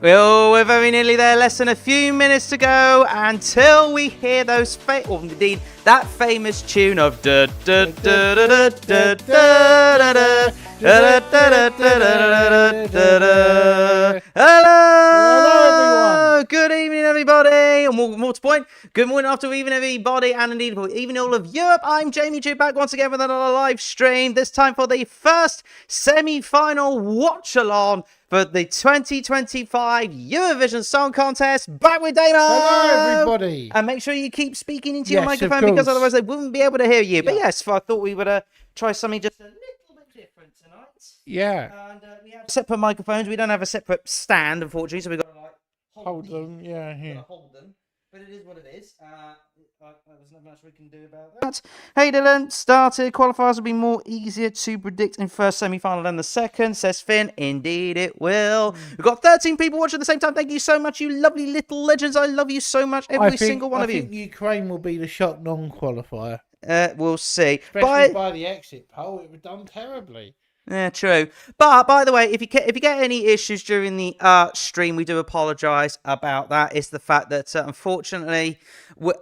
Well, we're very nearly there. Less than a few minutes to go until we hear those or indeed that famous tune of da da da da da da da da. Hello, good evening, everybody. And more to point, good morning, after evening, everybody, and indeed even all of Europe. I'm Jamie Jew, back once again with another live stream. This time for the first semi-final watch-along for the 2025 Eurovision Song Contest. Back with Damo. Hello, everybody. And make sure you keep speaking into your microphone because otherwise they wouldn't be able to hear you. Yeah. But yes, I thought we would try something just a little bit different tonight. Yeah. And we have separate microphones. We don't have a separate stand, unfortunately, so we've got to like hold them. Yeah, here. Hold them. But it is what it is. There's not much we can do about that. Hey Dylan, started. Qualifiers will be more easier to predict in first semi-final than the second, says Finn. Indeed it will. We've got 13 people watching at the same time. Thank you so much, you lovely little legends. I love you so much, every single one of you. I think Ukraine will be the shock non-qualifier. We'll see. Especially by the exit poll, it was done terribly. Yeah, true. But by the way, if you get any issues during the stream, we do apologise about that. It's the fact that unfortunately,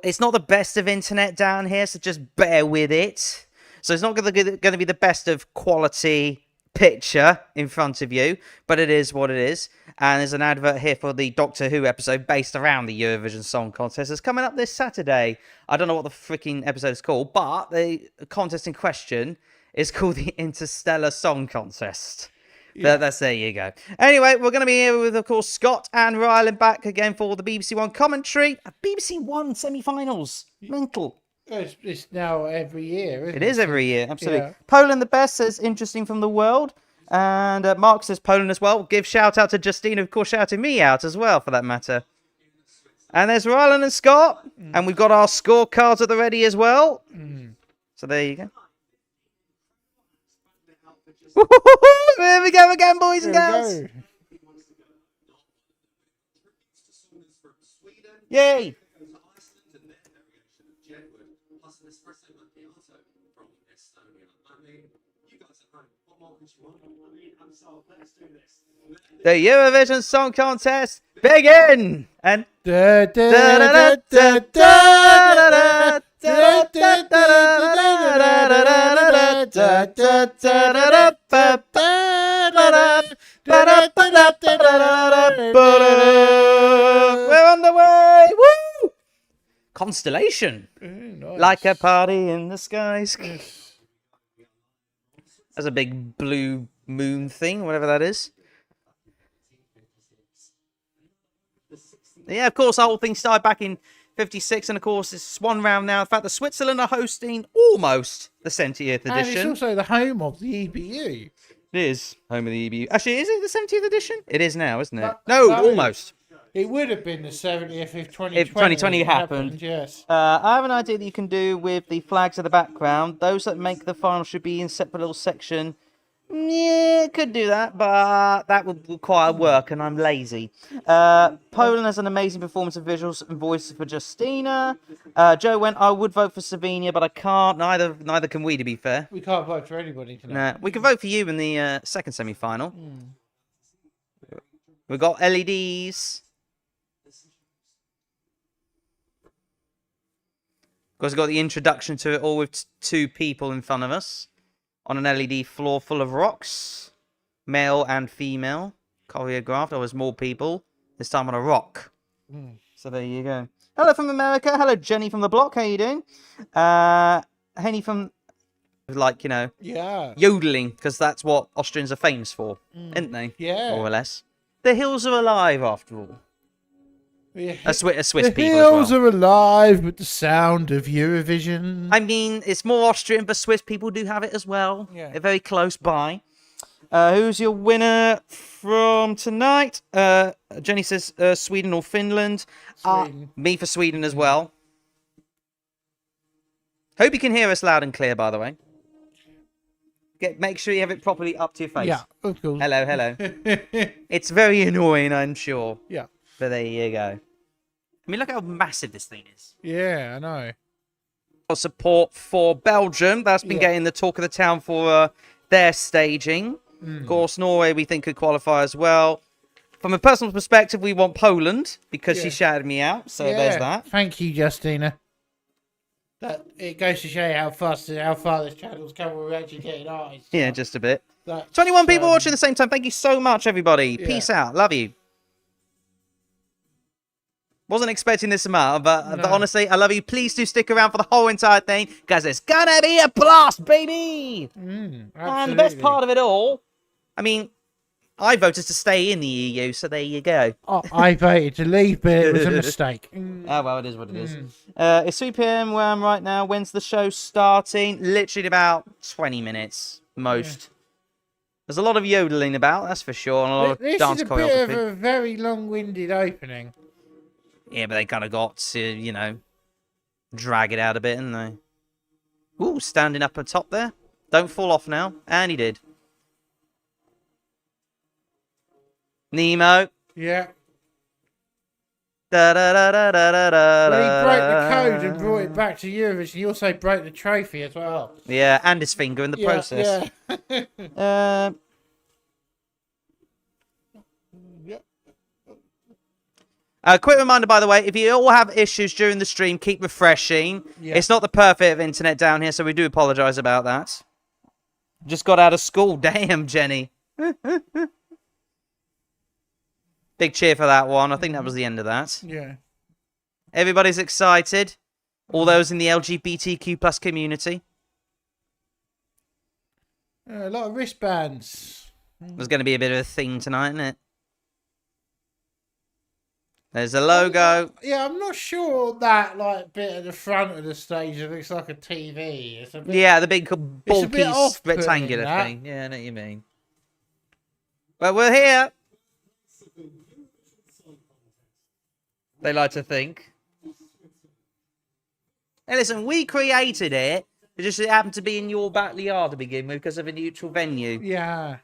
it's not the best of internet down here, so just bear with it. So it's not going to be the best of quality picture in front of you, but it is what it is. And there's an advert here for the Doctor Who episode based around the Eurovision Song Contest. It's coming up this Saturday. I don't know what the freaking episode is called, but the contest in question is called the Interstellar Song Contest. Yeah. There you go. Anyway, we're going to be here with, of course, Scott and Ryland back again for the BBC One commentary. BBC One semi-finals. Mental. It's now every year, isn't it? It is every year, absolutely. Yeah. Poland the best, says interesting from the world. And Mark says Poland as well. Give shout out to Justine, of course, shouting me out as well, for that matter. And there's Ryland and Scott. And we've got our scorecards at the ready as well. So there you go. There we go again, boys and girls. Yay! The Eurovision Song Contest begin! And we're on the way! Woo! Constellation. Nice. Like a party in the skies. That's a big blue moon thing, whatever that is. Yeah, of course, the whole thing started back in 56, and of course, it's one round now. In fact, the Switzerland are hosting almost the 70th edition. And it's also the home of the EBU. It is home of the EBU. Actually, is it the 70th edition? It is now, isn't it? No, almost. It would have been the 70th if 2020, if 2020 happened. Yes. I have an idea that you can do with the flags at the background. Those that make the final should be in separate little section. Yeah, could do that, but that would require work, and I'm lazy. Poland has an amazing performance of visuals and voices for Justina. Joe went, I would vote for Slovenia, but I can't. Neither can we, to be fair. We can't vote for anybody tonight. Nah, we can vote for you in the second semi-final. We've got LEDs. Of course, we've got the introduction to it all with two people in front of us. On an LED floor full of rocks, male and female, choreographed. There was more people, this time on a rock. So there you go. Hello from America. Hello, Jenny from the block. How you doing? Henny from, like, you know, yodeling, because that's what Austrians are famous for, aren't they? Yeah. More or less. The hills are alive, after all. Yeah. A Swiss the people hills as well. are alive with the sound of Eurovision. I mean, it's more Austrian, but Swiss people do have it as well. Yeah. They're very close by. Who's your winner from tonight? Jenny says Sweden or Finland. Sweden. Me for Sweden as well. Hope you can hear us loud and clear, by the way. Make sure you have it properly up to your face. Yeah, of course. Hello, hello. It's very annoying, I'm sure. Yeah. But there you go. I mean, look how massive this thing is. Yeah, I know. Support for Belgium. That's been getting the talk of the town for their staging. Of course, Norway we think could qualify as well. From a personal perspective, we want Poland because she Yeah. shouted me out. So Yeah. there's that. Thank you, Justina. That it goes to show you how far this channel's come. We're actually getting eyes. Yeah, just a bit. That's, 21 people watching at the same time. Thank you so much, everybody. Yeah. Peace out. Love you. Wasn't expecting this amount, but honestly, I love you. Please do stick around for the whole entire thing, because it's gonna be a blast, baby! And the best part of it all, I mean, I voted to stay in the EU, so there you go. I voted to leave, but it was a mistake. Oh, well, it is what it is. It's 3 p.m. where I'm right now. When's the show starting? Literally about 20 minutes, most. There's a lot of yodeling about, that's for sure, and a lot of dance choreography. This is a bit of a very long-winded opening. Yeah, but they kind of got to, you know, drag it out a bit, didn't they? Ooh, standing up on top there. Don't fall off now. And he did. Nemo. Yeah. Da da da da da da da. When he broke the code and brought it back to Eurovision, he also broke the trophy as well. Yeah, and his finger in the process. Yeah. Quick reminder, by the way, if you all have issues during the stream, keep refreshing. Yeah. It's not the perfect internet down here, so we do apologise about that. Just got out of school. Damn, Jenny. Big cheer for that one. I think that was the end of that. Yeah. Everybody's excited. All those in the LGBTQ plus community. A lot of wristbands. There's going to be a bit of a theme tonight, isn't it? There's a logo. Yeah, I'm not sure that bit at the front of the stage looks like a TV. It's a bit, Yeah, the big bulky off-putting, rectangular that. thing. Yeah, I know what you mean. But we're here. They like to think. Hey, listen, we created it. It just happened to be in your backyard to begin with because of a neutral venue. Yeah.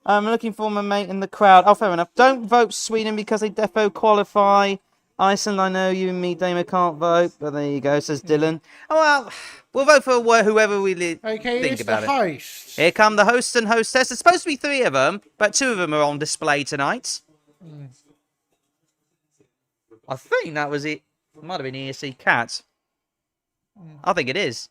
I'm looking for my mate in the crowd. Oh, fair enough. Don't vote Sweden because they defo qualify. Iceland, I know you and me, Damo, can't vote. But there you go, says Dylan. Oh, well, we'll vote for whoever we think about it. Host. Here come the hosts and hostess. There's supposed to be 3 of them, but 2 of them are on display tonight. I think that was it. It might have been ESC Cat. I think it is.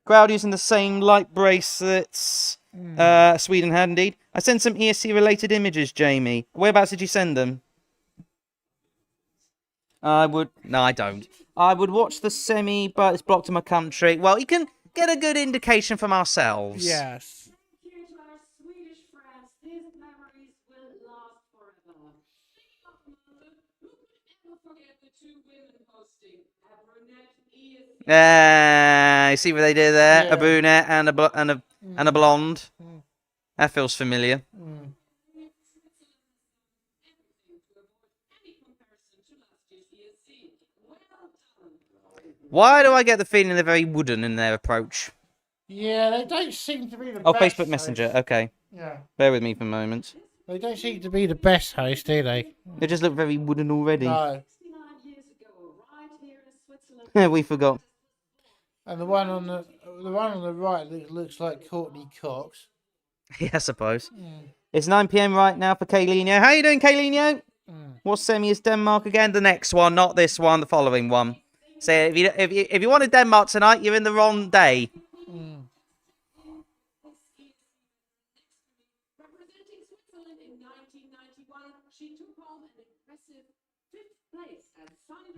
Crowd using the same light bracelets Sweden had, indeed. I sent some ESC-related images, Jamie. Whereabouts did you send them? No, I don't. I would watch the semi, but it's blocked in my country. Well, you can get a good indication from ourselves. Yes. You see what they did there? Yeah. A brunette and a blonde. That feels familiar. Why do I get the feeling they're very wooden in their approach? Yeah, they don't seem to be the Oh, best Facebook Messenger. host. Okay. Yeah. Bear with me for a moment. They don't seem to be the best host, do they? They just look very wooden already. No. Yeah, we forgot. And the one on the right looks like Courtney Cox. Yeah, I suppose. It's 9 p.m. right now for Kaylino. How you doing, Kaylino? What semi is Denmark again? The next one, not this one, the following one. So if you wanted Denmark tonight, you're in the wrong day.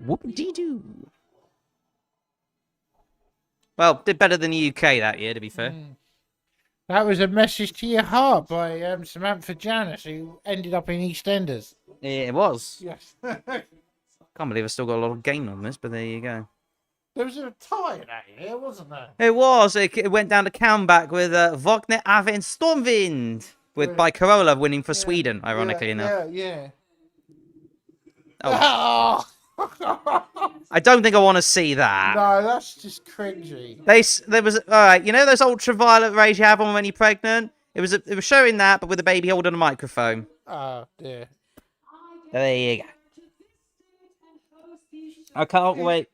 Whoop-de-doo. Well, did better than the UK that year, to be fair. That was a message to your heart by Samantha Janice, who ended up in EastEnders. Yeah, it was. Yes. Can't believe I still got a lot of game on this, but there you go. There was a tie that year, wasn't there? It was. It went down to comeback with Wagner Aven Stormwind, by Corolla winning for Sweden, ironically enough. Yeah. Oh. I don't think I want to see that. No, that's just cringy. There was alright. You know those ultraviolet rays you have on when you're pregnant? It was showing that, but with a baby holding a microphone. Oh dear. There you go. I can't wait.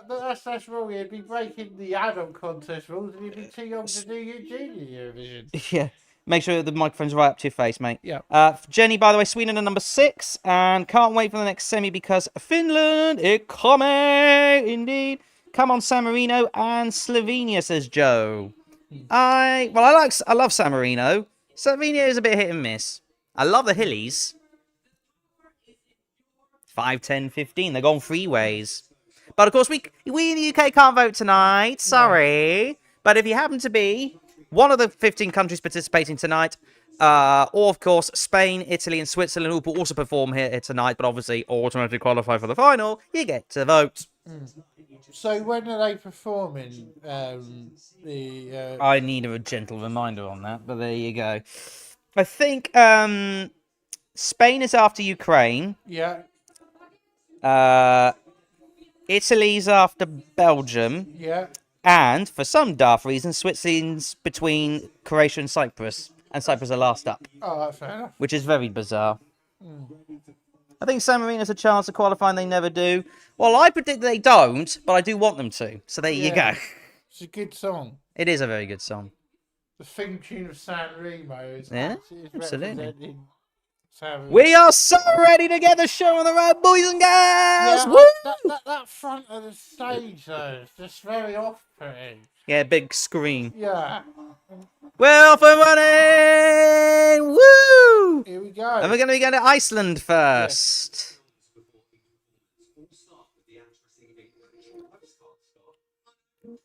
That's wrong. He'd be breaking the adult contest rules, and he'd be too young to do your junior Eurovision. Yeah. Make sure the microphone's right up to your face, mate. Yeah. Jenny, by the way, Sweden are number 6, and can't wait for the next semi because Finland is coming, indeed. Come on, San Marino and Slovenia, says Joe. I love San Marino. Slovenia is a bit hit and miss. I love the Hillies. 5, 10, 15. They're gone 3 ways. But of course, we in the UK can't vote tonight. Sorry. But if you happen to be one of the 15 countries participating tonight, or of course Spain, Italy, and Switzerland, who will also perform here tonight, but obviously automatically qualify for the final, you get to vote. So when are they performing? I need a gentle reminder on that, but there you go. I think Spain is after Ukraine. Yeah. Italy's after Belgium. Yeah. And, for some daft reason, Switzerland's between Croatia and Cyprus. And Cyprus are last up. Oh, that's fair enough. Which is very bizarre. I think San Marino has a chance of qualifying. They never do. Well, I predict they don't, but I do want them to. So there you go. It's a good song. It is a very good song. The theme tune of San Remo is absolutely. San We are so ready to get the show on the road, boys and girls! Yeah, Woo! that front of the stage, though, is just very off-putting. Yeah, big screen. Yeah. We're off and running! Woo! Here we go. And we're going to be going to Iceland first.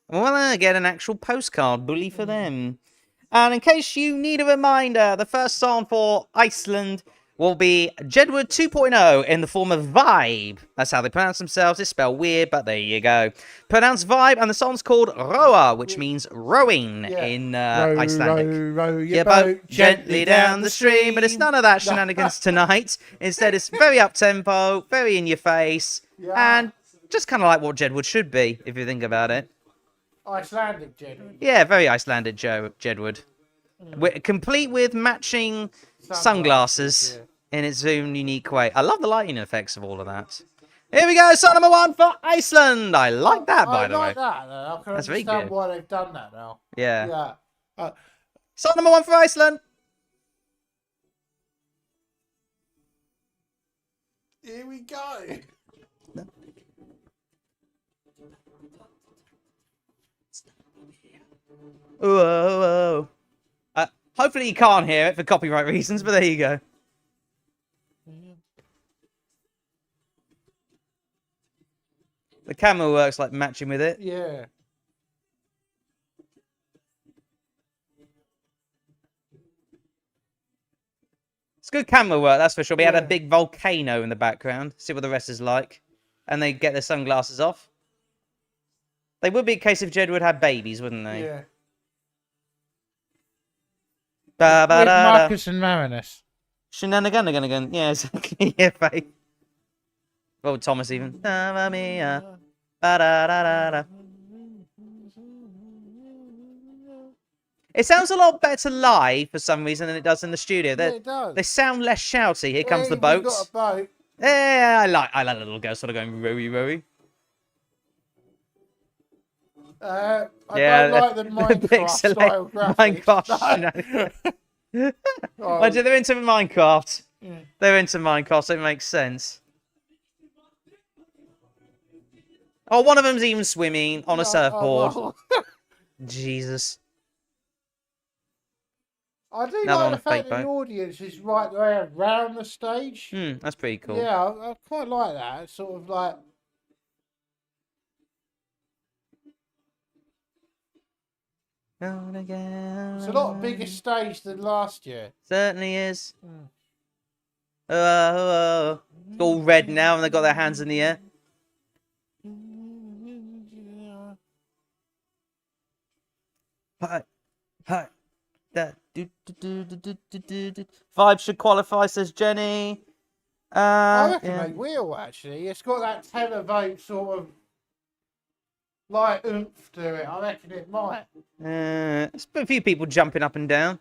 Well, I get an actual postcard, bully for them. And in case you need a reminder, the first song for Iceland will be Jedward 2.0 in the form of Vibe. That's how they pronounce themselves. It's spelled weird, but there you go. Pronounced Vibe, and the song's called Roa, which means rowing in Icelandic. Row your boat gently down the stream, but it's none of that shenanigans tonight. Instead, it's very up-tempo, very in your face, and just kind of like what Jedward should be, if you think about it. Icelandic Jedward. Yeah, very Icelandic Jedward. Complete with matching sunglasses in its own unique way. I love the lighting effects of all of that. Here we go, song number 1 for Iceland. I like that, by the way. I like that, though. I can That's very understand good. why they've done that now. Yeah. Yeah. Song number 1 for Iceland. Here we go. Whoa. Hopefully you can't hear it for copyright reasons, but there you go. The camera works like matching with it. Yeah. It's good camera work, that's for sure. We had a big volcano in the background. See what the rest is like. And they get their sunglasses off. They would be a case if Jedward had babies, wouldn't they? Yeah. With Marcus and Marinus. Shenanigan. Yeah, exactly. Yeah, babe. Well, Thomas even. Mamma mia. Ba-da-da-da-da. It sounds a lot better live for some reason than it does in the studio. Yeah, it does. They sound less shouty. Here comes the boat. We've got a boat. Yeah, I like the little girl sort of going rowy rowy. I don't like the Minecraft style graphics. Minecraft. They're into Minecraft. Yeah. They're into Minecraft, so it makes sense. Oh, one of them's even swimming on a surfboard. Jesus. I do Another like on the a fact fake that the boat. audience is right there around the stage. That's pretty cool. Yeah, I quite like that. It's sort of like... It's a lot bigger stage than last year. Certainly is. Oh. It's all red now and they've got their hands in the air. Hi. Vibe should qualify, says Jenny. I reckon they will, actually. It's got that televote sort of like oomph to it. I reckon it might. There's a few people jumping up and down.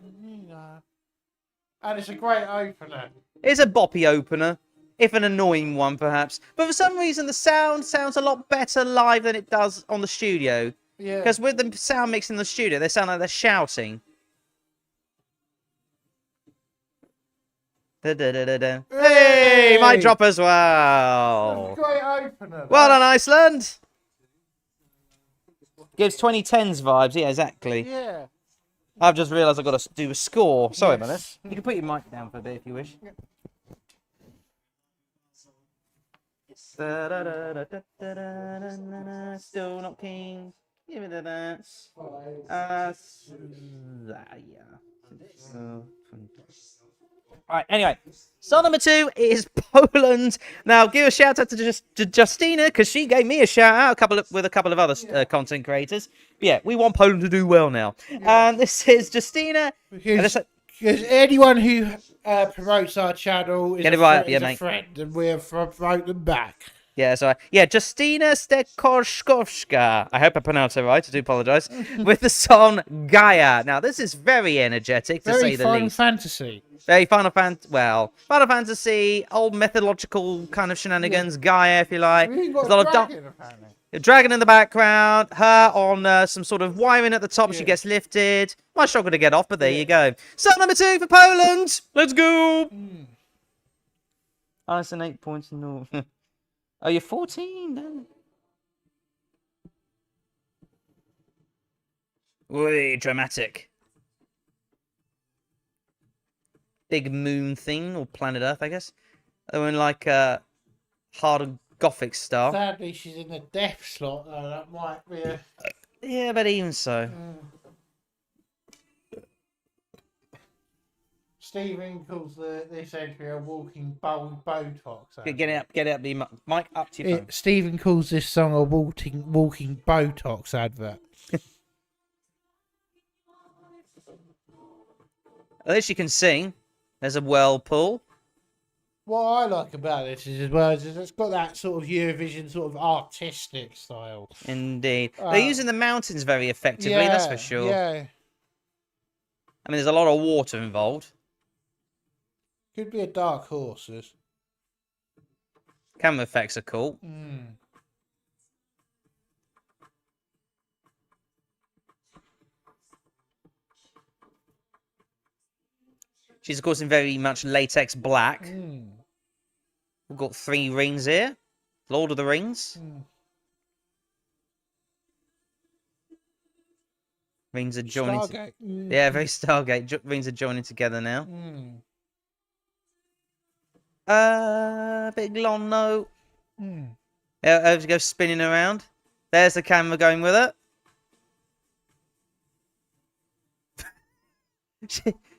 And it's a great opener. It's a boppy opener. if an annoying one, perhaps. But for some reason, the sound sounds a lot better live than it does on the studio. Yeah. Because with the sound mix in the studio, they sound like they're shouting. Hey, mic drop as well. Great opener. Well done, Iceland. Gives 2010s vibes. Yeah, exactly. Yeah. I've just realised I've got to do a score. Sorry about this. You can put your mic down for a bit if you wish. Still not keen. Give it a dance. Alright, anyway. Song number 2 is Poland. Now, give a shout out to Justina, because she gave me a shout out with a couple of other content creators. But yeah, we want Poland to do well now. Yeah. And this is Justina. Because anyone who promotes our channel is a friend, and we're promoting them back. Yeah, so Justina Stekorskowska. I hope I pronounced it right. I do apologise. With the song Gaia. Now, this is very energetic, to say the least. Very Final Fantasy. Very Final Fantasy, old mythological kind of shenanigans. Yeah. Gaia, if you like. There's a lot of dragon, apparently. A dragon in the background. Her on some sort of wiring at the top. Yeah. She gets lifted. Might struggle to get off, but there you go. Song number 2 for Poland. Let's go. Iceland 8 points. No. Oh, you're 14 then? Way dramatic. Big moon thing, or planet Earth, I guess. They're in like a hard Gothic style. Sadly, she's in the death slot, though. That might be a... Yeah, but even so. Stephen calls this entry a walking Botox. Get it up, the mic up to your phone. Stephen calls this song a walking Botox advert. At least you can sing. There's a whirlpool. What I like about this is, as well, is it's got that sort of Eurovision sort of artistic style. Indeed. They're using the mountains very effectively, that's for sure. Yeah. I mean, there's a lot of water involved. Could be a dark horse. Camera effects are cool. She's, of course, in very much latex black. We've got 3 rings here. Lord of the Rings. Rings are joining. Yeah, very Stargate. Rings are joining together now. Big long note. Over she goes spinning around. There's the camera going with it.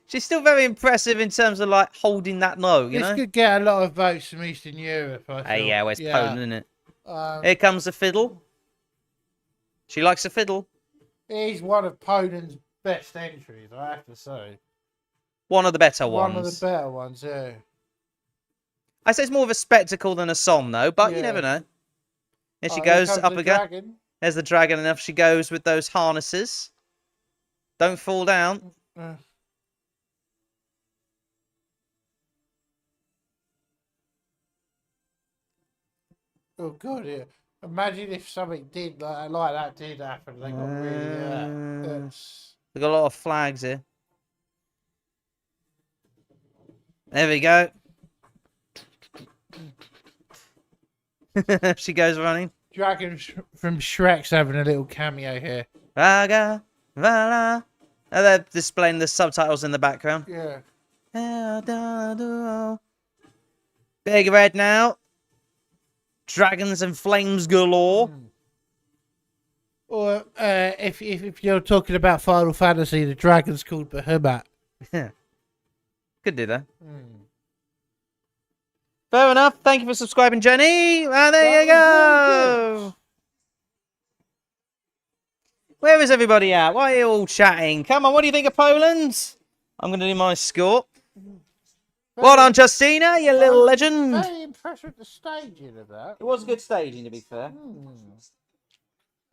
She's still very impressive in terms of like holding that note, you know? This could get a lot of votes from Eastern Europe, I feel. Hey, yeah, where's Poland, isn't it? Here comes the fiddle. She likes a fiddle. He's one of Poland's best entries, I have to say. One of the better ones. One of the better ones, yeah. I say it's more of a spectacle than a song, though, but you never know. There she goes up again. Dragon. There's the dragon, and off she goes with those harnesses. Don't fall down. Oh, God, yeah. Imagine if something did like that did happen. They got really... We've got a lot of flags here. There we go. She goes running. Dragon from Shrek's having a little cameo here. Raga, Vala. Oh, they're displaying the subtitles in the background. Yeah. Big red now. Dragons and flames galore. Or if you're talking about Final Fantasy, the dragon's called Bahamut. Yeah. Could do that. Fair enough. Thank you for subscribing, Jenny. And there you go. Where is everybody at? Why are you all chatting? Come on, what do you think of Poland? I'm going to do my score. Well done, Justina, you little legend. Very impressed with the staging of that. It was a good staging, to be fair.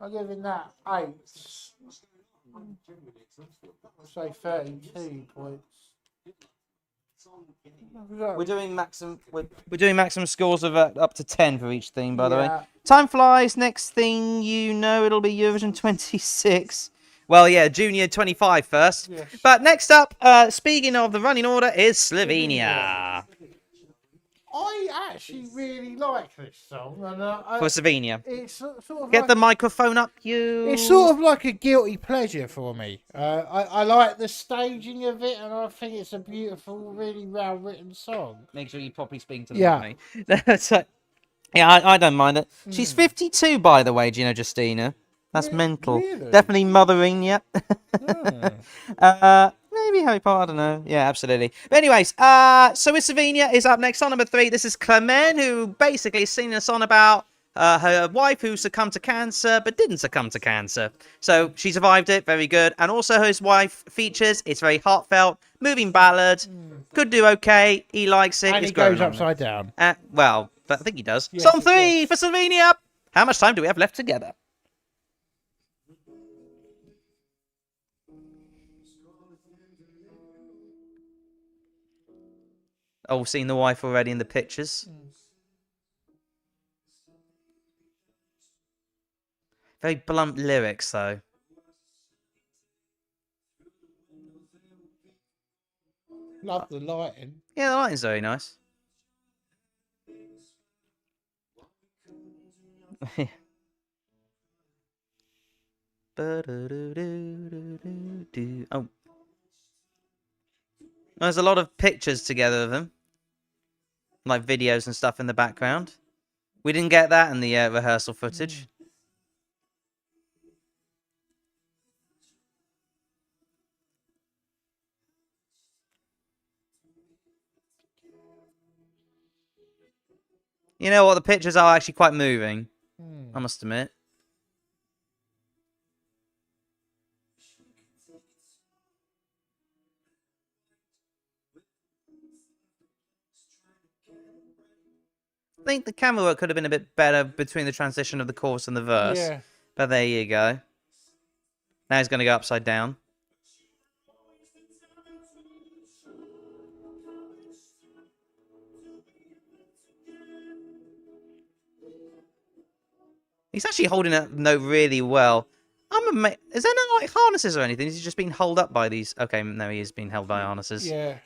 I'm giving that 8. I'll say 32 points. We're doing maximum scores of up to 10 for each theme, by the way. Time flies. Next thing you know, it'll be Eurovision 26. Well, yeah, Junior 25 first. Yes. But next up, speaking of the running order, is Slovenia. I actually really like this song. And, for Slovenia. It's sort of Get the microphone up, you. It's sort of like a guilty pleasure for me. I like the staging of it, and I think it's a beautiful, really well-written song. Make sure you properly speak to the mic. So, yeah, I don't mind it. She's 52, by the way, do you know, Justina? That's mental. Really? Definitely mothering, yep. Maybe Harry Potter, I don't know. Yeah, absolutely. But anyways, so with Slovenia is up next on number 3. This is Klemen, who basically is singing a song about her wife who succumbed to cancer, but didn't succumb to cancer. So she survived it, very good. And also his wife features, it's very heartfelt, moving ballad. Could do okay, he likes it. And he goes upside down. Well, but I think he does. Yes, Song 3 for Slovenia. How much time do we have left together? Oh, seen the wife already in the pictures. Very blunt lyrics, though. Love the lighting. Yeah, the lighting's very nice. Oh. There's a lot of pictures together of them. Like videos and stuff in the background. We didn't get that in the rehearsal footage. You know what? The pictures are actually quite moving. I must admit. I think the camera work could have been a bit better between the transition of the chorus and the verse. Yeah. But there you go. Now he's going to go upside down. He's actually holding that note really well. I'm amazed. Is there no like harnesses or anything? Is he just being held up by these? Okay, no, he is being held by harnesses. Yeah.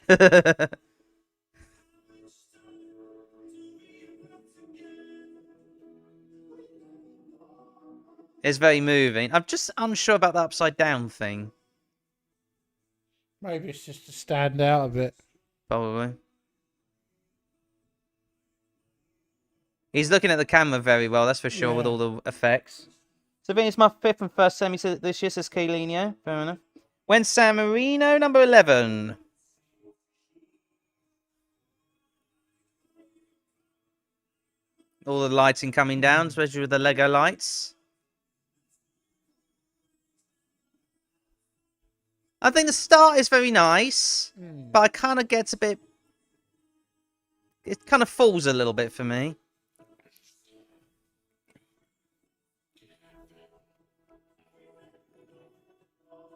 It's very moving. I'm just unsure about the upside down thing. Maybe it's just to stand out a bit. Probably. He's looking at the camera very well, that's for sure, with all the effects. So it's my 5th and first semi this year, says Kaylino. Fair enough. When San Marino, number 11. All the lighting coming down, especially with the Lego lights. I think the start is very nice, but I kind of gets a bit... It kind of falls a little bit for me.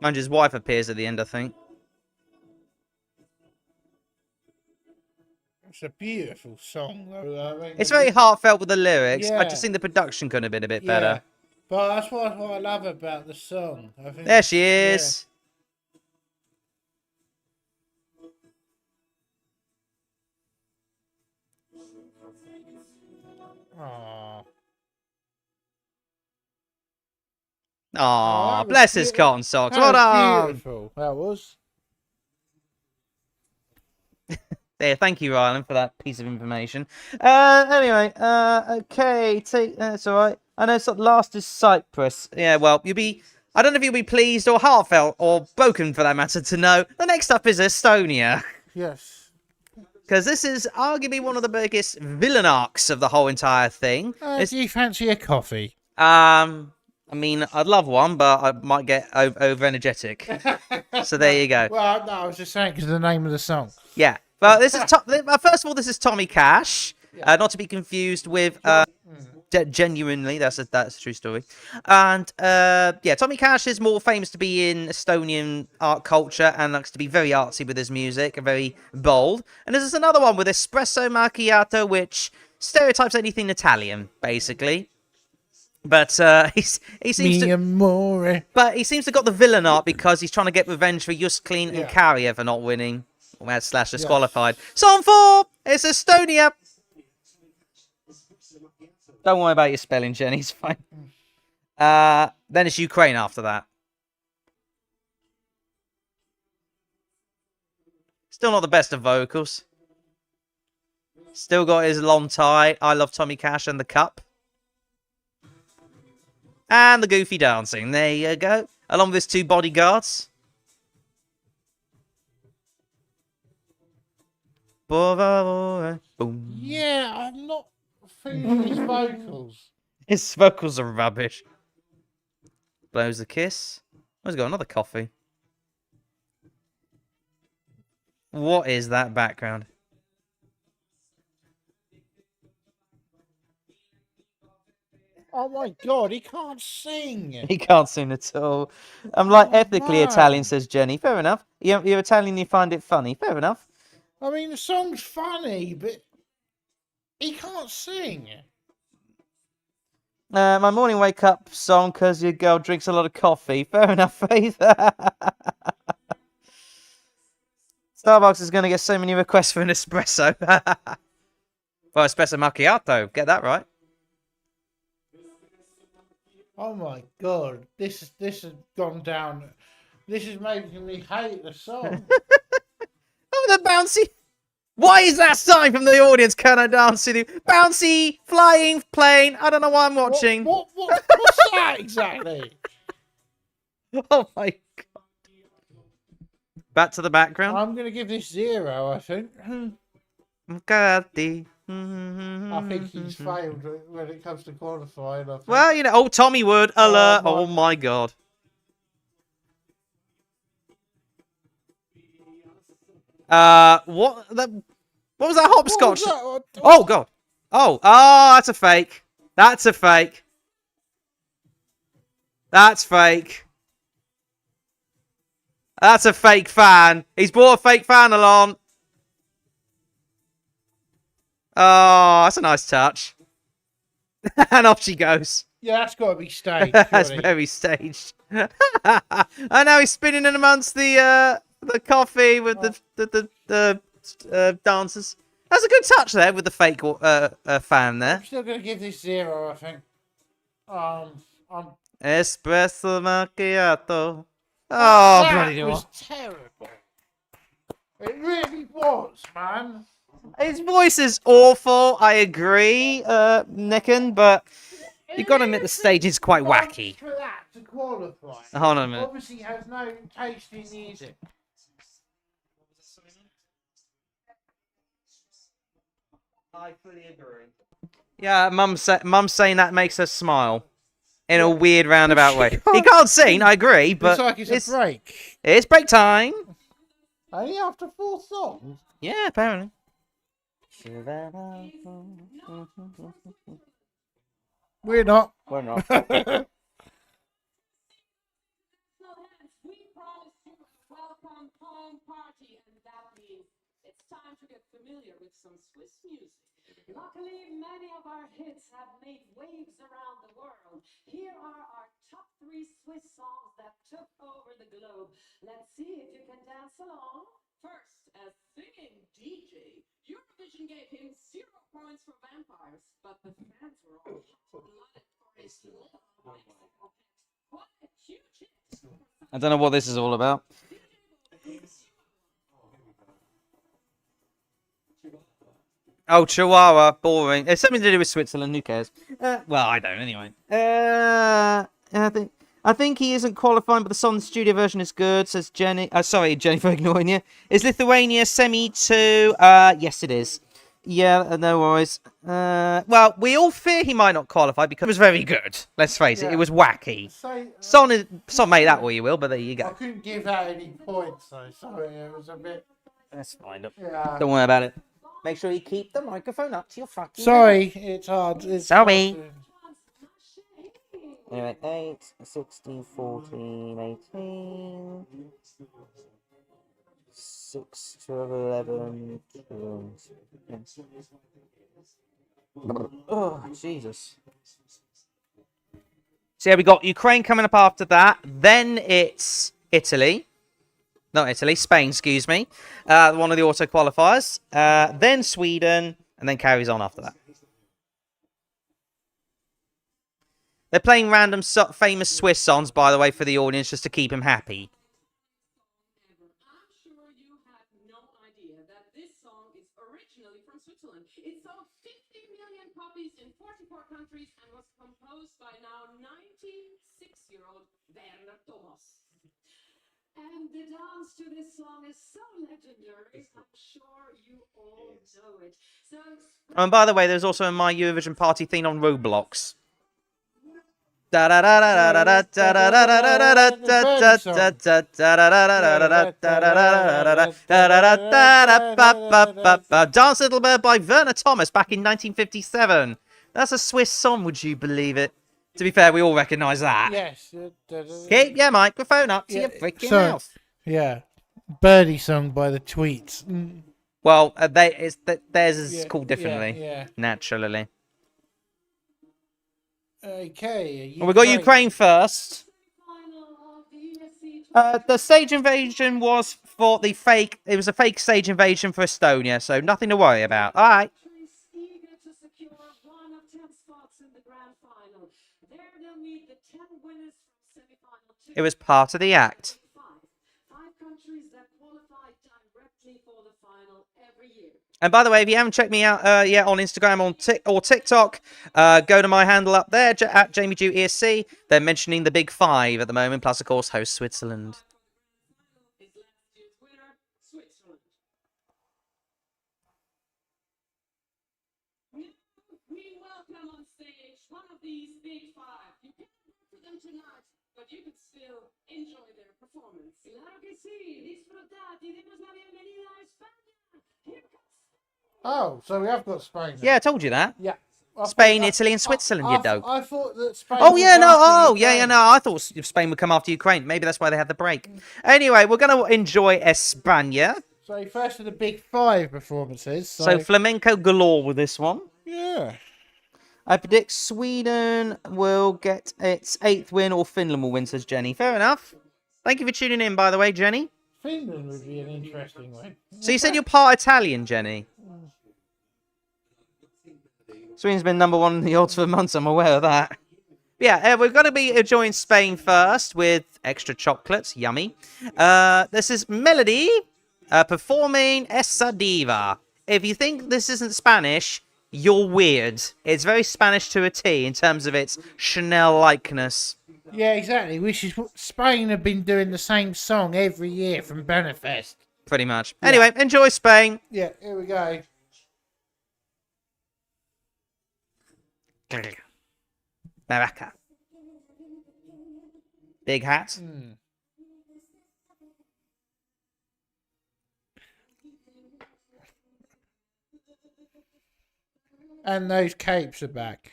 Mind you, his wife appears at the end, I think. It's a beautiful song, though. It's very heartfelt with the lyrics. Yeah. I just think the production could have been a bit better. But that's what I love about the song. I think there she is. Aww. Aww, bless his cotton socks. What on? Beautiful. That was. There, thank you, Ryland, for that piece of information. Anyway, okay, that's all right. I know last is Cyprus. Yeah, well, you'll be. I don't know if you'll be pleased or heartfelt or broken, for that matter, to know the next up is Estonia. Yes. Because this is arguably one of the biggest villain arcs of the whole entire thing. Do you fancy a coffee? I mean, I'd love one, but I might get over energetic. So there you go. Well, no, I was just saying because of the name of the song. Yeah. Well, this is first of all, this is Tommy Cash, not to be confused with Genuinely, that's a true story. And yeah, Tommy Cash is more famous to be in Estonian art culture and likes to be very artsy with his music and very bold. And there's another one with Espresso Macchiato, which stereotypes anything Italian, basically. But he seems to. But he seems to got the villain art because he's trying to get revenge for Jusklin and Karija for not winning. / disqualified. Song 4 is Estonia. Don't worry about your spelling, Jenny. It's fine. Then it's Ukraine after that. Still not the best of vocals. Still got his long tie. I love Tommy Cash and the cup. And the goofy dancing. There you go. Along with his 2 bodyguards. Boom. Yeah, I'm not feeling his vocals. His vocals are rubbish. Blows a kiss. Oh, he's got another coffee. What is that background? Oh my god, he can't sing. He can't sing at all. I'm like ethnically Italian, says Jenny. Fair enough. You're Italian, you find it funny. Fair enough. I mean, the song's funny, but he can't sing. My morning wake up song because your girl drinks a lot of coffee. Fair enough, Faith. Starbucks is going to get so many requests for an espresso. Well, espresso macchiato. Get that right. Oh my god, this has gone down. This is making me hate the song. Oh, the bouncy. Why is that sign from the audience? Can I dance with you? Bouncy, flying plane. I don't know why I'm watching. What's that exactly? Oh my god. Back to the background. I'm going to give this 0, I think. I think he's failed when it comes to qualifying. I think. Well, you know, oh, Tommy Wood, alert. Oh my god. What was that hopscotch? Oh god. Oh, that's a fake. That's a fake. That's fake. That's a fake fan. He's brought a fake fan along. Oh, that's a nice touch. And off she goes. Yeah, that's got to be staged. That's very staged. And now he's spinning in amongst the coffee with the dancers. That's a good touch there with the fake fan there. I'm still going to give this 0, I think. Espresso macchiato. Oh, bloody that was terrible. It really was, man. His voice is awful. I agree, Nicken, but you've got to admit the stage is quite wacky. For that to qualify. Hold on a minute. Obviously, he has no taste in music. I fully agree. Yeah, Mum's saying that makes her smile in a weird roundabout way. He can't sing, I agree, but it's like a break. It's break time. Only after 4 songs. Yeah, apparently. We're not. We're not. Time to get familiar with some Swiss music. Luckily, many of our hits have made waves around the world. Here are our top 3 Swiss songs that took over the globe. Let's see if you can dance along. First, as singing DJ, Eurovision gave him 0 points for Vampires, but the fans were all hot-blooded for his little Mexico hit. What a huge hit! I don't know what this is all about. Oh, Chihuahua, boring. It's something to do with Switzerland. Who cares? Well, I don't anyway. I think he isn't qualifying, but the song studio version is good. Says Jenny. Sorry, Jenny, for ignoring you. Is Lithuania semi 2? Yes, it is. Yeah, no worries. Well, we all fear he might not qualify because it was very good. Let's face it, it was wacky. Son made that what you will, but there you go. I couldn't give out any points, though. Sorry, it was a bit. That's fine. Yeah. Don't worry about it. Make sure you keep the microphone up to your fucking. Sorry, it's hard. Sorry. Anyway, 8, 16, 14, 18, 6, 12, 11, 12. Oh, Jesus. So yeah, we got Ukraine coming up after that. Then it's Italy. Not Italy, Spain, excuse me. One of the auto qualifiers. Then Sweden, and then carries on after that. They're playing random famous Swiss songs, by the way, for the audience, just to keep him happy. I'm sure you had no idea that this song is originally from Switzerland. It sold 50 million copies in 44 countries and was composed by now 96-year-old Werner Thomas. And the dance to this song is so legendary, I'm sure you all know it. So, And by the way, there's also a My Eurovision Party theme on Roblox. Dance Little Bird by Werner Thomas back in 1957. That's a Swiss song, would you believe it? To be fair, we all recognise that. Yes. Keep your microphone up to your freaking mouth. Yeah. Birdie song by the Tweets. Well, theirs is called differently, Yeah. naturally. Okay. Well, we got Ukraine first. The stage invasion was for the fake. It was a fake stage invasion for Estonia, so nothing to worry about. All right. eager to secure one of 10 spots in the grand final. There they'll meet the 10 winners from semi-final 2. It was part of the act. Five countries that qualify directly for the final every year. And by the way, if you haven't checked me out yet on Instagram or TikTok, go to my handle up there at JamieJewESC. They're mentioning the Big Five at the moment, plus of course host Switzerland. Is last year's winner, Switzerland. We welcome on stage one of these Big Five. You can't vote for them tonight, but you can still enjoy their performance. Claro que sí, disfrutad y demos la bienvenida a España. Here comes Oh, so we have got Spain. Yeah, I told you that. Yeah. Spain, Italy, and Switzerland, you dope. I thought that Spain. Oh, was yeah, no. after Oh, Ukraine. no. I thought Spain would come after Ukraine. Maybe that's why they had the break. Anyway, we're going to enjoy España. So first of the Big Five performances. So flamenco galore with this one. Yeah. I predict Sweden will get its 8th win or Finland will win, says Jenny. Fair enough. Thank you for tuning in, by the way, Jenny. Finland would be an interesting one. So you said you're part Italian, Jenny? Sweden's been number 1 in the odds for months, I'm aware of that. Yeah, we're going to be enjoying Spain first with extra chocolates. Yummy. This is Melody performing Esa Diva. If you think this isn't Spanish, you're weird. It's very Spanish to a T in terms of its Chanel-likeness. Yeah, exactly. Which is what Spain have been doing the same song every year from Benefest. Pretty much. Anyway, enjoy Spain. Yeah, here we go. Maraca. Big hat. And those capes are back.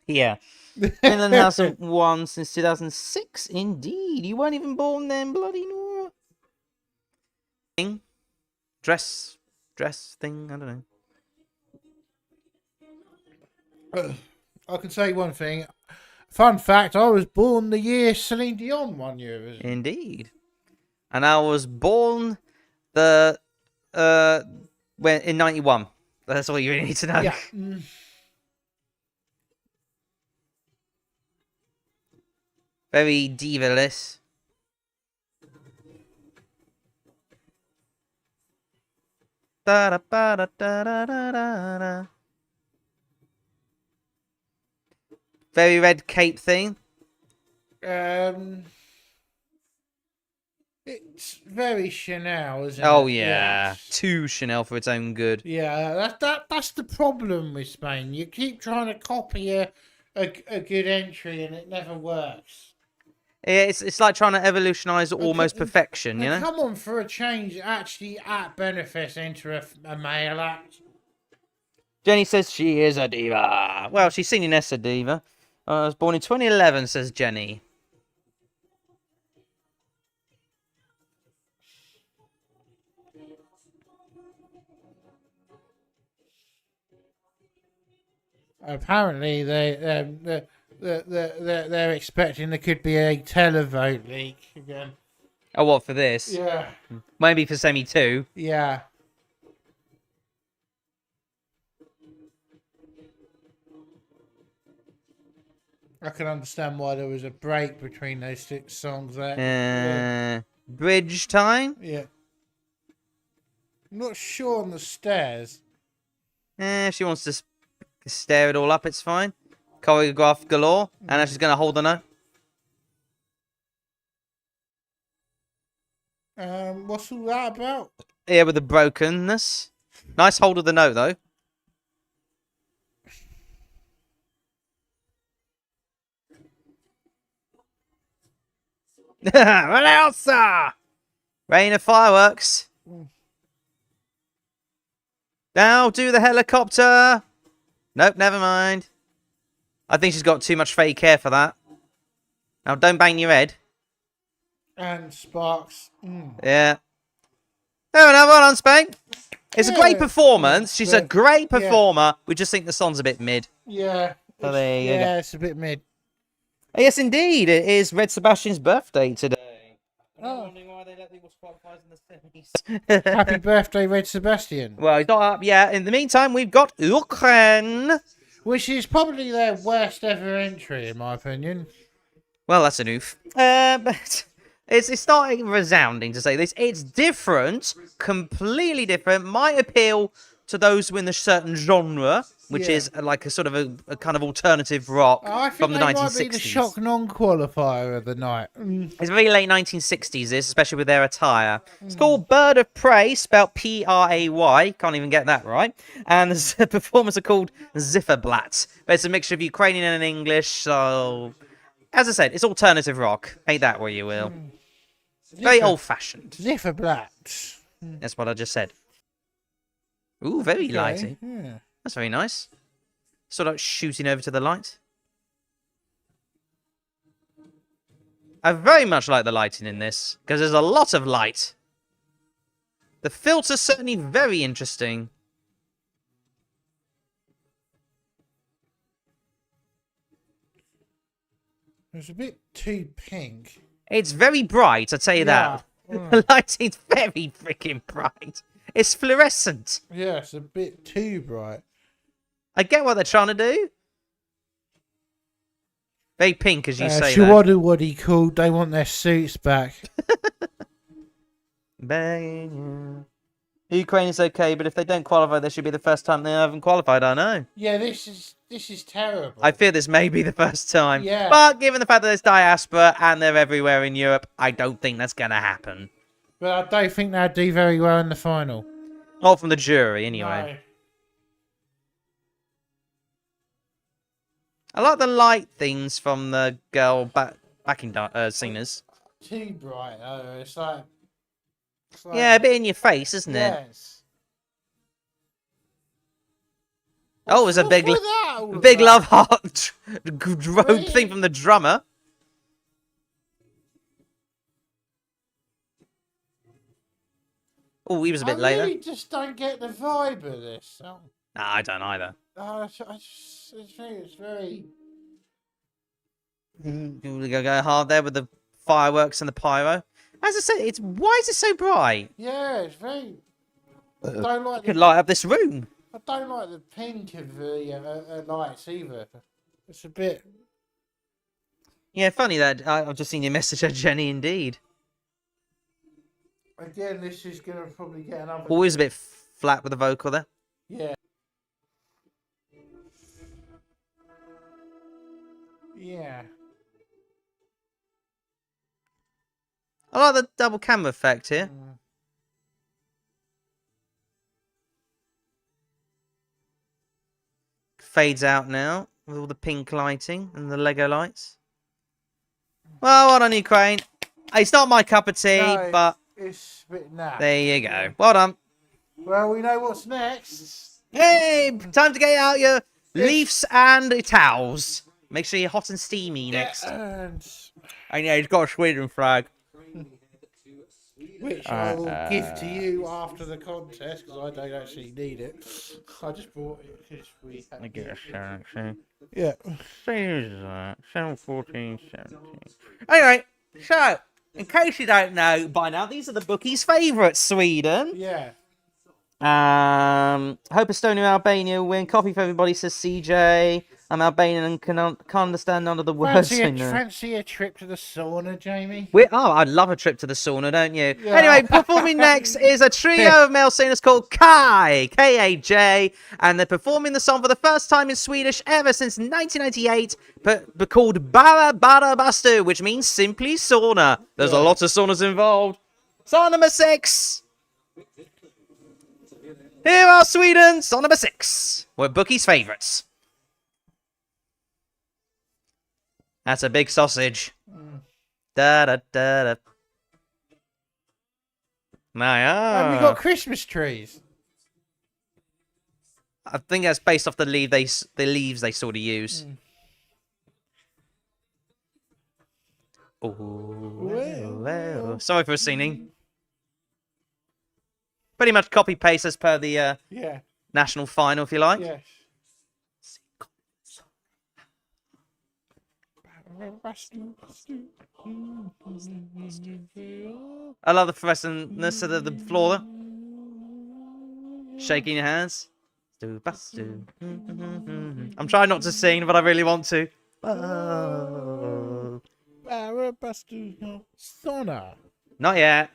Yeah. Finland hasn't won since 2006. Indeed. You weren't even born then, bloody Nora. Dress thing, I don't know. I can say one thing. Fun fact, I was born the year Celine Dion won Eurovision. Indeed. And I was born in 91. That's all you really need to know. Yeah. Very diva-less. Da-da-ba-da-da-da-da-da. Very red cape thing. It's very Chanel, isn't it? Oh yeah. Too Chanel for its own good. Yeah, that's the problem with Spain. You keep trying to copy a good entry and it never works. Yeah, it's like trying to evolutionize almost perfection, you know? Come on, for a change, actually at Benefest enter a male act. Jenny says she is a diva. Well, she's singing Essa Diva. I was born in 2011, says Jenny. Apparently, they're expecting there could be a televote leak again. Oh, what, for this? Yeah. Maybe for Semi 2. Yeah. I can understand why there was a break between those 6 songs there. Bridge time? Yeah. I'm not sure on the stairs. If she wants to stare it all up, it's fine. Choreograph galore. And now she's going to hold the note. What's all that about? Yeah, with the brokenness. Nice hold of the note, though. Elsa! Rain of fireworks. Now do the helicopter. Nope, never mind. I think she's got too much fake hair for that. Now don't bang your head. And sparks. Yeah. Oh, no, well on, Spank. It's a great performance. She's a great performer. We just think the song's a bit mid. Yeah. So there you go. It's a bit mid. Yes, indeed. It is Red Sebastian's birthday today. Oh. I'm wondering why they let people qualifiers in the semis. Happy birthday, Red Sebastian. Well, he's not up yet. In the meantime, we've got Ukraine. Which is probably their worst ever entry, in my opinion. Well, that's an oof. But it's not resounding to say this. It's different, completely different. Might appeal to those within a certain genre, which is like a sort of a kind of alternative rock from the 1960s. Might be the shock non-qualifier of the night. It's very late 1960s, this, especially with their attire. It's called Bird of Prey, spelled P-R-A-Y. Can't even get that right. And the performers are called Zifferblatt. But it's a mixture of Ukrainian and English, so... As I said, it's alternative rock. Ain't that what you will. Very old-fashioned. Zifferblatt. That's what I just said. Ooh, very lighty. Yeah. That's very nice. Sort of like shooting over to the light. I very much like the lighting in this, because there's a lot of light. The filter's certainly very interesting. It's a bit too pink. It's very bright, I'd tell you that. The lighting's very freaking bright. It's fluorescent. Yeah, it's a bit too bright. I get what they're trying to do. Very pink, as you say. Shawadu what he called. They want their suits back. Ukraine is okay, but if they don't qualify, this should be the first time they haven't qualified. I know. Yeah, this is terrible. I fear this may be the first time. Yeah. But given the fact that there's diaspora and they're everywhere in Europe, I don't think that's going to happen. But I don't think they'll do very well in the final. Not from the jury, anyway. No. I like the light things from the girl backing singers. Too bright, though. It's like... Yeah, a bit in your face, isn't it? Yes. Oh, there's a big love heart thing from the drummer. Oh, he was a bit later. I really just don't get the vibe of this song. Nah, I don't either. I just think it's very... Go hard there with the fireworks and the pyro. As I said, why is it so bright? Yeah, it's very... I don't like Could light up this room. I don't like the pink of the lights either. It's a bit... Yeah, funny that I've just seen your message at Jenny, indeed. Again, this is going to probably get another... Always a bit flat with the vocal there. Yeah. Yeah. I like the double camera effect here. Fades out now with all the pink lighting and the Lego lights. Well, well done, Ukraine. It's not my cup of tea, but it's a bit naff. There you go. Well done. Well, we know what's next. Hey, time to get out your leaves and towels. Make sure you're hot and steamy next. And And yeah, he's got a Sweden flag. which I will give to you after the contest because I don't actually need it. I just bought it because we had. I guess actually. Yeah. 7, 14, 17. Anyway, so in case you don't know by now, these are the bookies' favourites. Sweden. Yeah. Hope Estonia and Albania win. Coffee for everybody, says CJ. I'm Albanian and can't understand none of the words. Fancy a trip to the sauna, Jamie? I'd love a trip to the sauna, don't you? Yeah. Anyway, performing next is a trio of male singers called Kai, K-A-J, and they're performing the song for the first time in Swedish ever since 1998, but called Bara Bara Bastu, which means simply sauna. There's a lot of saunas involved. Song number 6. Here are Sweden, song number 6. We're Bookie's favourites. That's a big sausage. Da da da da. And we got Christmas trees. I think that's based off the leaves they sort of use. Oh, well. Sorry for singing. Pretty much copy paste as per the national final, if you like. Yes. I love the freshness of the floor. Shaking your hands. I'm trying not to sing, but I really want to. Sauna. Not yet.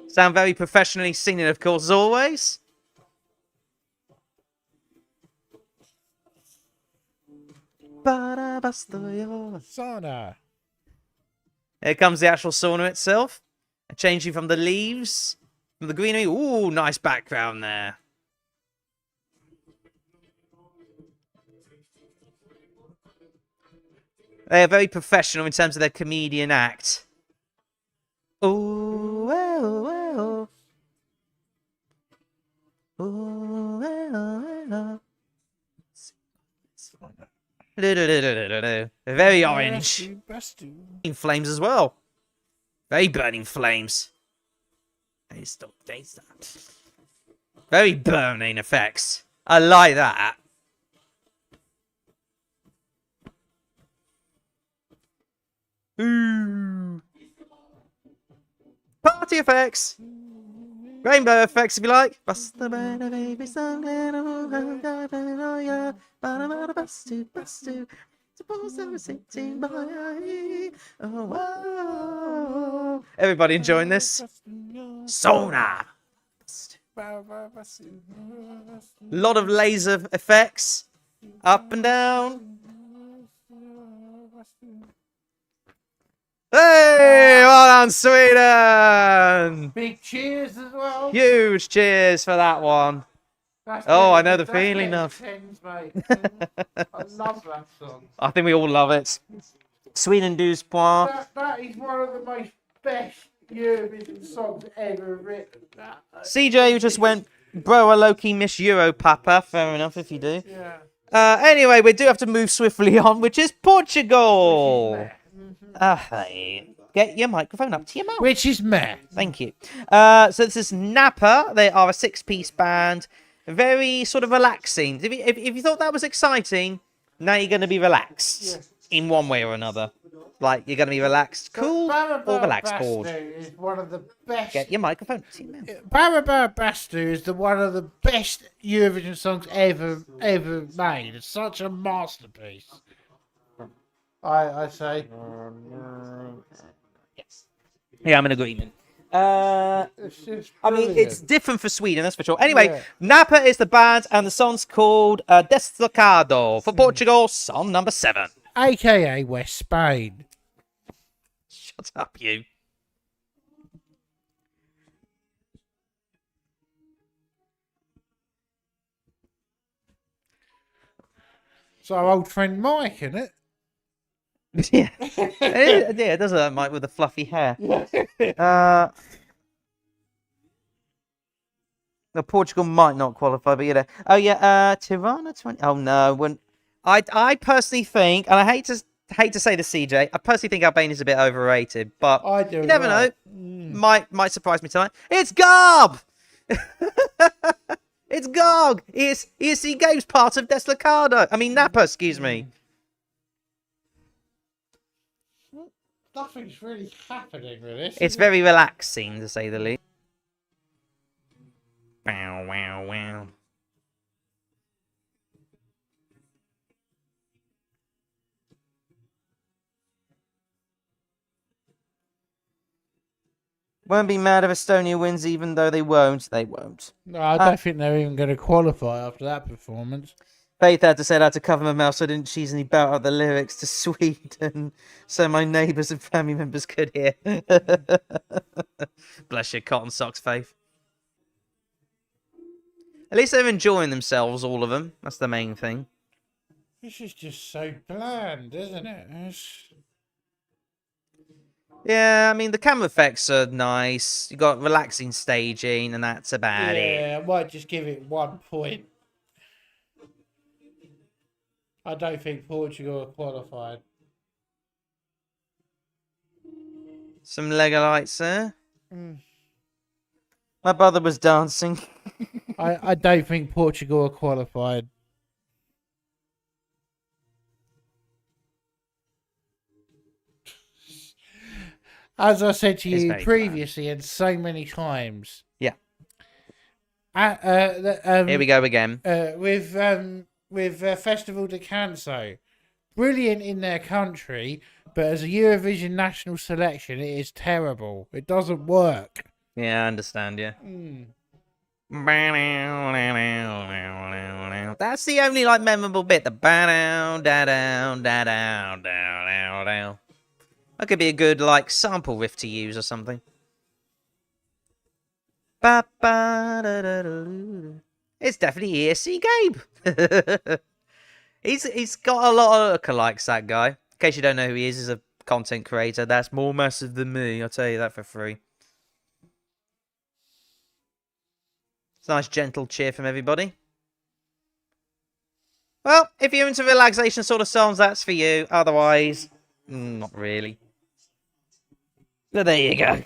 Sound very professionally singing, of course, as always. Sauna. Here comes the actual sauna itself. Changing from the leaves, from the greenery. Ooh, nice background there. They are very professional in terms of their comedian act. Ooh, well, well. Ooh, well, well. Very orange. In flames as well. Very burning flames. Very burning effects. I like that. Ooh. Party effects. Rainbow effects, if you like. Everybody enjoying this? Sauna. Lot of laser effects. Up and down. Hey, well done, Sweden! Big cheers as well. Huge cheers for that one. I know the feeling of. I love that song. I think we all love it. Sweden does point. That is one of the most best Eurovision songs ever written. CJ, you just went, bro, I low-key miss Euro, Papa. Fair enough if you do. Yeah. Anyway, we do have to move swiftly on, which is Portugal. Hey, get your microphone up to your mouth. Which is meh. Thank you. So this is Napa. They are a 6-piece band. Very sort of relaxing. If you thought that was exciting, now you're going to be relaxed in one way or another. Like, you're going to be relaxed, cool, or relaxed, bored. Is one of the best. Get your microphone to your mouth. Bara Bastu is one of the best Eurovision songs ever made. It's such a masterpiece. I say. Yes. Yeah, I'm in agreement. I mean, it's different for Sweden, that's for sure. Anyway, Napa is the band, and the song's called Deslocado. For Portugal, song number 7. AKA West Spain. Shut up, you. It's our old friend Mike, isn't it? Yeah. It does look like Mike with the fluffy hair. No, Portugal might not qualify, but oh yeah, Tirana 20. Oh no, I personally think, and I hate to say the CJ, I personally think Albania's a bit overrated, but I do you as never well. know. Might surprise me tonight. It's Garb. It's Garg. ESC Games part of Deslocado. I mean Napa, excuse me. Nothing's really happening with this. It's is very it? relaxing, to say the least. Wow, wow, wow. Won't be mad if Estonia wins, even though they won't. They won't. No, I don't think they're even going to qualify after that performance. Faith had to say that to cover my mouth so I didn't cheese any bout out the lyrics to Sweden so my neighbours and family members could hear. Bless your cotton socks, Faith. At least they're enjoying themselves, all of them. That's the main thing. This is just so bland, isn't it? Yeah, I mean, the camera effects are nice. You got relaxing staging, and that's about it. Yeah, I might just give it 1 point. I don't think Portugal are qualified. Some Lego lights there. My brother was dancing. I don't think Portugal are qualified. As I said to you previously and so many times. Yeah. Here we go again. With Festival de Canso, brilliant in their country, but as a Eurovision national selection, it is terrible. It doesn't work. Yeah, I understand, yeah. That's the only, like, memorable bit. The ba-down, da-down, da-down, down, down. That could be a good, like, sample riff to use or something. It's definitely ESC Gabe. He's got a lot of lookalikes, that guy. In case you don't know who he is, he's a content creator that's more massive than me. I'll tell you that for free. It's a nice, gentle cheer from everybody. Well, if you're into relaxation sort of songs, that's for you. Otherwise, not really. But there you go.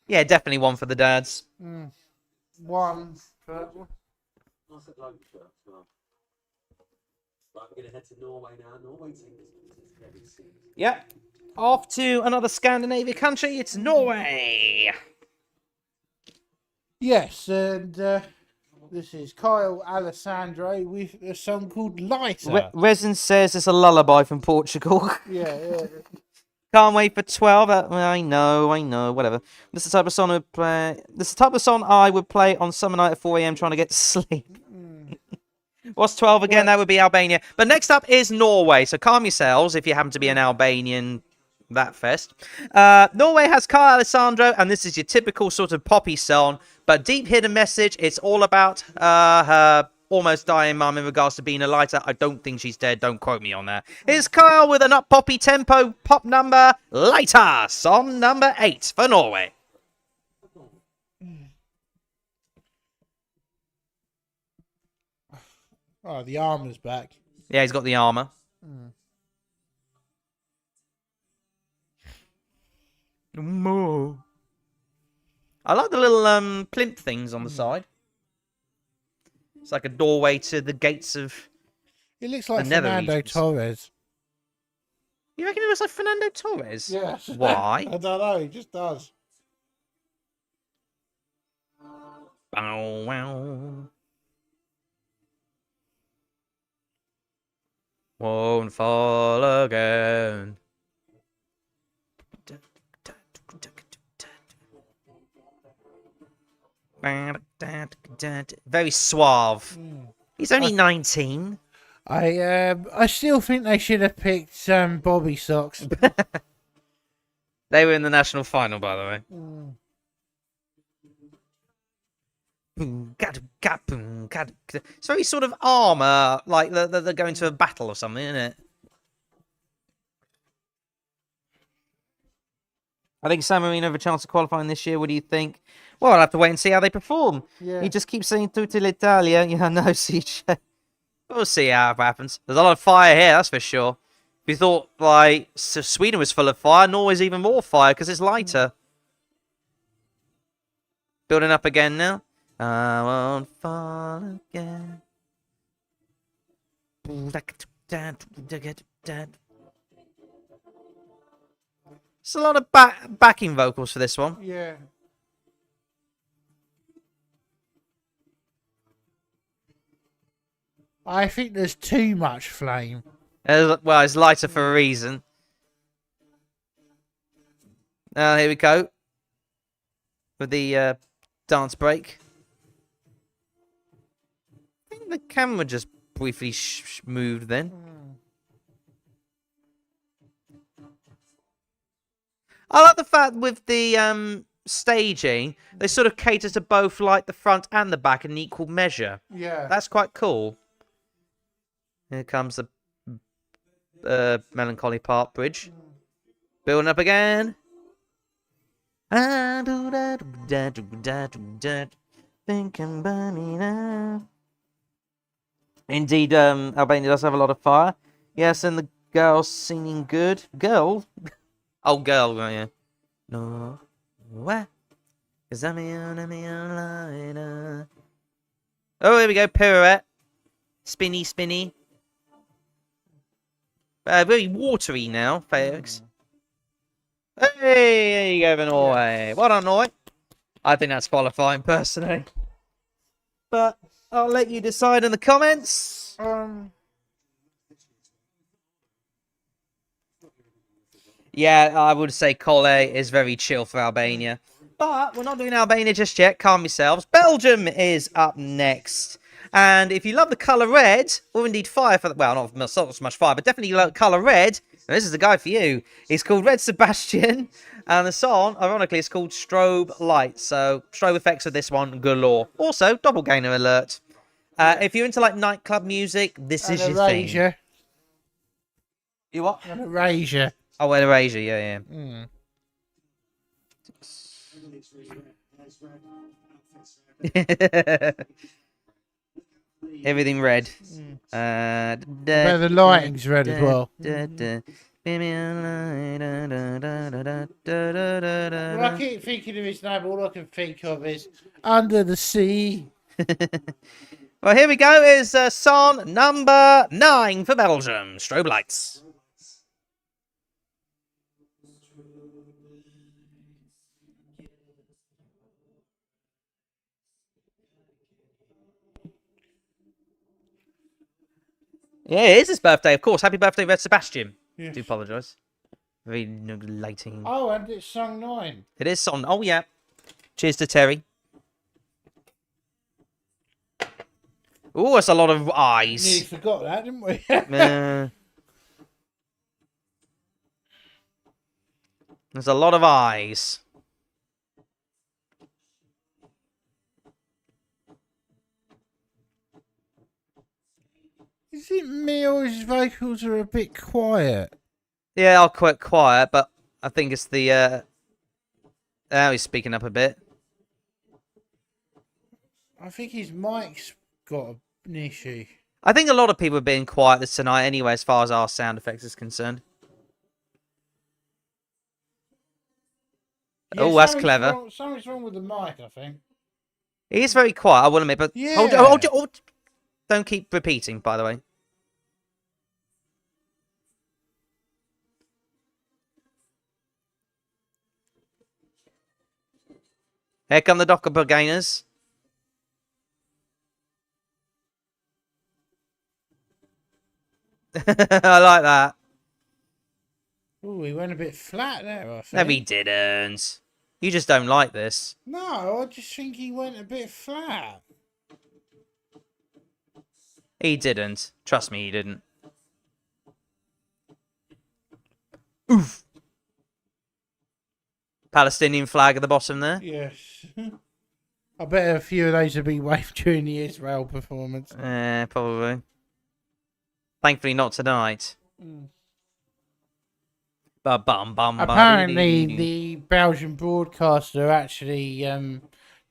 Yeah, definitely one for the dads. One. Right, we're going to head to Norway now. Norway takes Yep. Off to another Scandinavian country. It's Norway. Yes, and this is Kyle Alessandro with a song called Lighter. Resin says it's a lullaby from Portugal. Yeah. Can't wait for 12. I know, whatever. This is the type of song I would play. This is the type of song I would play on summer night at 4 a.m. trying to get to sleep. What's 12 again? That would be Albania. But next up is Norway. So calm yourselves if you happen to be an Albanian that fest. Norway has Kyle Alessandro, and this is your typical sort of poppy song, but deep hidden message. It's all about her almost dying mum in regards to being a lighter. I don't think she's dead. Don't quote me on that. Here's Kyle with an up poppy tempo pop number, Lighter, song number 8 for Norway. Oh, the armor's back. Yeah, he's got the armor. More. I like the little plinth things on the side. It's like a doorway to the gates of. It looks like the nether Fernando regions. Torres. You reckon it looks like Fernando Torres? Yes. Why? I don't know. He just does. Bow, wow. Won't fall again. Very suave. He's only 19. I still think they should have picked Bobby Socks. They were in the national final, by the way. It's very sort of armor, like they're going to a battle or something, isn't it? I think San Marino have a chance of qualifying this year. What do you think? Well, I'll have to wait and see how they perform. Yeah. You just keep saying tutti l'Italia. Yeah, no, CJ. We'll see how it happens. There's a lot of fire here, that's for sure. If you thought, like, Sweden was full of fire, Norway's even more fire because it's lighter. Building up again now. I won't fall again. It's a lot of backing vocals for this one. Yeah. I think there's too much flame. Well, it's lighter for a reason. Here we go. With the dance break. I think the camera just briefly moved then. I like the fact with the staging, they sort of cater to both like the front and the back in equal measure. Yeah. That's quite cool. Here comes the melancholy part bridge. Building up again. Thinking about me now. Indeed, Albania does have a lot of fire. Yes, and the girl's singing good. Girl? Oh, girl, yeah. No. What? Oh, here we go. Pirouette. Spinny, spinny. Very watery now, Felix. Hey, there you go, Norway. Well done, Norway. I think that's qualifying, personally. But I'll let you decide in the comments. Yeah, I would say Cole is very chill for Albania. But we're not doing Albania just yet. Calm yourselves. Belgium is up next. And if you love the colour red, or indeed fire for the... Well, not so much fire, but definitely love colour red. This is the guy for you. It's called Red Sebastian. And the song, ironically, is called Strobe Light. So, strobe effects of this one galore. Also, doppelganger alert. If you're into, like, nightclub music, this is your thing. You what? An erasure. Oh, well, Erasure, yeah. Everything red. The lighting's red as well. Well, I keep thinking of his name, all I can think of is Under the Sea. Well, here we go. Is song number 9 for Belgium. Strobe lights. Yeah, it is his birthday, of course. Happy birthday, Red Sebastian. Yes. I do apologise. Very neglecting. Oh, and it's song 9. It is song. Oh, yeah. Cheers to Terry. Oh, that's a lot of eyes. Nearly forgot that, didn't we? There's a lot of eyes. Is it me or his vocals are a bit quiet? Yeah, I'll quite quiet, but I think it's the... Now he's speaking up a bit. I think his mic's got an issue. I think a lot of people are being quiet this tonight anyway, as far as our sound effects is concerned. Yeah, Oh, that's clever. Something's wrong with the mic, I think. He is very quiet, I will admit, but... Yeah. Hold. Don't keep repeating, by the way. Here come the doppelgangers. I like that. Oh, he went a bit flat there, I think. No, he didn't. You just don't like this. No, I just think he went a bit flat. He didn't. Trust me, he didn't. Oof. Palestinian flag at the bottom there. Yes. I bet a few of those will be waved during the Israel performance. Probably. Thankfully not tonight. Apparently, the Belgian broadcaster actually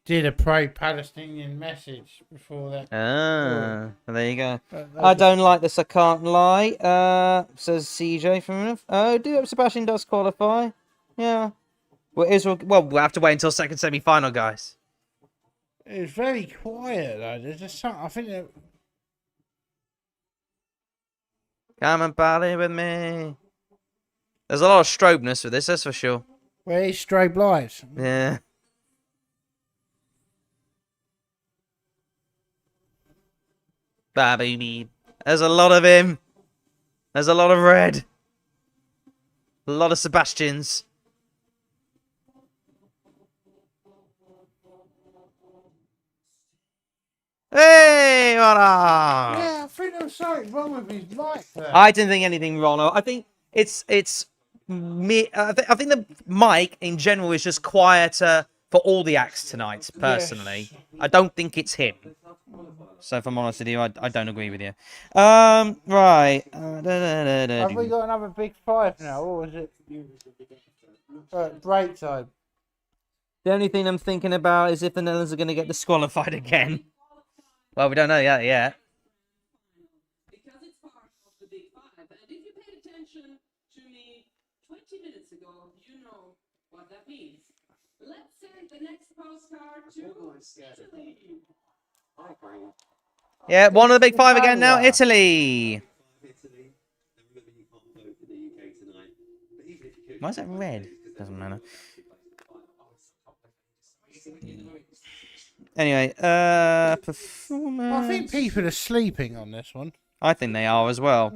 did a pro-Palestinian message before that. Ah, there you go. But I don't like this, I can't lie. Says CJ from enough. Oh, do hope Sebastian does qualify. Yeah. Well, Israel. Well, we'll have to wait until second semi-final, guys. It was very quiet though. There's just something. I think that Come and party with me. There's a lot of strobeness with this, that's for sure. where is strobe lights? Yeah. Baby. There's a lot of him. There's a lot of red. A lot of Sebastians. Hey, what up? Yeah, I think there was something wrong with his mic there. I didn't think anything wrong. I think it's me. I think the mic in general is just quieter for all the acts tonight. Personally, Yes. I don't think it's him. So if I'm honest with you, I don't agree with you. Right. Have we got another big five now, or was it break time? The only thing I'm thinking about is if the Netherlands are going to get disqualified again. Well, we don't know that yet. Because it's part of the Big Five. And if you paid attention to me 20 minutes ago, you know what that means. Let's send the next postcard to Italy. Yeah, one of the big five again now. Italy. Why is that red? Doesn't matter. Anyway, performance. I think people are sleeping on this one. I think they are as well.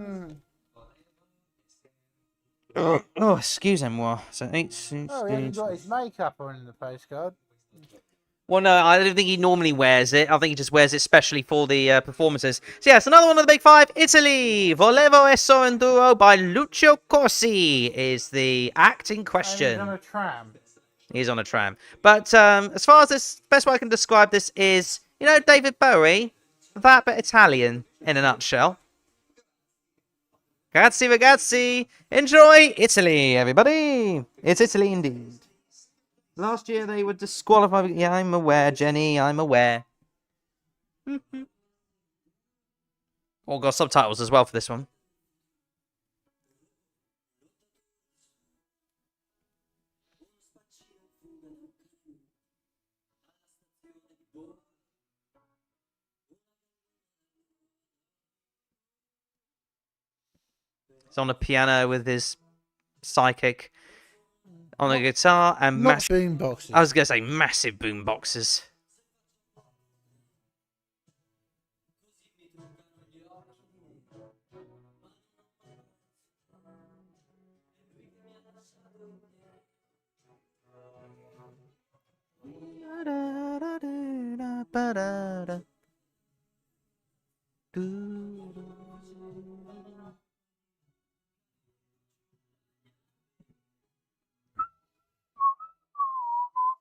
Oh, excusez-moi. So 8, 16. Oh, he hasn't got his makeup on in the postcard. Well, no, I don't think he normally wears it. I think he just wears it specially for the performances. So, yes, another one of the big five. Italy. Volevo Esso in Duo by Lucio Corsi is the act in question. And he's on a tram. He's on a tram. But as far as this, best way I can describe this is, you know, David Bowie, that but Italian in a nutshell. Grazie ragazzi. Enjoy Italy, everybody. It's Italy indeed. Last year they were disqualified. Yeah, I'm aware, Jenny. I'm aware. All got subtitles as well for this one. He's on a piano with his psychic on a guitar and Not massive. boom boxes. I was gonna say massive boom boxes.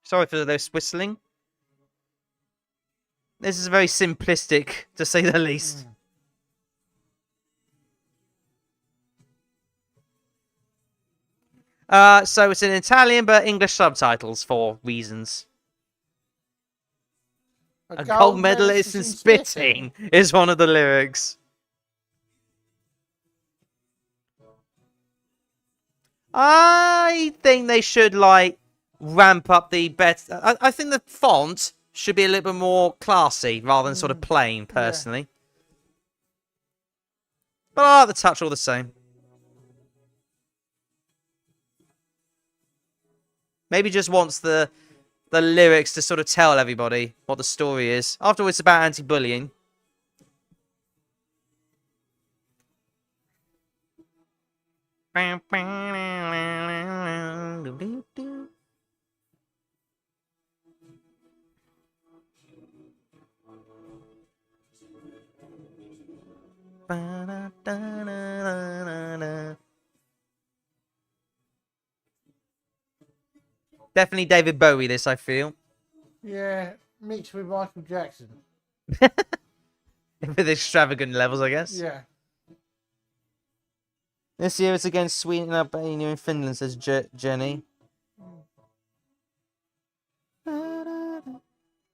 Sorry for those whistling. This is very simplistic, to say the least. So it's in Italian, but English subtitles for reasons. A gold medalist in spitting is one of the lyrics. I think they should, like, ramp up the I think the font should be a little bit more classy rather than sort of plain, personally. But I like the touch all the same. Maybe just wants the lyrics to sort of tell everybody what the story is. After all, it's about anti-bullying. Definitely David Bowie, this, I feel. Yeah, mixed with Michael Jackson. With extravagant levels, I guess. Yeah. This year it's against Sweden, Albania, and Finland, says Jenny.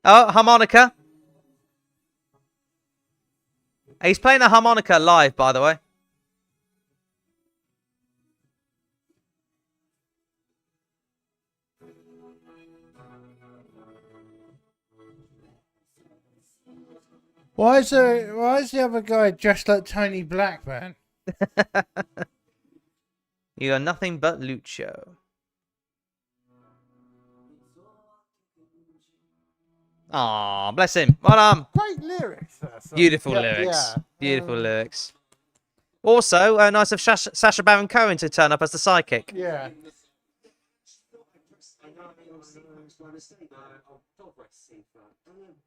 Oh, harmonica. He's playing the harmonica live, by the way. Why is the other guy dressed like Tony Blackman? You are nothing but Lucio. Aw, bless him. Well done. Great lyrics. Beautiful lyrics. Beautiful lyrics. Also, nice of Sacha Baron Cohen to turn up as the sidekick. Yeah.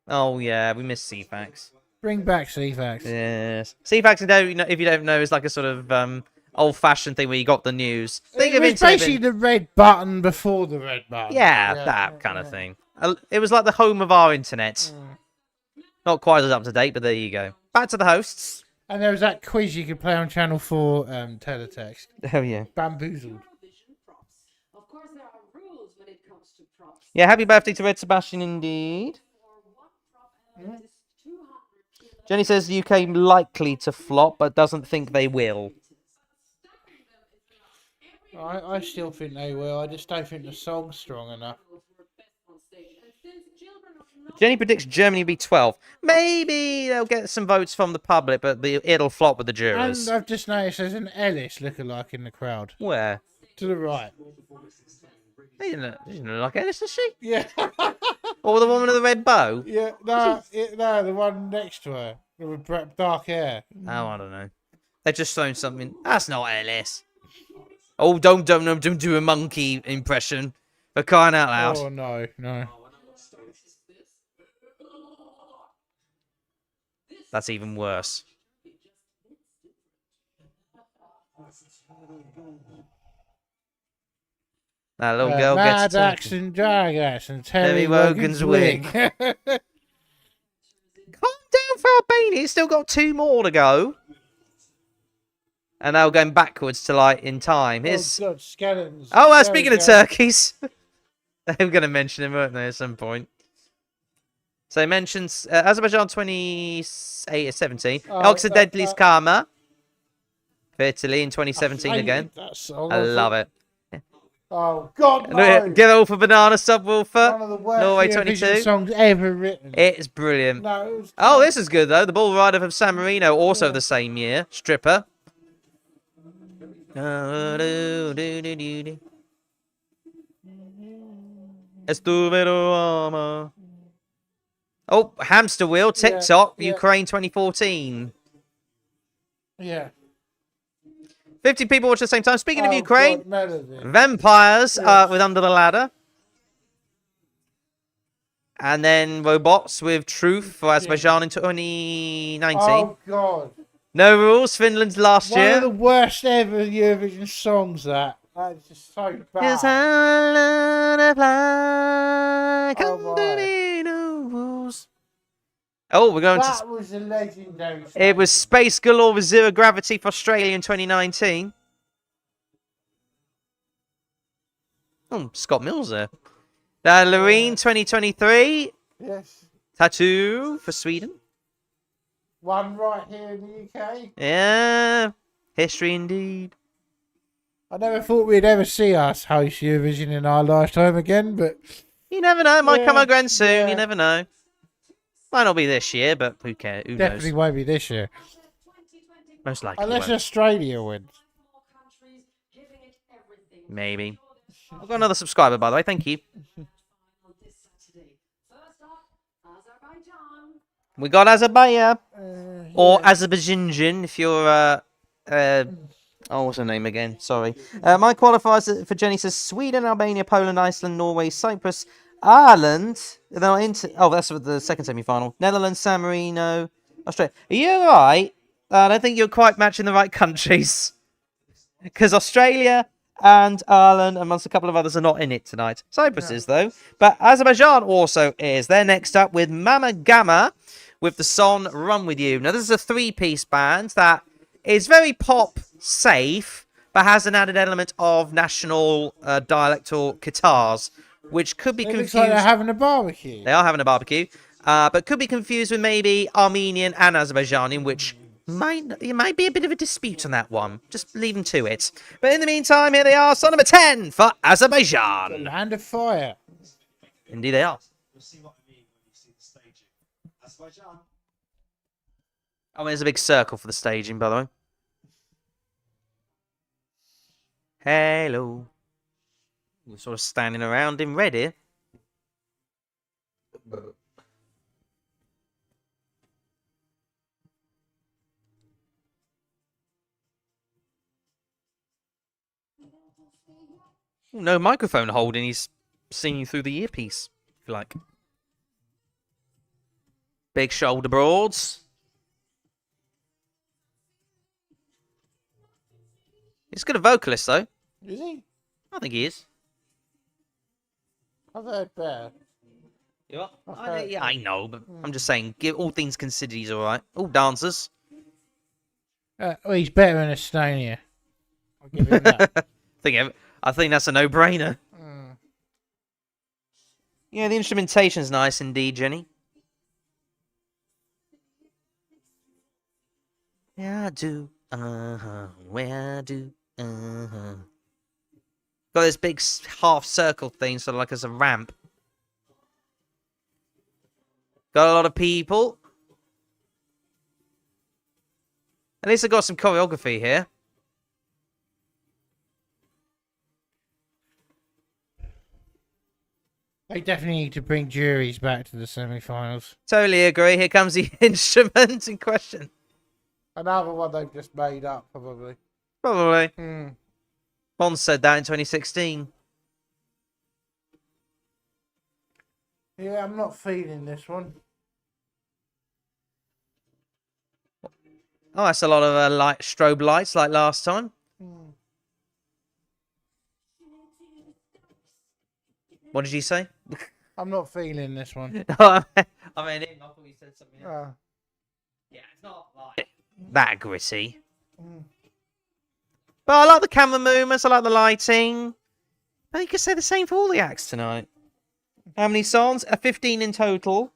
Oh yeah, we miss CFAX. Bring back CFAX. Yes, CFAX. If you don't know, is like a sort of old-fashioned thing where you got the news. Think It of was internet basically the red button before the red button. Yeah, that kind of thing. It was like the home of our internet. Not quite as up to date, but there you go. Back to the hosts. And there was that quiz you could play on Channel 4 teletext. Oh yeah. Bamboozled. Of course, there are rules when it comes to props. Yeah, happy birthday to Red Sebastian indeed. For one prop element is 200 kilos. Jenny says UK likely to flop, but doesn't think they will. I still think they will. I just don't think the song's strong enough. Jenny predicts Germany will be 12. Maybe they'll get some votes from the public, but it'll flop with the jurors. And I've just noticed there's an Ellis lookalike in the crowd. Where? To the right. They didn't look like Ellis, does she? Yeah. Or the woman with the red bow? Yeah, no, the one next to her. With dark hair. Oh, I don't know. They've just thrown something. That's not Ellis. Oh, don't do a monkey impression. For crying out loud. Oh, no. That's even worse. That little girl Mad gets Axe and Drag Axe and Terry Terry Wogan's Wogan's wig. Calm down for Albania. It's still got 2 more to go. And now going backwards to like in time. Here's... Oh, God, skeletons. Oh, speaking of turkeys. They were going to mention him, weren't they, at some point? So he mentions Azerbaijan 28 or 17. Deadly's Karma. For Italy in 2017 again. I love it. Oh, God, no. Get all for Banana Subwoofer. One of the worst Norway Eurovision 22. songs ever written. It's brilliant. No, it was... Oh, this is good, though. The Bull Rider from San Marino, also the same year. Stripper. Oh, Hamster Wheel, TikTok, yeah. Ukraine 2014. Yeah. 50 people watch at the same time. Speaking of Ukraine, God, Melody. Vampires Yes. with Under the Ladder. And then Robots with Truth for Azerbaijan in 2019. Oh, God. No Rules, Finland's last One year. of the worst ever Eurovision songs, that. That's just so bad. 'Cause I learn to fly, come Oh, to my. me, no rules. Oh, we're going to... That was a legendary song. It was Space Galore with Zero Gravity for Australia in 2019. Oh, Scott Mills there. Loreen 2023. Yes. Tattoo for Sweden. One right here in the UK. Yeah. History indeed. I never thought we'd ever see us host Eurovision in our lifetime again, but... You never know. It might come again soon. yeah. You never know. Might not be this year, but who cares? Who Definitely knows? won't be this year. Most likely Unless won't. Australia wins. Maybe. I've got another subscriber, by the way. Thank you. We got Azerbaijan. Or Azerbaijan, if you're... oh, what's her name again? Sorry. My qualifiers for Jenny says Sweden, Albania, Poland, Iceland, Norway, Cyprus, Ireland. Oh, that's for the second semi-final. Netherlands, San Marino, Australia. Are you alright? I don't think you're quite matching the right countries. Because Australia and Ireland, amongst a couple of others, are not in it tonight. Cyprus is, though. But Azerbaijan also is. They're next up with Mama Gamma with the song Run With You. Now, this is a 3-piece band that is very pop safe, but has an added element of national dialectal guitars which could be It confused. looks like they're having a barbecue. They are having a barbecue, but could be confused with maybe Armenian and Azerbaijani, which it might be a bit of a dispute on that one. Just leave them to it. But in the meantime, here they are, song number 10 for The Azerbaijan. Land of Fire. Indeed they are. You'll see what I mean when you see the staging. Azerbaijan. Oh, there's a big circle for the staging, by the way. Hello. We're sort of standing around in red here. No microphone holding, he's singing through the earpiece, if you like. Big shoulder broads. He's good a vocalist, though. Is he? I think he is. I've heard better. You are? Okay. Yeah, I know, but I'm just saying, give all things considered, he's alright. All dancers. Well, he's better in Estonia. I'll give him that. I think that's a no-brainer. Mm. Yeah, the instrumentation's nice indeed, Jenny. Yeah, I do. Where I do. Got this big half circle thing, sort of like as a ramp. Got a lot of people. At least I got some choreography here. They definitely need to bring juries back to the semi-finals. Totally agree. Here comes the instrument in question. Another one they've just made up, probably. Probably. Mm. Bond said that in 2016. Yeah, I'm not feeling this one. Oh, that's a lot of light strobe lights like last time. Mm. What did you say? I'm not feeling this one. I mean, I thought you said something else. Yeah, it's not like that gritty. Mm. But I like the camera movements. I like the lighting. I think you could say the same for all the acts tonight. How many songs? 15 in total.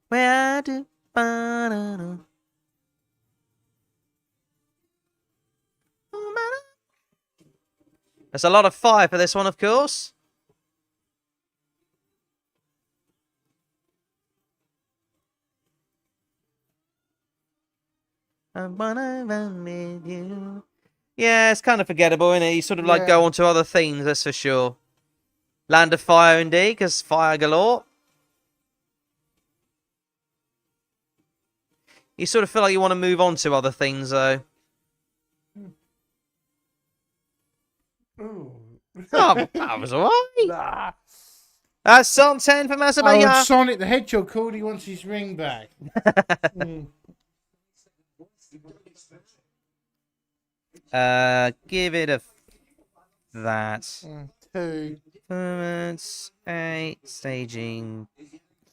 Where I do. Ba-da-da. There's a lot of fire for this one, of course. I wanna run with you. Yeah, it's kind of forgettable, isn't it? You sort of like go on to other things, that's for sure. Land of Fire, indeed, because fire galore. You sort of feel like you want to move on to other things, though. Ooh. Oh, that was alright. Nah. That's song 10 from Oh, Azerbaijan. and Sonic the Hedgehog called he wants his ring back. Mm. Give it a that. 2. Performance 8. Staging.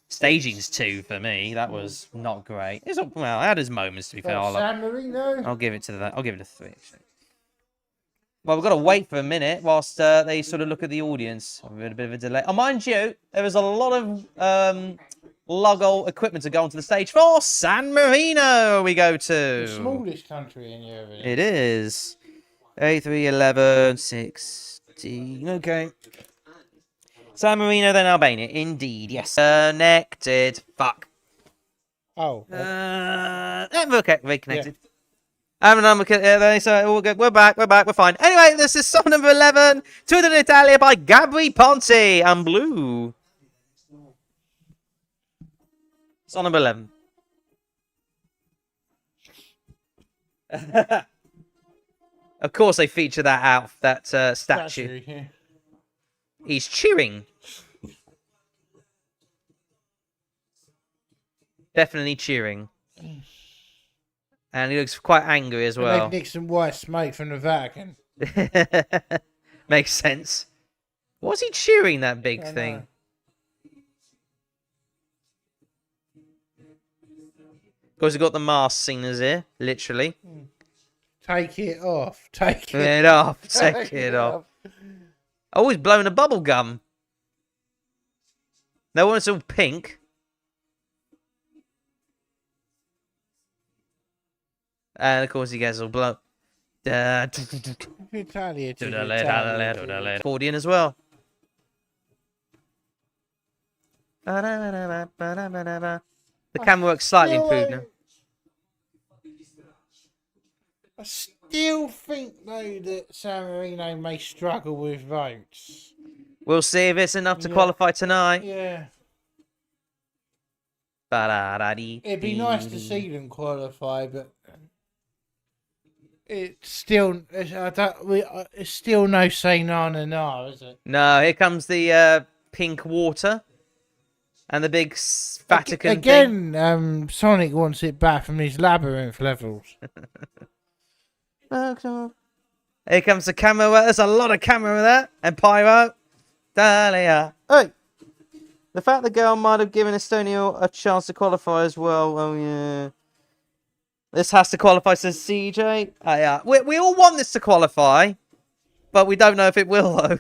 Staging's 2 for me. That was not great. It's well, it had his moments to be fair. San Marino. I'll give it to that. I'll give it a 3. Actually. Well, we've got to wait for a minute whilst they sort of look at the audience. We had a bit of a delay. Oh, mind you, there was a lot of logo equipment to go onto the stage for San Marino. We go to The smallest country in Europe. It is 83, 11, 16. Okay. San Marino, then Albania. Indeed, yes. Connected. Fuck. Oh. Okay, reconnected. So we're back, we're fine. Anyway, this is song number 11, Tour d'Italia by Gabri Ponte and Blue. Song number 11. Of course, they feature that statue. Yeah. He's cheering. Definitely cheering. And he looks quite angry as well. They've nicked some white smoke from the Vatican. Makes sense. Was he cheering that big I thing? know. Of course, we've got the masked singers here, literally. Take it off. Take it off. Take it off. Oh, he's blowing a bubble gum. No one's all pink. And of course he gets all blown. Accordion as well. The camera works slightly improved now. I still think, though, that San Marino may struggle with votes. We'll see if it's enough to qualify tonight. Yeah. It'd be nice to see them qualify, but it's still no say no, is it? No, here comes the pink water and the big Vatican thing. Again, Sonic wants it back from his labyrinth levels. Here comes the camera. There's a lot of camera there. And pyro. Dahlia. Hey! The fact the girl might have given Estonia a chance to qualify as well. Oh, yeah. This has to qualify, says CJ. Oh, yeah. We all want this to qualify. But we don't know if it will, though.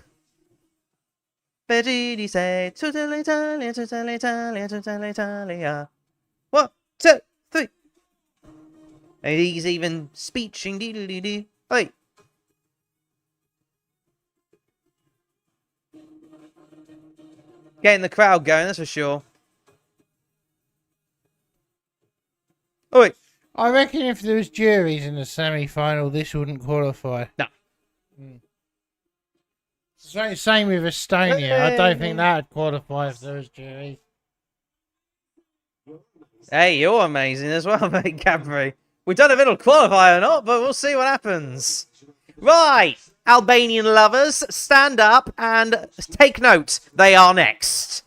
Bedini say, Tutta l'Italia, tutta l'Italia, tutta l'Italia. 1, 2, 3. And he's even speeching. Dee-dee-dee-dee. Hey. Getting the crowd going, that's for sure. Oi. I reckon if there was juries in the semi-final, this wouldn't qualify. No. Same with Estonia. I don't think that would qualify if there was juries. Hey, you're amazing as well, mate, Cadbury. We don't know if it'll qualify or not, but we'll see what happens. Right, Albanian lovers, stand up and take note. They are next.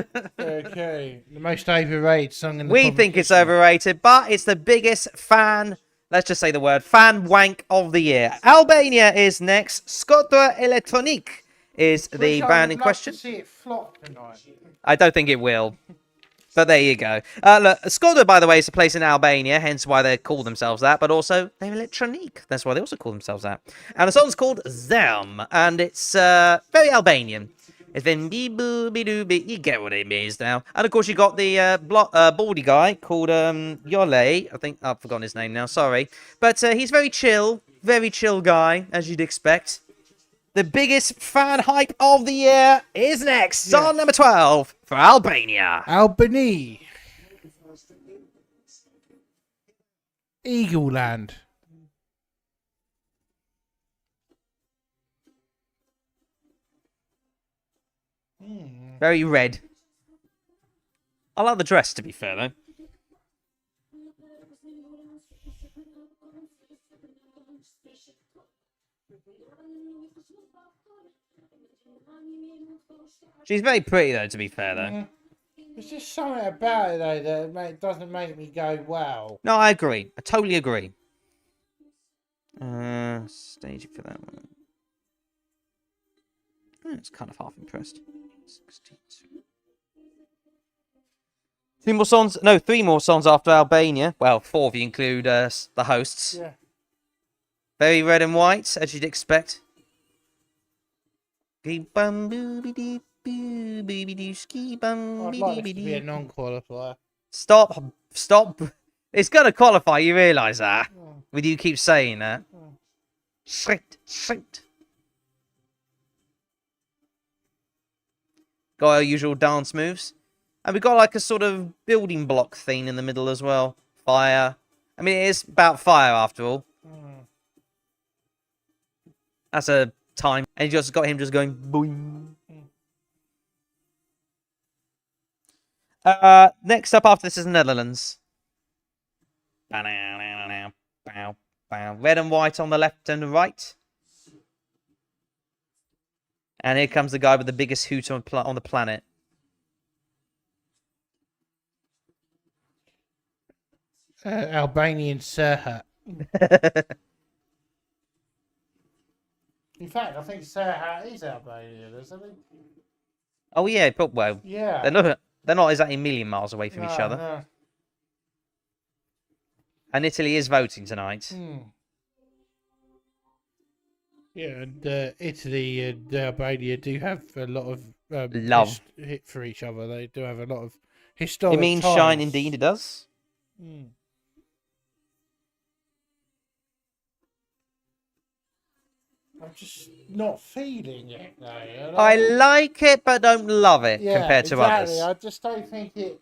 Okay, the most overrated song in the We think it's overrated, but it's the biggest fan, let's just say the word, fan wank of the year. Albania is next. Skotra Elektronik is the band in question. To see it flop tonight. I don't think it will. But there you go. Look, Skoda, by the way, is a place in Albania, hence why they call themselves that, but also they're electronic. That's why they also call themselves that. And the song's called Zem, and it's very Albanian. It's been you get what it means now. And of course, you got the baldy guy called Yole. I think I've forgotten his name now, sorry. But he's very chill guy, as you'd expect. The biggest fan hype of the year is next. Song number 12 for Albania. Albany. Eagle Land. Very red. I like the dress, to be fair, though. She's very pretty, though, to be fair, though. There's just something about it, though, that doesn't make me go, wow. No, I agree. I totally agree. Staging for that one. It's kind of half impressed. 62. 2 more songs. No, 3 more songs after Albania. Well, 4 if you include the hosts. Yeah. Very red and white, as you'd expect. I'd like this to be a non-qualifier. Stop. It's going to qualify, you realise that? With you keep saying that. Straight. Got our usual dance moves. And we've got like a sort of building block theme in the middle as well. Fire. I mean, it is about fire after all. That's a time. And you just got him just going boing. Next up after this is Netherlands. Red and white on the left and the right. And here comes the guy with the biggest hoot on the planet. Albanian Serhat. In fact, I think Serhat is Albanian, isn't he? Oh yeah, but well, yeah. They're not exactly a million miles away from each other. No. And Italy is voting tonight. Yeah, and Italy and Albania do have a lot of Love. hit for each other. They do have a lot of It historic means ties. shine, indeed, it does. Mm. I'm just not feeling it, though. I like it, but don't love it yeah, compared to exactly. others. I just don't think it.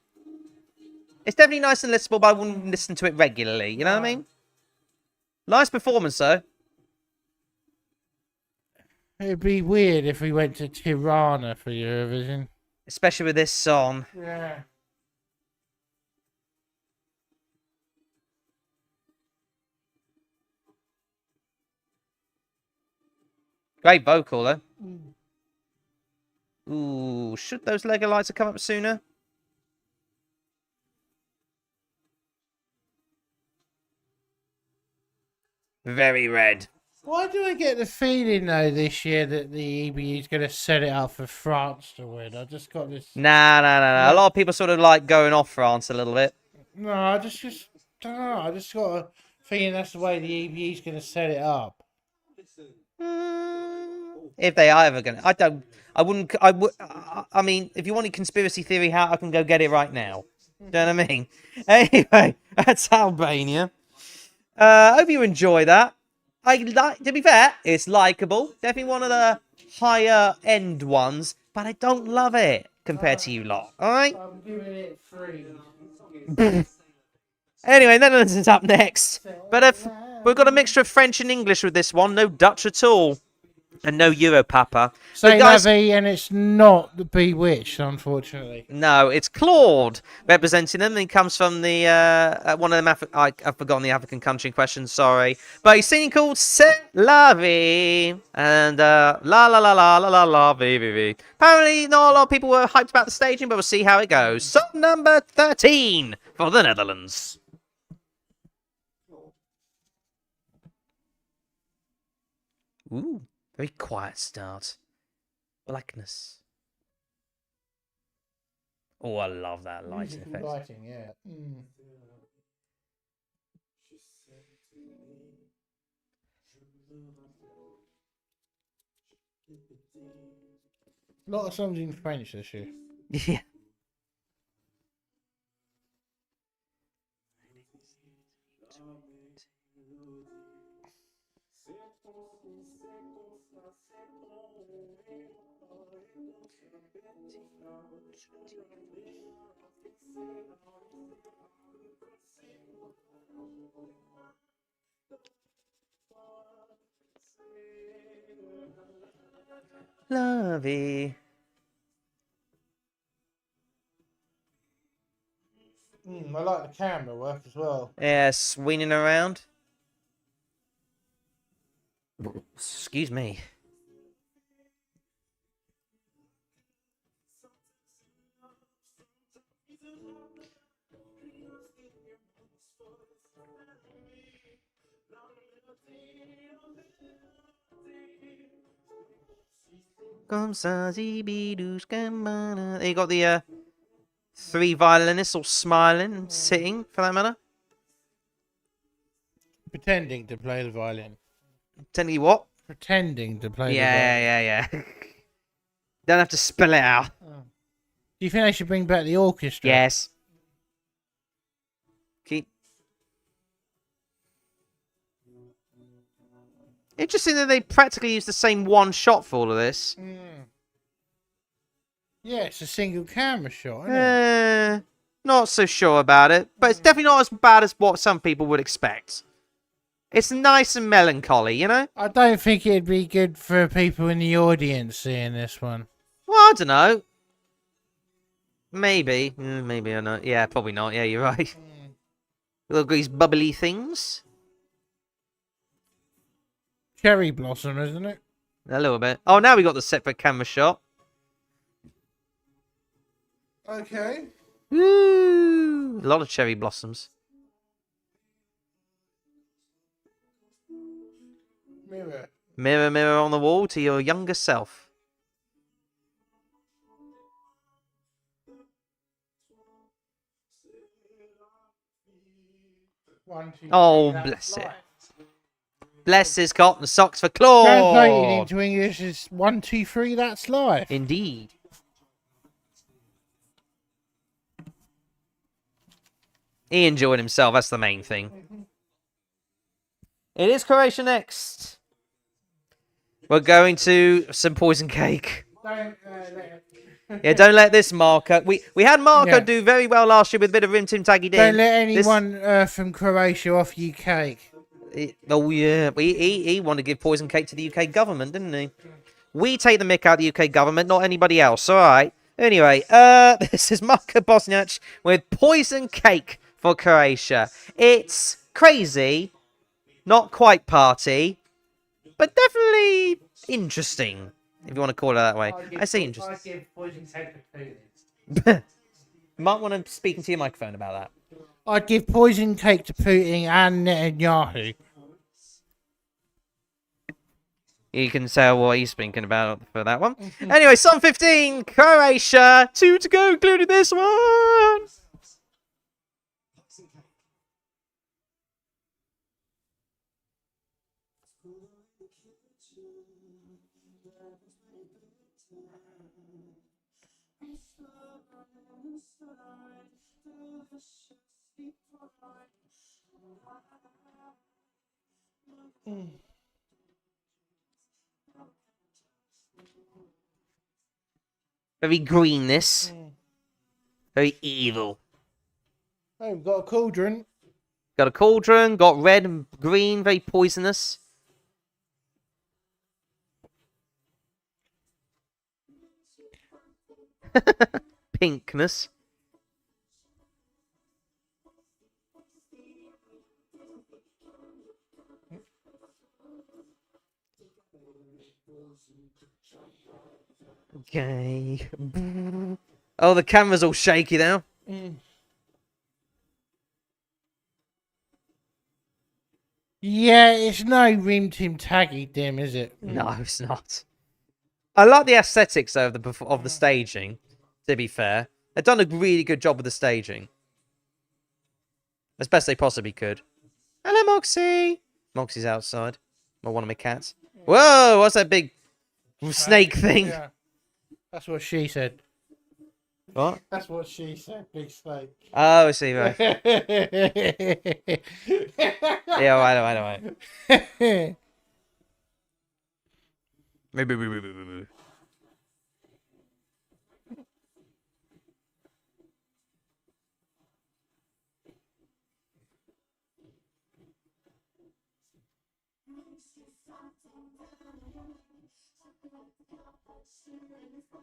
It's definitely nice and listenable, but I wouldn't listen to it regularly. You know what I mean? Nice performance, though. It'd be weird if we went to Tirana for Eurovision. Especially with this song. Yeah. Great vocal, though. Ooh, should those Lego lights have come up sooner? Very red. Why do I get the feeling though this year that the EBU is going to set it up for France to win? I just got this. Nah. A lot of people sort of like going off France a little bit. No, I just don't know. I just got a feeling that's the way the EBU is going to set it up. If they are ever gonna, I mean, if you want a conspiracy theory hat, I can go get it right now. Do you know what I mean? Anyway, that's Albania. Hope you enjoy that. To be fair, it's likable. Definitely one of the higher end ones, but I don't love it compared to you lot. All right. I'm giving it 3. Anyway, Netherlands is up next, but if we've got a mixture of French and English with this one, no Dutch at all, and no Europapa. Say guys, Lavi, and it's not the Bewitched, unfortunately. no, it's Claude representing them. He comes from the one of them. I've forgotten the African country in question. Sorry, but he's singing called "C'est la vie" and la la la la la la la vie vie vie. Apparently, not a lot of people were hyped about the staging, but we'll see how it goes. Song number 13 for the Netherlands. Ooh, very quiet start. Blackness. Oh, I love that lighting effect. Lighting, yeah. A lot of songs in French this year. Yeah. Lovey. I like the camera work as well. Yeah, swinging around. Excuse me. There you got the 3 violinists all smiling and sitting, for that matter. Pretending to play the violin. Tell you what. Pretending to play the violin. Yeah. Don't have to spell it out. Do you think they should bring back the orchestra? Yes. Keep. Interesting that they practically use the same one shot for all of this. Yeah, it's a single camera shot, isn't it? Not so sure about it, but it's definitely not as bad as what some people would expect. It's nice and melancholy, you know? I don't think it'd be good for people in the audience seeing this one. Well, I don't know. Maybe. Maybe or not. Yeah, probably not. Yeah, you're right. Look at these bubbly things. Cherry blossom, isn't it? A little bit. Oh, now we got the separate camera shot. Okay. Woo! A lot of cherry blossoms. Mirror. Mirror, mirror on the wall to your younger self. One, two, Oh, three, bless it. light. Bless his cotton socks for Translated Claude. into English is 1, 2, 3. That's life. Indeed. He enjoyed himself. That's the main thing. It is Croatia next. We're going to some poison cake. Yeah, don't let this Marco. We had Marco do very well last year with a bit of rim tim taggy. Don't let anyone from Croatia offer you cake. Oh yeah, he wanted to give poison cake to the UK government, didn't he? We take the mick out of the UK government, not anybody else. All right. Anyway, this is Marko Bosniak with poison cake for Croatia. It's crazy, not quite party, but definitely interesting, if you want to call it that way. I say interesting. I give poison cake to Putin. You might want to speak into your microphone about that. I'd give poison cake to Putin and Netanyahu. You can tell what he's thinking about for that one. Anyway, Song 15, Croatia. 2 to go, including this one. Very greenness. Very evil. Oh, we've got a cauldron. Got a cauldron, got red and green, very poisonous. Pinkness. Okay. Oh, the camera's all shaky now. Yeah, it's no rim tim taggy dim, is it? No, it's not. I like the aesthetics though, of the staging, to be fair. They've done a really good job with the staging. As best they possibly could. Hello, Moxie! Moxie's outside. Or one of my cats. Whoa, what's that big snake thing? Yeah. That's what she said. What? That's what she said, big snake. Oh, I see, right. Yeah, right.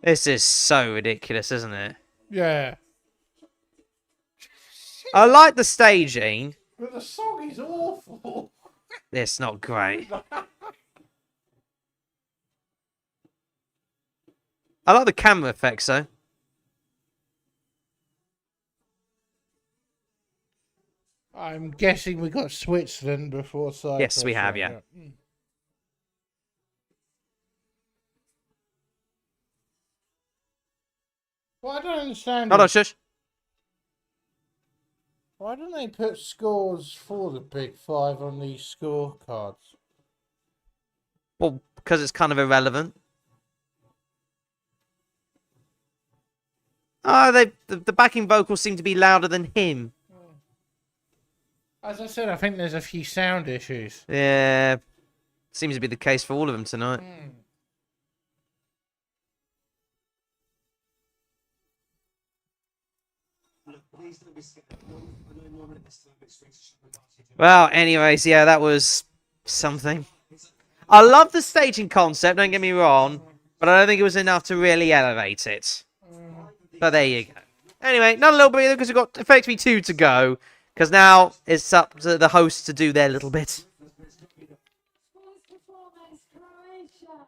This is so ridiculous, isn't it? Yeah. I like the staging. But the song is awful. It's not great. I like the camera effects, though. I'm guessing we got Switzerland before Cyprus. Yes, we have, yeah. Well, I don't understand. Hold on, shush. Why don't they put scores for the Big Five on these scorecards? Well, because it's kind of irrelevant. Oh, the backing vocals seem to be louder than him. As I said, I think there's a few sound issues. Yeah, seems to be the case for all of them tonight. Well, anyways, yeah, that was something. I love the staging concept, don't get me wrong, but I don't think it was enough to really elevate it. But there you go. Anyway, not a little bit either, because we've got effectively 2 to go, because now it's up to the hosts to do their little bit. Boys performance, Croatia.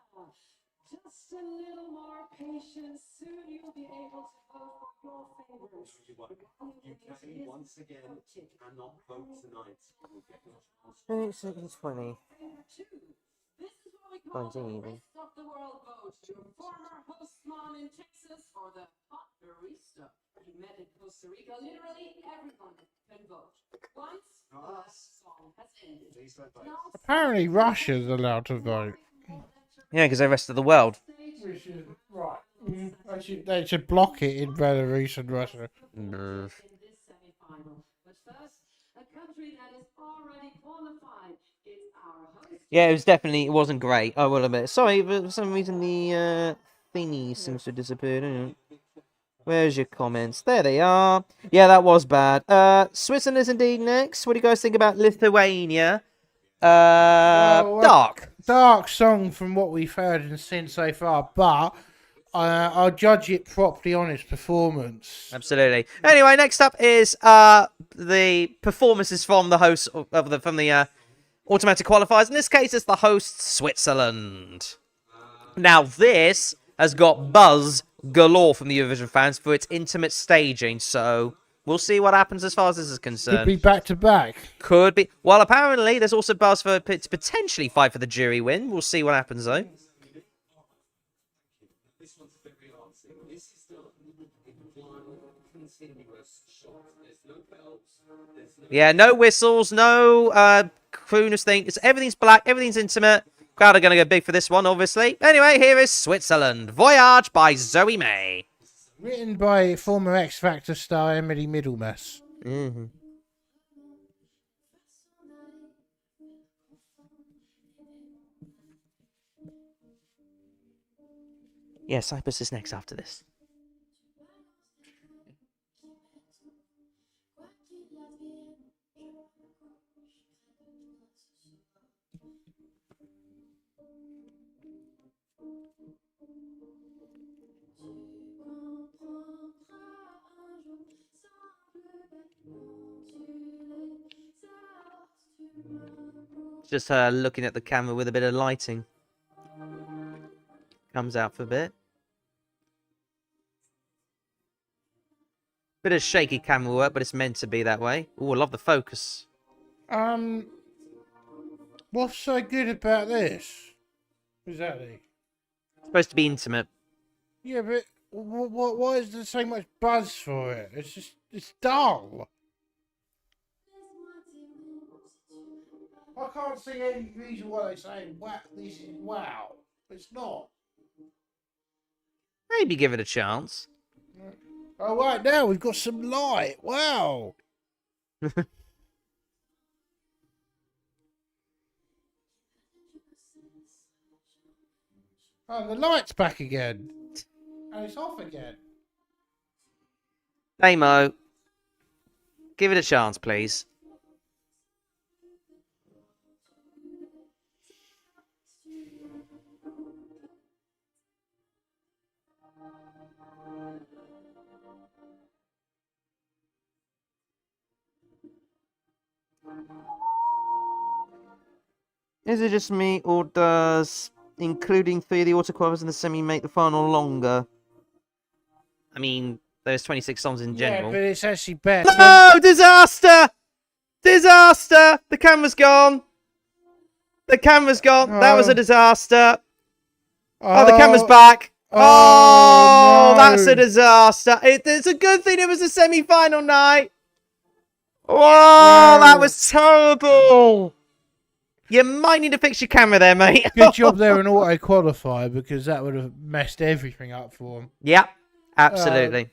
Just a little more patience. Soon you'll be able to vote for your favorites. UK once again cannot vote tonight. 20 seconds 20. This is what we call the Continue. rest of the world vote. Your former host mom in Texas or the hot barista you met in Costa Rica. Literally everyone can vote. Once the last song has ended. Apparently Russia's allowed to vote. Yeah, because the rest of the world. Which is right. They should block it in Belarus and Russia. Mm. In this semi-final. But first, a country that is already qualified is our host. Yeah, it wasn't great. I will admit. Sorry, but for some reason the thingy seems to have disappeared. Where's your comments? There they are. Yeah, that was bad. Switzerland is indeed next. What do you guys think about Lithuania? Dark song from what we've heard and seen so far, but I'll judge it properly on its performance. Absolutely. Anyway, next up is the performances from the host from the automatic qualifiers. In this case, it's the host Switzerland. Now, this has got buzz galore from the Eurovision fans for its intimate staging, so we'll see what happens as far as this is concerned. Could be back to back. Could be. Well, apparently, there's also buzz for it to potentially fight for the jury win. We'll see what happens, though. Yeah, no whistles, no crooners thing. Everything's black, everything's intimate. Crowd are going to go big for this one, obviously. Anyway, here is Switzerland. Voyage by Zoe May. Written by former X Factor star Emily Middlemass. Mm-hmm. Yeah, Cyprus is next after this. Just her looking at the camera with a bit of lighting. Comes out for a bit. Bit of shaky camera work, but it's meant to be that way. Oh, I love the focus. What's so good about this? Exactly. It's supposed to be intimate. Yeah, but why is there so much buzz for it? It's dull. I can't see any reason why they say, wow, this is wow. It's not. Maybe give it a chance. Oh, right now we've got some light. Wow. Oh, the light's back again. And it's off again. Damo, give it a chance, please. Is it just me, or does including 3 of the auto-qualifiers in the semi make the final longer? I mean, there's 26 songs in general. Yeah, but it's actually better. No! Disaster! Disaster! The camera's gone. The camera's gone. That was a disaster. Oh, the camera's back. Oh, no. That's a disaster. It's a good thing it was a semi-final night. Whoa, that was terrible. You might need to fix your camera there, mate. Good job they're an auto qualifier because that would have messed everything up for them. Yep, absolutely.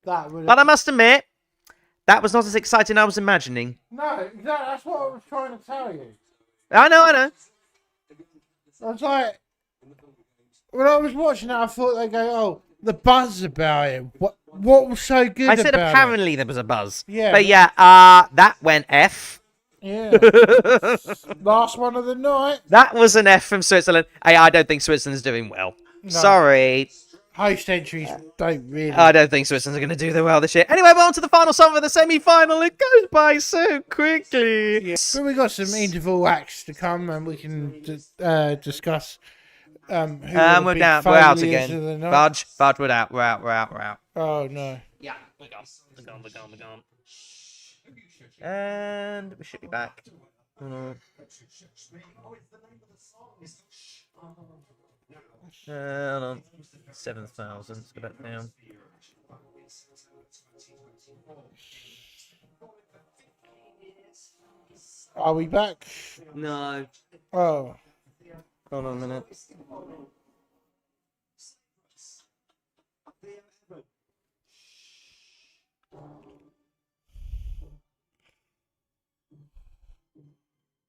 That would. But I must admit, that was not as exciting as I was imagining. No, that's what I was trying to tell you. I know. I was like, when I was watching it, I thought they'd go, "Oh, the buzz about it. What was so good?" I said about apparently there was a buzz. Yeah, but but- yeah, that went F. Yeah. Last one of the night. That was an F from Switzerland. I don't think Switzerland's doing well. No. Sorry. Host entries don't really. I don't think Switzerland's going to do well this year. Anyway, we're on to the final song for the semi-final. It goes by so quickly. Yeah. But we got some interval acts to come, and we can discuss. Who We're the big out. We're out failures again. of the night. Fudge, we're out. We're out. Oh no. Yeah, we're gone. And we should be back. Hold on. 7,000. Let's go back down. Are we back? No. Oh. Hold on a minute.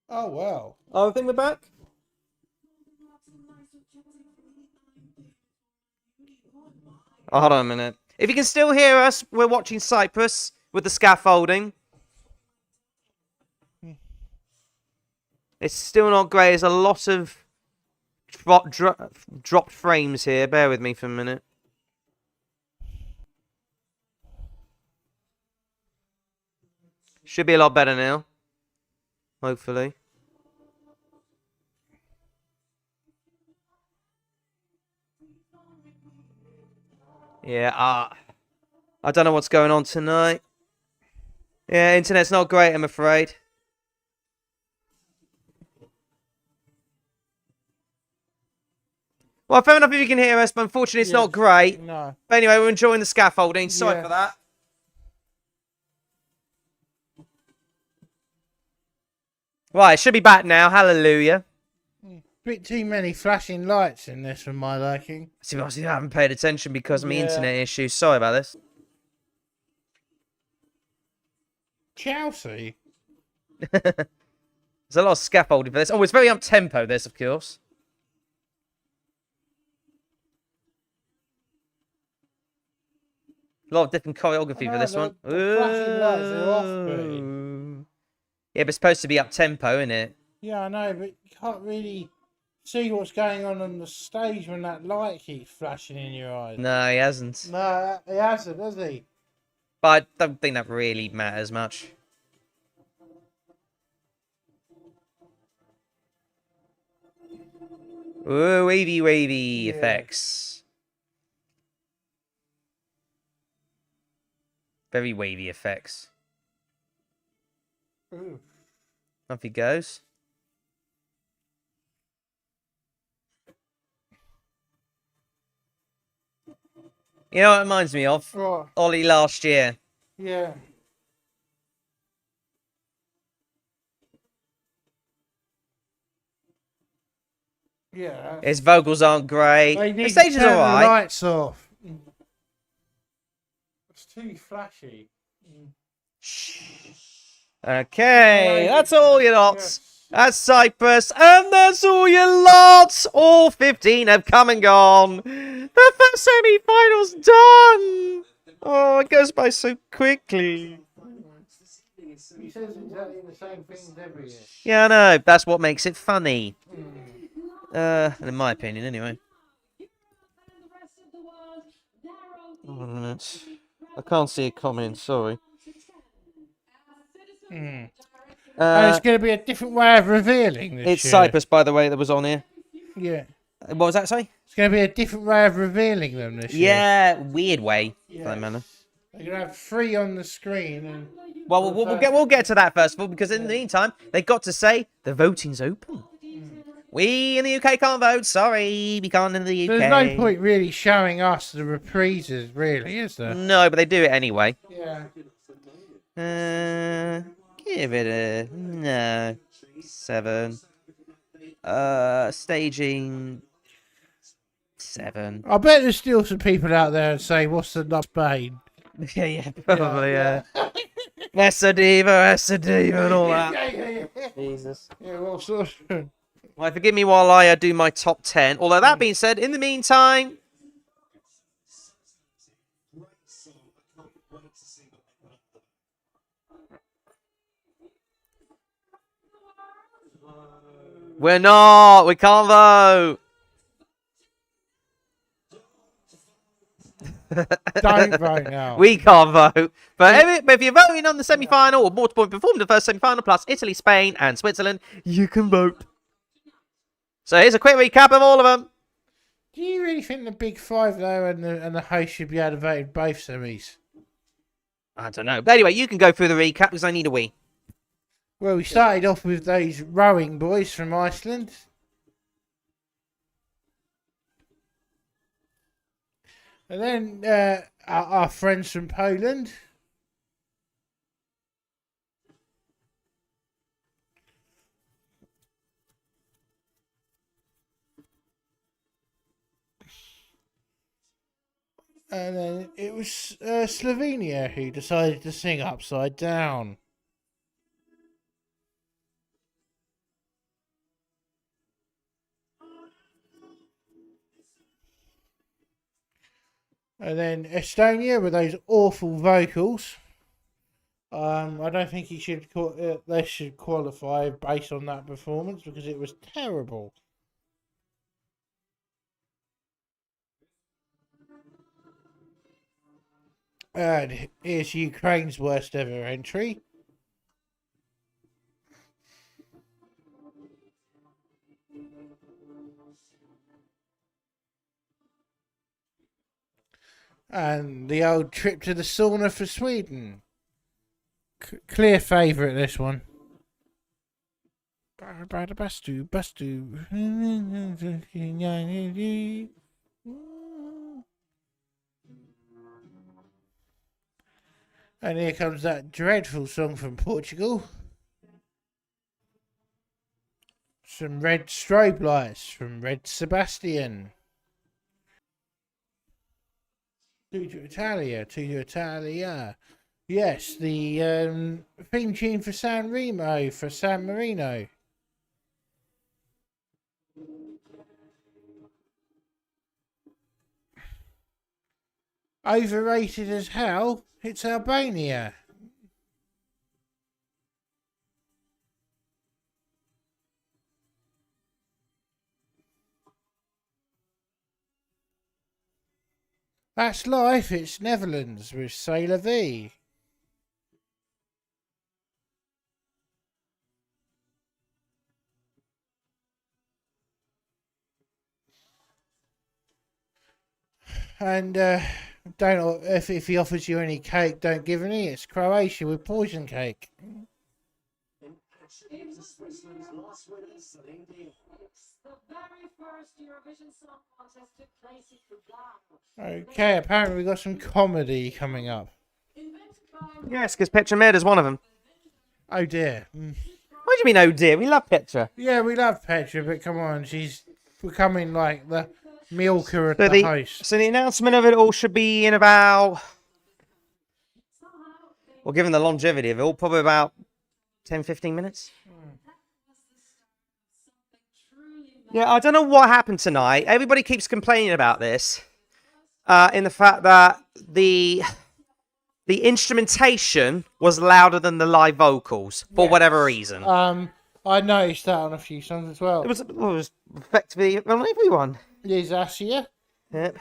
Oh, well. Oh, I think we're back. Oh, hold on a minute. If you can still hear us, we're watching Cyprus with the scaffolding. It's still not great. There's a lot of dropped frames here. Bear with me for a minute. Should be a lot better now. Hopefully. Yeah, I don't know what's going on tonight. Yeah, internet's not great, I'm afraid. Well, fair enough if you can hear us, but unfortunately it's not great. No. But anyway, we're enjoying the scaffolding. Sorry for that. Right, it should be back now. Hallelujah. Bit too many flashing lights in this for my liking. See, obviously I haven't paid attention because of my internet issues. Sorry about this. Chelsea? There's a lot of scaffolding for this. Oh, it's very up-tempo, this, of course. A lot of different choreography for this one. The flashing lights are off-putting. Yeah, but it's supposed to be up-tempo, isn't it? Yeah, I know, but you can't really see what's going on the stage when that light keeps flashing in your eyes. No, he hasn't. No, he hasn't, has he? But I don't think that really matters much. Ooh, wavy effects. Very wavy effects. Ooh. Off he goes. You know what it reminds me of? Right. Ollie last year. Yeah. Yeah. His vocals aren't great. They need The stage to is turn the alright. lights off. It's too flashy. Okay, that's all you lots. That's Cyprus, and that's all you lots. All 15 have come and gone. The first semi-final's done. Oh, it goes by so quickly. He says exactly the same things every year. Yeah, I know. That's what makes it funny. In my opinion, anyway. Hold on a minute. I can't see a comment, sorry. And it's going to be a different way of revealing this It's year. Cyprus, by the way, that was on here. Yeah. What was that, sorry? It's going to be a different way of revealing them this year. Yeah, weird way, for that matter. They're going to have 3 on the screen. And Well, we'll get to that first of all, because in the meantime, they got to say the voting's open. We in the UK can't vote. Sorry, we can't in the UK. there's no point really showing us the reprises, really, is there? No, but they do it anyway. Yeah. Give it a no. 7. Staging 7. I bet there's still some people out there and say, "What's the number Spain?" yeah, probably. Essa diva, and all that. Yeah. Jesus. Yeah, well, sort of. Well, forgive me while I do my top 10. Although that being said, in the meantime, we're not. We can't vote. Don't vote now. We can't vote. But if you're voting on the semi-final or more to point performed the first semi-final plus Italy, Spain, and Switzerland, you can vote. So here's a quick recap of all of them. Do you really think the big 5 though and the host should be able to vote in both semis? I don't know. But anyway, you can go through the recap because I need a wee. Well, we started off with those rowing boys from Iceland. And then our friends from Poland. And then it was Slovenia who decided to sing Upside Down. And then Estonia with those awful vocals. I don't think they should qualify based on that performance because it was terrible. And here's Ukraine's worst ever entry. And the old trip to the sauna for Sweden. Clear favourite, this one. Bastu. And here comes that dreadful song from Portugal. Some red strobe lights from Red Sebastian. To Italia. Yes, the theme tune for San Remo, for San Marino. Overrated as hell, it's Albania. That's life, it's Netherlands with Sailor V. And don't if he offers you any cake, don't give any. It's Croatia with poison cake. Switzerland's last winner, Celine Dion. The very first Eurovision Song Contest took place in Damo. Okay, apparently we've got some comedy coming up. Yes, because Petra Mede is one of them. Oh dear. What do you mean, oh dear? We love Petra. Yeah, we love Petra, but come on, she's becoming like the milker of the host. So the announcement of it all should be in about, well, given the longevity of it all, probably about 10, 15 minutes. Yeah, I don't know what happened tonight. Everybody keeps complaining about this, in the fact that the instrumentation was louder than the live vocals for whatever reason. I noticed that on a few songs as well. It was effectively on everyone. There's Asia. Yep.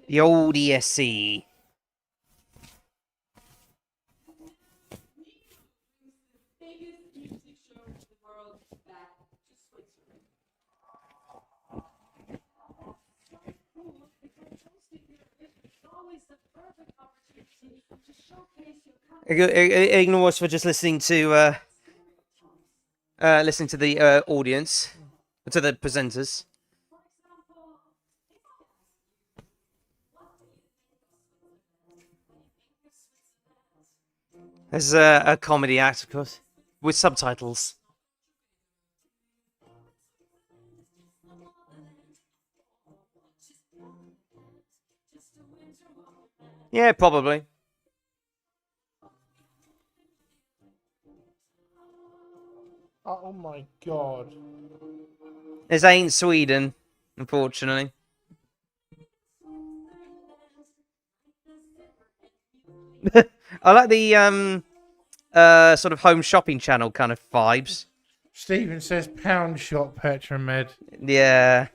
The old ESC. Ignore us for just listening to the audience, to the presenters. There's a comedy act, of course, with subtitles. Yeah, probably. Oh my god. This ain't Sweden, unfortunately. I like the sort of home shopping channel kind of vibes. Stephen says pound shot Petra Mede. Yeah.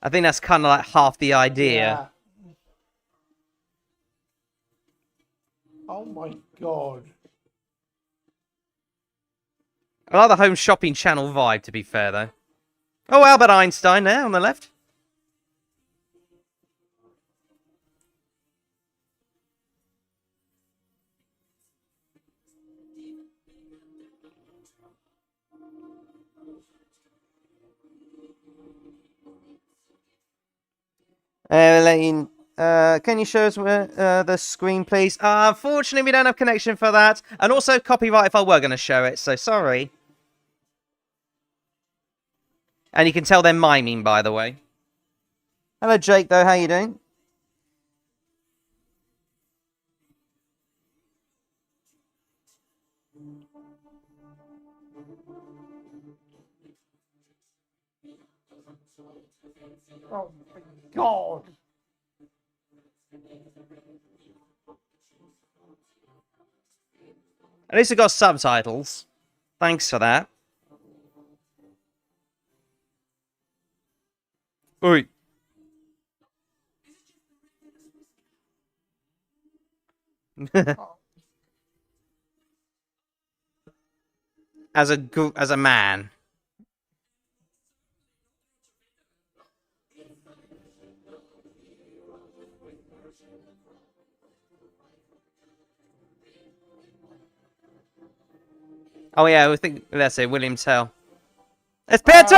I think that's kind of like half the idea. Yeah. Oh my god. I like the home shopping channel vibe, to be fair, though. Oh, Albert Einstein there on the left. Can you show us the screen, please? Unfortunately, we don't have connection for that. And also copyright if I were going to show it, so sorry. And you can tell they're miming, by the way. Hello, Jake, though. How you doing? Oh my god! At least it got subtitles. Thanks for that. Oi. As a man. Oh yeah, I think that's it. William Tell. It's Pietro!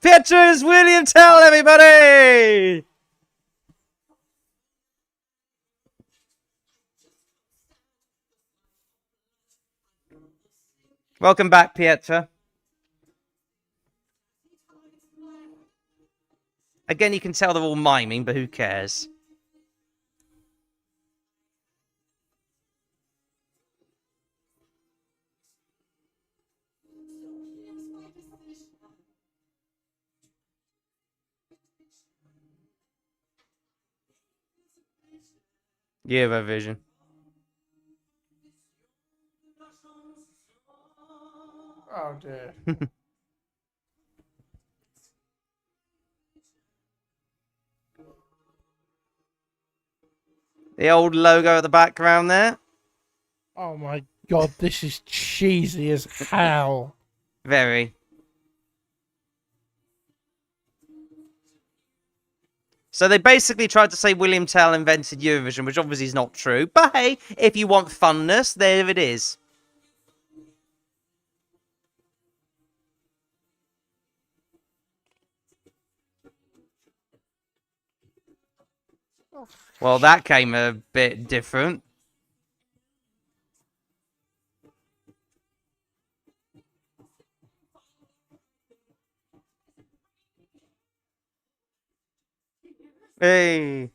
Pietro's William Tell, everybody! Welcome back, Pietro. Again, you can tell they're all miming, but who cares? Eurovision. Oh dear. The old logo at the background there. Oh my god, this is cheesy as hell. Very. So they basically tried to say William Tell invented Eurovision, which obviously is not true. But hey, if you want funness, there it is. Well, that came a bit different. Hey.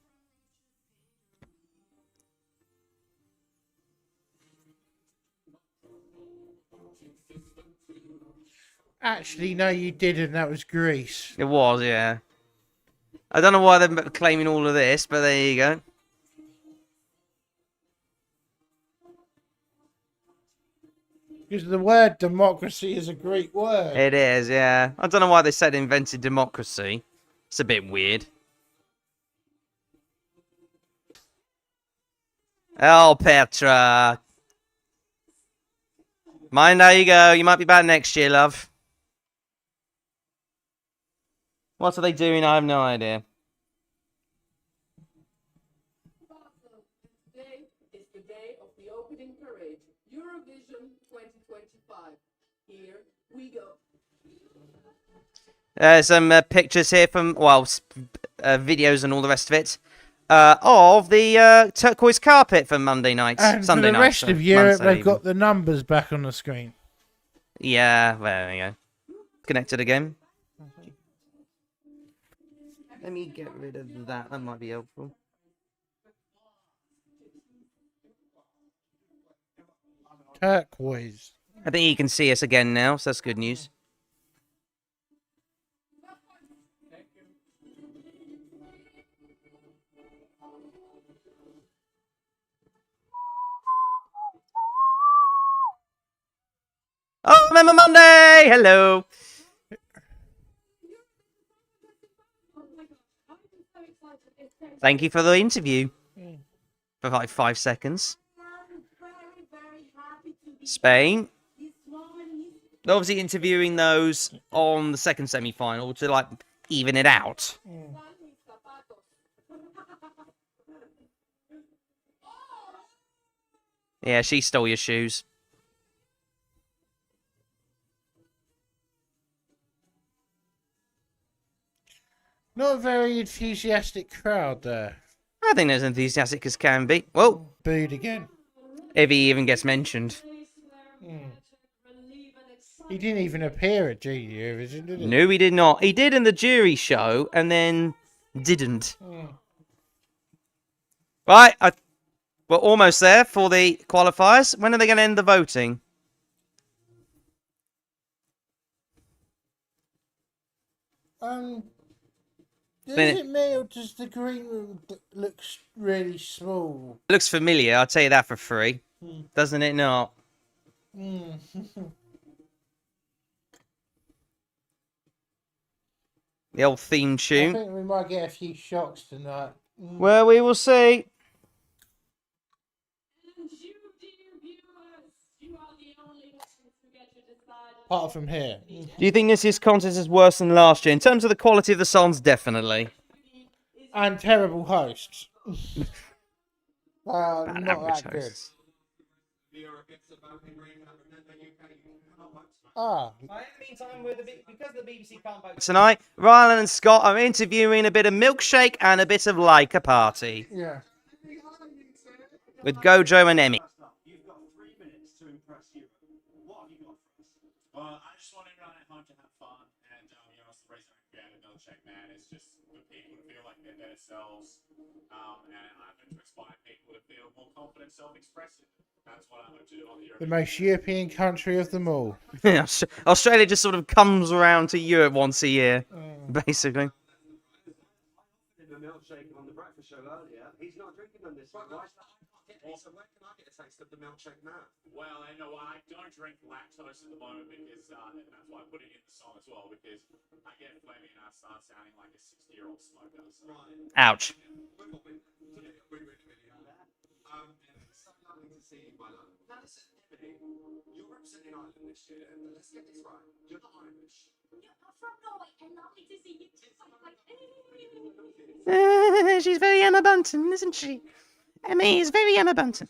Actually, no, you didn't. That was Greece. It was, yeah. I don't know why they're claiming all of this, but there you go. Because the word democracy is a Greek word. It is, yeah. I don't know why they said invented democracy. It's a bit weird. Oh, Petra. Mind how you go. You might be back next year, love. What are they doing? I have no idea. Today is the day of the opening parade. Eurovision 2025. Here we go. Some pictures here from, well, videos and all the rest of it. Of the turquoise carpet for Monday night. And Sunday for the night, rest sorry. of Europe, Monday they've got the numbers back on the screen. Yeah, there we go. Connected again. Let me get rid of that. That might be helpful. Turquoise. I think you can see us again now, so that's good news. Oh, remember Monday! Hello! Thank you for the interview. For like 5 seconds. Spain. They're obviously interviewing those on the second semi-final to like even it out. Yeah, she stole your shoes. Not a very enthusiastic crowd there. I think they're as enthusiastic as can be. Well, Booed again. if he even gets mentioned. He didn't even appear at Junior Eurovision, did he? No, he did not. He did in the jury show and then didn't. Right, we're almost there for the qualifiers. When are they going to end the voting? Is it me or does the green room look really small? It looks familiar, I'll tell you that for free. Doesn't it not? The old theme I tune. think we might get a few shocks tonight. Well, we will see. And you, dear viewers, you are the only ones who get to decide. Apart from here. Do you think this year's contest is worse than last year? In terms of the quality of the songs, definitely. And terrible hosts. Not Average that good. hosts. Ah, In the meantime, because the BBC can't vote tonight, Rylan and Scott are interviewing a bit of Milkshake and a bit of Like a Party yeah. with Gojo and Emmy. You've got 3 minutes to impress you. What have you got for us? Well, I just wanted everyone at home to have fun, and you know, it's the reason I created Milkshake Man is just for people to feel like they're their selves, and I hope to inspire people to feel more confident, self-expressive. That's what I hope to do on the The most European country of them all. Australia just sort of comes around to Europe once a year, basically. In the milkshake on the breakfast show earlier, he's not drinking them this week. Why is that? So where can I get a taste of the milkshake now? Well, I know I don't drink lactose at the moment because, and that's why I put it in the song as well, because I get flaming and I start sounding like a 60-year-old smoker. So. Right. Ouch. It's so lovely to see you, my love. Now listen, Emily, you're representing Ireland this year, and let's get this right. You're not Irish. I'm from Norway, and lovely to see you too. She's very Emma Bunton, isn't she? Emmy is very Emma Bunton.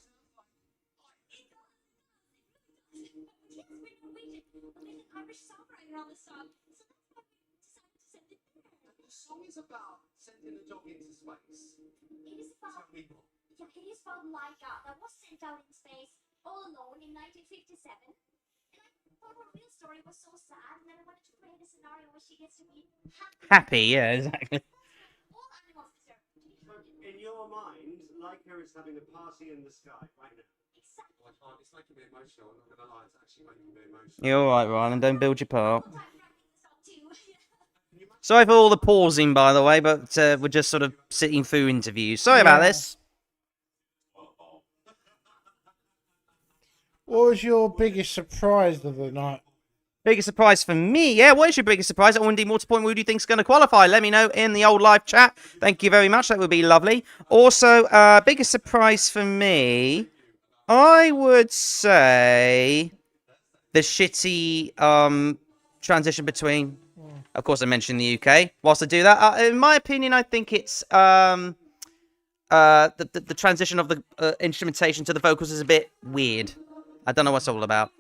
The song is about sending the dog into space. It is Tell about, me more. yeah, it is about Laika that was sent out in space all alone in 1957. And I thought her real story was so sad, and then I wanted to create a scenario where she gets to be Happy, yeah, exactly. all animals deserve to be So, happy. in your mind, Laika is having a party in the sky right now. Exactly. I can't. It's making me emotional. I'm not gonna lie. It's actually making me emotional. You're alright, Rylan, don't build your part. I'm writing this up too. Sorry for all the pausing, by the way, but we're just sort of sitting through interviews. Sorry about this. What was your biggest surprise of the night? Biggest surprise for me? Yeah, what is your biggest surprise? I want to more to point, who do you think's going to qualify? Let me know in the old live chat. Thank you very much. That would be lovely. Also, biggest surprise for me, I would say the shitty transition between. Of course, I mentioned the UK. Whilst I do that, in my opinion, I think it's the transition of the instrumentation to the vocals is a bit weird. I don't know what it's all about.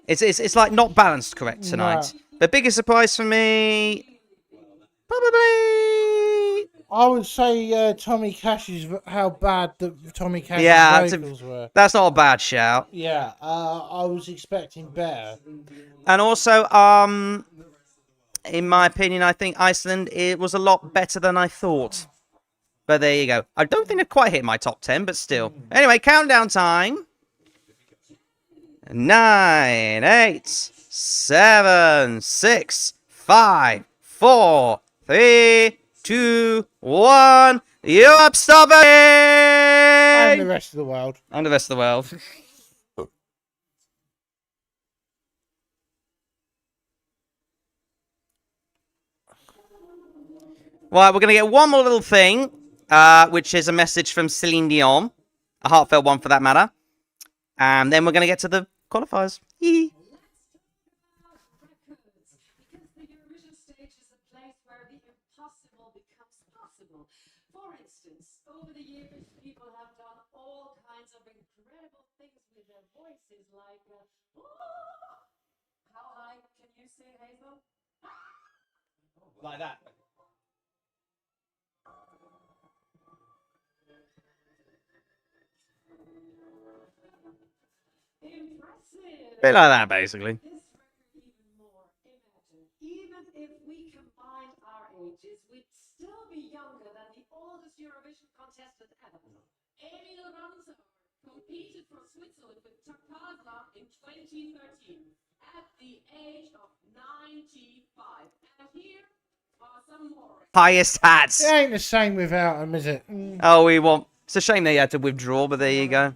It's like not balanced correct tonight. No. The biggest surprise for me, probably. I would say Tommy Cash's, how bad the Tommy Cash's Yeah, vocals were. That's not a bad shout. Yeah, I was expecting better. And also, in my opinion, I think Iceland it was a lot better than I thought. But there you go. I don't think it quite hit my top 10, but still. Anyway, countdown time. 9, 8, 7, 6, 5, 4, 3, 2, 1. Europe, stop it! And the rest of the world. And the rest of the world. Right, we're going to get one more little thing, which is a message from Celine Dion. A heartfelt one for that matter. And then we're going to get to the qualifiers. Yee. Records, because the Eurovision stage is a place where the impossible becomes possible. For instance, over the years, people have done all kinds of incredible things with their voices, like, how high can you sing, Hazel? Like that. Impressive. Bit like that, basically. This record even more. Imagine, even if we combined our ages, we'd still be younger than the oldest Eurovision contestant ever. Emil Ramsauer competed for Switzerland with Takasla in 2013 at the age of 95. And here are some more. Highest hats. It ain't the same without them, is it? Oh, we want. It's a shame they had to withdraw, but there you go.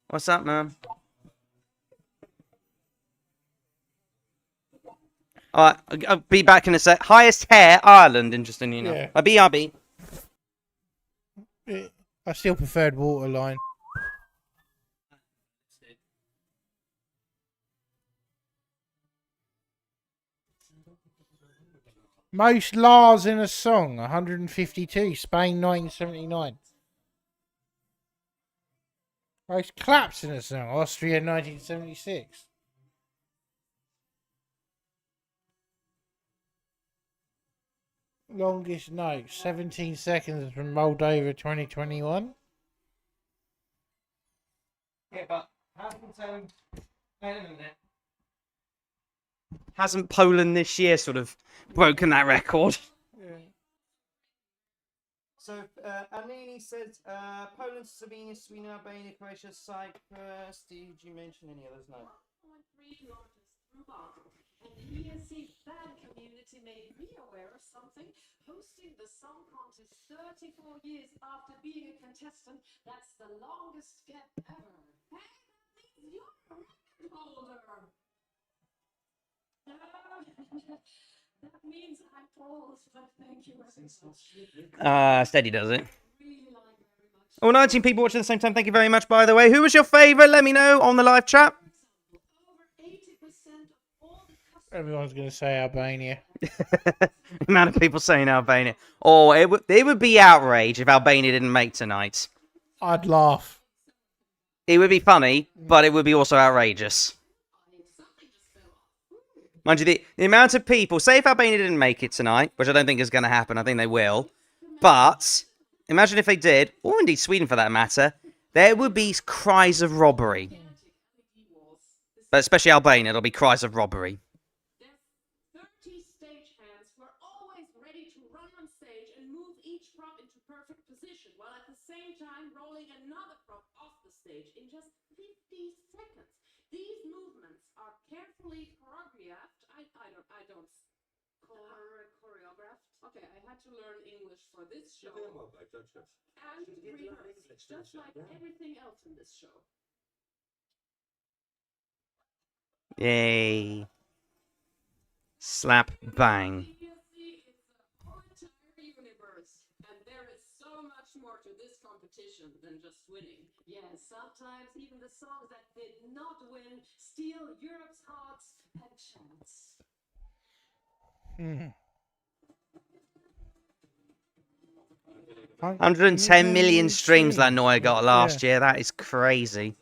What's up, man? Alright, I'll be back in a sec. Highest hair, Ireland, interesting, you know. Yeah. BRB. I still preferred Waterline. Most Lars in a song, 152. Spain, 1979. Most claps in a song, Austria, 1976. Longest note, 17 seconds from Moldova, 2021. Yeah, but hasn't Poland this year sort of broken that record? So, Alini says Poland, Slovenia, Sweden, Albania, Croatia, Cyprus. Did you mention any others? No. 1.3 kilometers through Basel. And the ESC fan community made me aware of something. Hosting the song contest 34 years after being a contestant, that's the longest gap ever. Hey, that means you're a record holder. That means I'm old, but thank you very much. Steady does it. Really like very much. Oh, 19 people watching at the same time. Thank you very much, by the way. Who was your favourite? Let me know on the live chat. Over 80% of all the customers. Everyone's going to say Albania. The amount of people saying Albania. Oh, it would be outrage if Albania didn't make tonight. I'd laugh. It would be funny, but it would be also outrageous. Mind you, the amount of people, say if Albania didn't make it tonight, which I don't think is going to happen, I think they will, but imagine if they did, or indeed Sweden for that matter, there would be cries of robbery. But especially Albania, there'll be cries of robbery. Their 30 stagehands were always ready to run on stage and move each prop into perfect position, while at the same time rolling another prop off the stage in just 50 seconds. These movements are carefully choreographed. I don't choreographed. Okay, I had to learn English for this show. And rehearsed, just like everything else in this show. Yay. Slap bang. ESC is a whole entire universe, and there is so much more to this competition than just winning. Yes, sometimes even the songs that did not win steal Europe's hearts and chants. 110 million streams Lanoy got last year. That is crazy.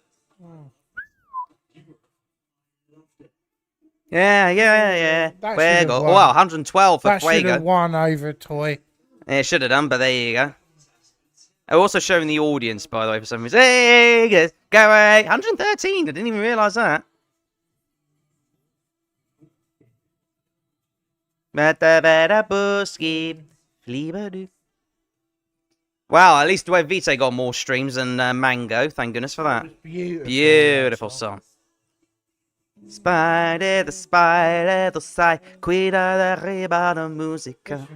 Yeah. That Fuego. should've Oh, won. wow, 112 for That should have Fuego. won over Toy. Yeah, it should have done, but there you go. I'm also showing the audience, by the way, for some reason. Hey, go away. 113. I didn't even realise that. Wow, at least Dwayne Vite got more streams than Mango. Thank goodness for that. Beautiful song. Spider, the sai, cuida de arriba la musica.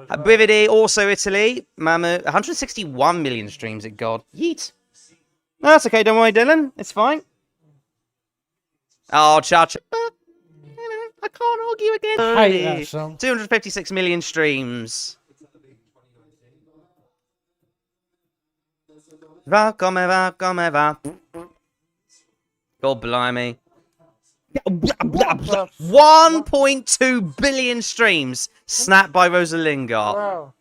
Brividi, also Italy. Mamma, 161 million streams it got. Yeet. No, that's okay, don't worry, Dylan. It's fine. Oh, cha-cha. I can't argue against I hate that song. 256 million streams. Va come va, come va. God blimey. 1.2 billion streams snapped by Rosa Lingard. Wow.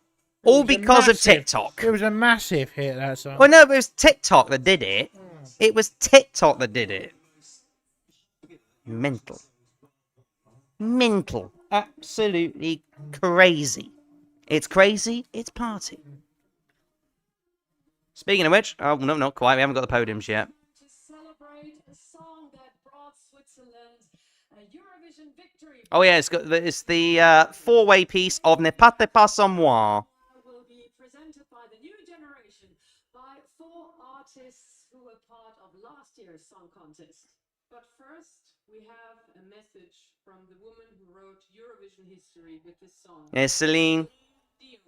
All because of TikTok. It was a massive hit, that song. Well, no, it was TikTok that did it. It was TikTok that did it. Mental. Mental. Absolutely crazy. It's crazy. It's party. Speaking of which, oh, no, not quite. We haven't got the podiums yet. To celebrate a song Oh yeah, it's the four-way piece of Ne pas sans moi. Will be presented by the new generation by 4 artists who were part of last year's song contest. But first, we have a message from the woman who wrote Eurovision history with this song. Yes, Celine. Dion.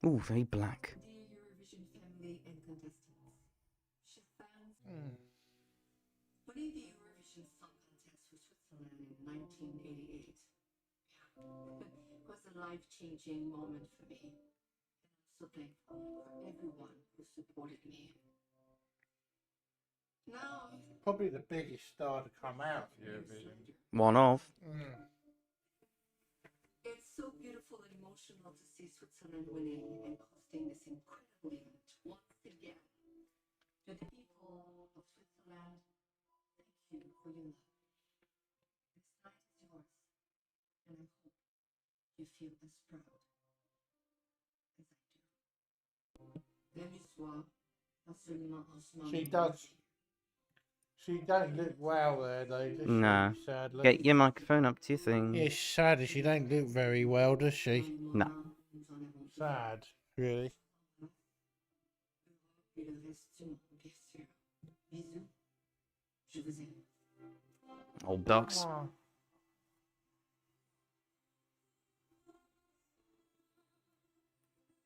Ooh, very black. Dear Eurovision family and contestants, chers fans, winning the Eurovision Song Contest for Switzerland in 1988 was a life-changing moment for me. And I'm so thankful for everyone who supported me. Now, Probably the biggest star to come out of Eurovision. One of. it's so beautiful and emotional to see Switzerland winning and hosting this incredible event once again. To the people of Switzerland, thank you for your love. This night is yours, and I hope you feel as proud as I do. L'ami soir, absolument ensemble. She does. She don't look well there, though, does No. she? Sadly. Get your microphone up to your thing. Yeah, sadly, she don't look very well, does she? No. Sad, really. Et le reste, bien sûr. Bisous. Je vous aime. Old ducks.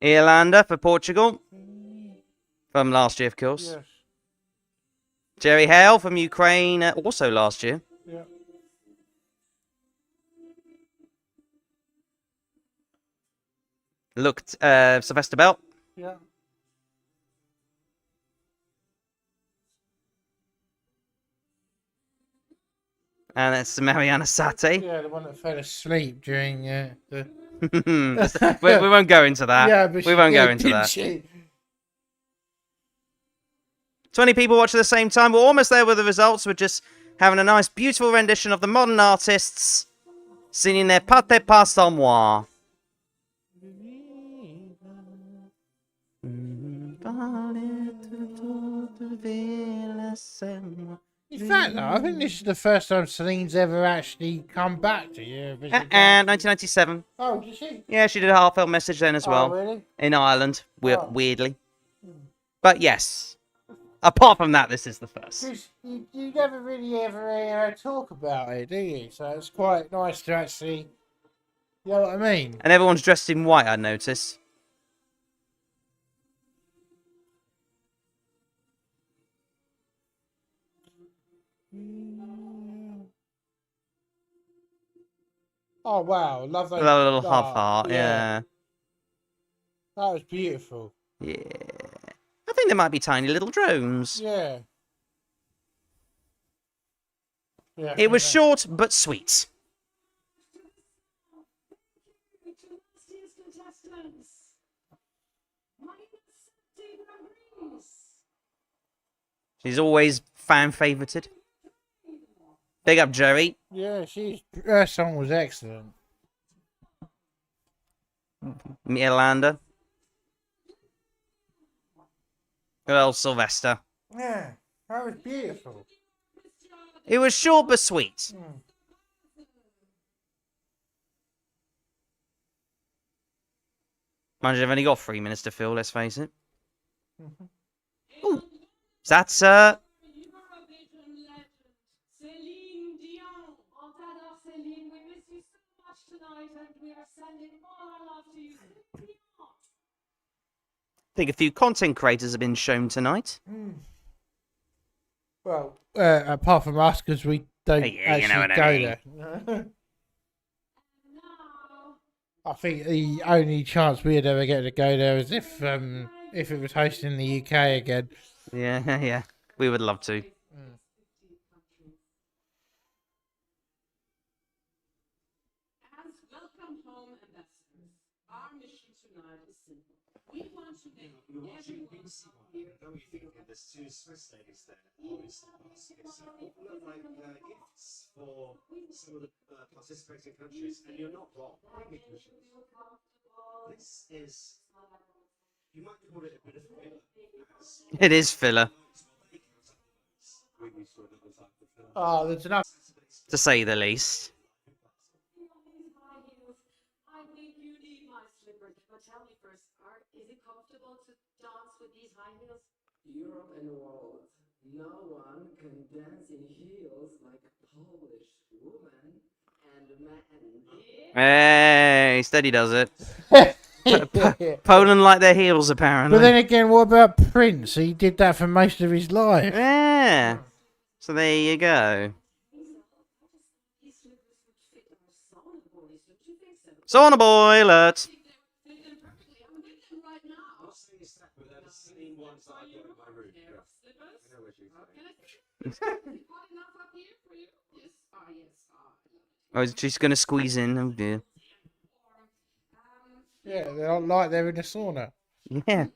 Irlanda for Portugal. From last year, of course. Yes. Jerry Hale from Ukraine, also last year. Yeah. Looked Sylvester Bell. Yeah. And it's Mariana Sate. Yeah, the one that fell asleep during the. we won't go into that. Yeah, but we won't yeah, go into didn't that. she? 20 people watch at the same time. We're almost there with the results. We're just having a nice, beautiful rendition of the modern artists singing their Pate pas sans moi. In fact, though, I think this is the first time Celine's ever actually come back to Eurovision. And 1997. Oh, did she? Yeah, she did a heartfelt message then as well. Oh, really? In Ireland, Oh. weirdly. But yes, apart from that, this is the first. 'Cause you never really ever hear her talk about it, do you? So it's quite nice to actually. You know what I mean? And everyone's dressed in white, I notice. Oh wow, love those. A little half oh, heart, yeah. That was beautiful. Yeah. I think there might be tiny little drones. Yeah. Yeah. It was short but sweet. To last year's contestants. Marino from Greece. She's always fan favorited. Big up, Jerry. Yeah, her song was excellent. Irlanda. Well, Sylvester. Yeah, that was beautiful. It was short but sweet. Mind you, they've only got 3 minutes to fill, let's face it. Ooh. That's, Eurovision legend, Celine Dion. On t'adore, Celine. We miss you so much tonight, and we are sending all our love to you. Celine Dion. I think a few content creators have been shown tonight. Well, apart from us, because we don't Yeah, you actually know what I go mean. there. Now, I think the only chance we'd ever get to go there is if it was hosted in the UK again. Yeah, yeah. We would love to. 50 countries. As welcome home ambassadors, our mission tonight is simple. We want to make everyone here. Don't you think there's two Swiss ladies there? It's look like gifts for some of the participating countries, and you're not wrong. This is, you might call it a bit of filler. It is filler. Oh, there's enough. to say the least. These high heels, I think you need my slippers. But tell me first, is it comfortable to dance with these high heels? Europe and the world. No one can dance in heels like Polish woman and man. Hey, Steady does it. Poland like their heels, apparently. But then again, what about Prince? He did that for most of his life. Yeah. So there you go. These slippers would fit our sauna boys, don't you think so? Sauna boilet. Fit them perfectly. I'm with them right now. I'll say it's that, but they're the same ones that I've got in my room. Pair of slippers. I know what you're saying. Can I Is it hot enough up here for you? Yes. Yes. I love it. Oh, she's going to squeeze in. Oh, dear. Yeah, they don't like they're in a sauna. Yeah.